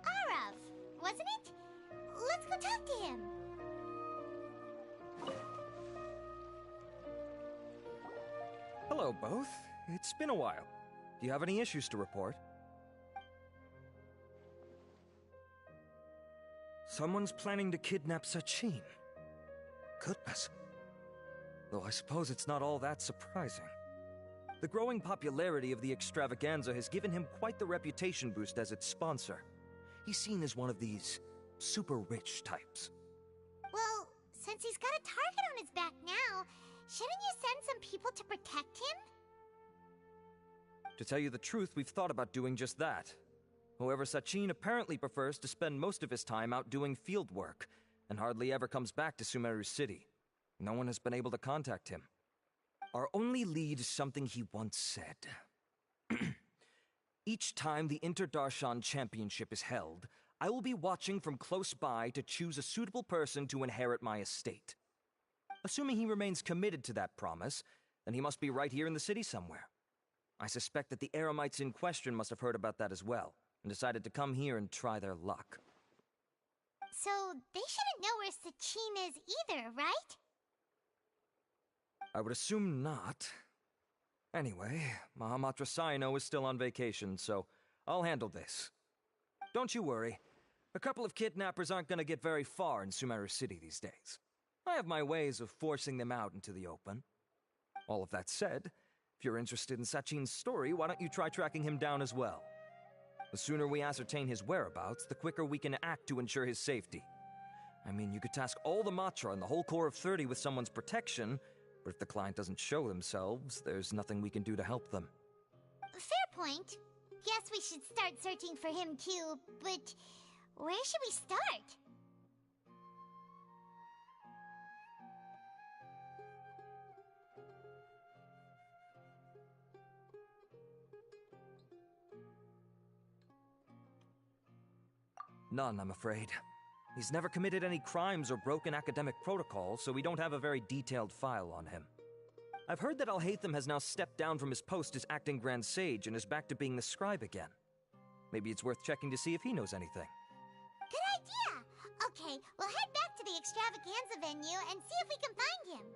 Arav, wasn't it? Let's go talk to him. Hello, both. It's been a while. Do you have any issues to report? Someone's planning to kidnap Sachin. Goodness. Though I suppose it's not all that surprising. The growing popularity of the extravaganza has given him quite the reputation boost as its sponsor. He's seen as one of these super rich types. Well, since he's got a target on his back now, shouldn't you send some people to protect him? To tell you the truth, we've thought about doing just that. However, Sachin apparently prefers to spend most of his time out doing field work, and hardly ever comes back to Sumeru City. No one has been able to contact him. Our only lead is something he once said. Each time the Inter-Darshan Championship is held, I will be watching from close by to choose a suitable person to inherit my estate. Assuming he remains committed to that promise, then he must be right here in the city somewhere. I suspect that the Eremites in question must have heard about that as well, and decided to come here and try their luck. So, they shouldn't know where Sachin is either, right? I would assume not. Anyway, Mahamatra Saino is still on vacation, so I'll handle this. Don't you worry. A couple of kidnappers aren't gonna get very far in Sumeru City these days. I have my ways of forcing them out into the open. All of that said, if you're interested in Sachin's story, why don't you try tracking him down as well? The sooner we ascertain his whereabouts, the quicker we can act to ensure his safety. I mean, you could task all the Matra and the whole Corps of 30 with someone's protection, but if the client doesn't show themselves, there's nothing we can do to help them. Fair point. Guess we should start searching for him too, but where should we start? None, I'm afraid. He's never committed any crimes or broken academic protocol, so we don't have a very detailed file on him. I've heard that Alhaitham has now stepped down from his post as acting Grand Sage and is back to being the scribe again. Maybe it's worth checking to see if he knows anything. Good idea! Okay, we'll head back to the extravaganza venue and see if we can find him.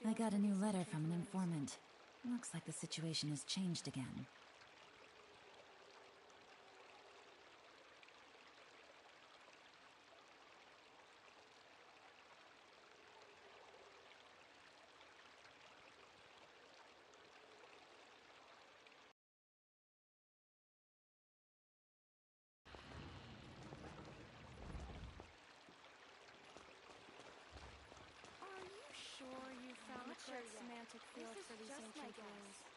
I got a new letter from an informant. Looks like the situation has changed again. Semantic field for these ancient runes.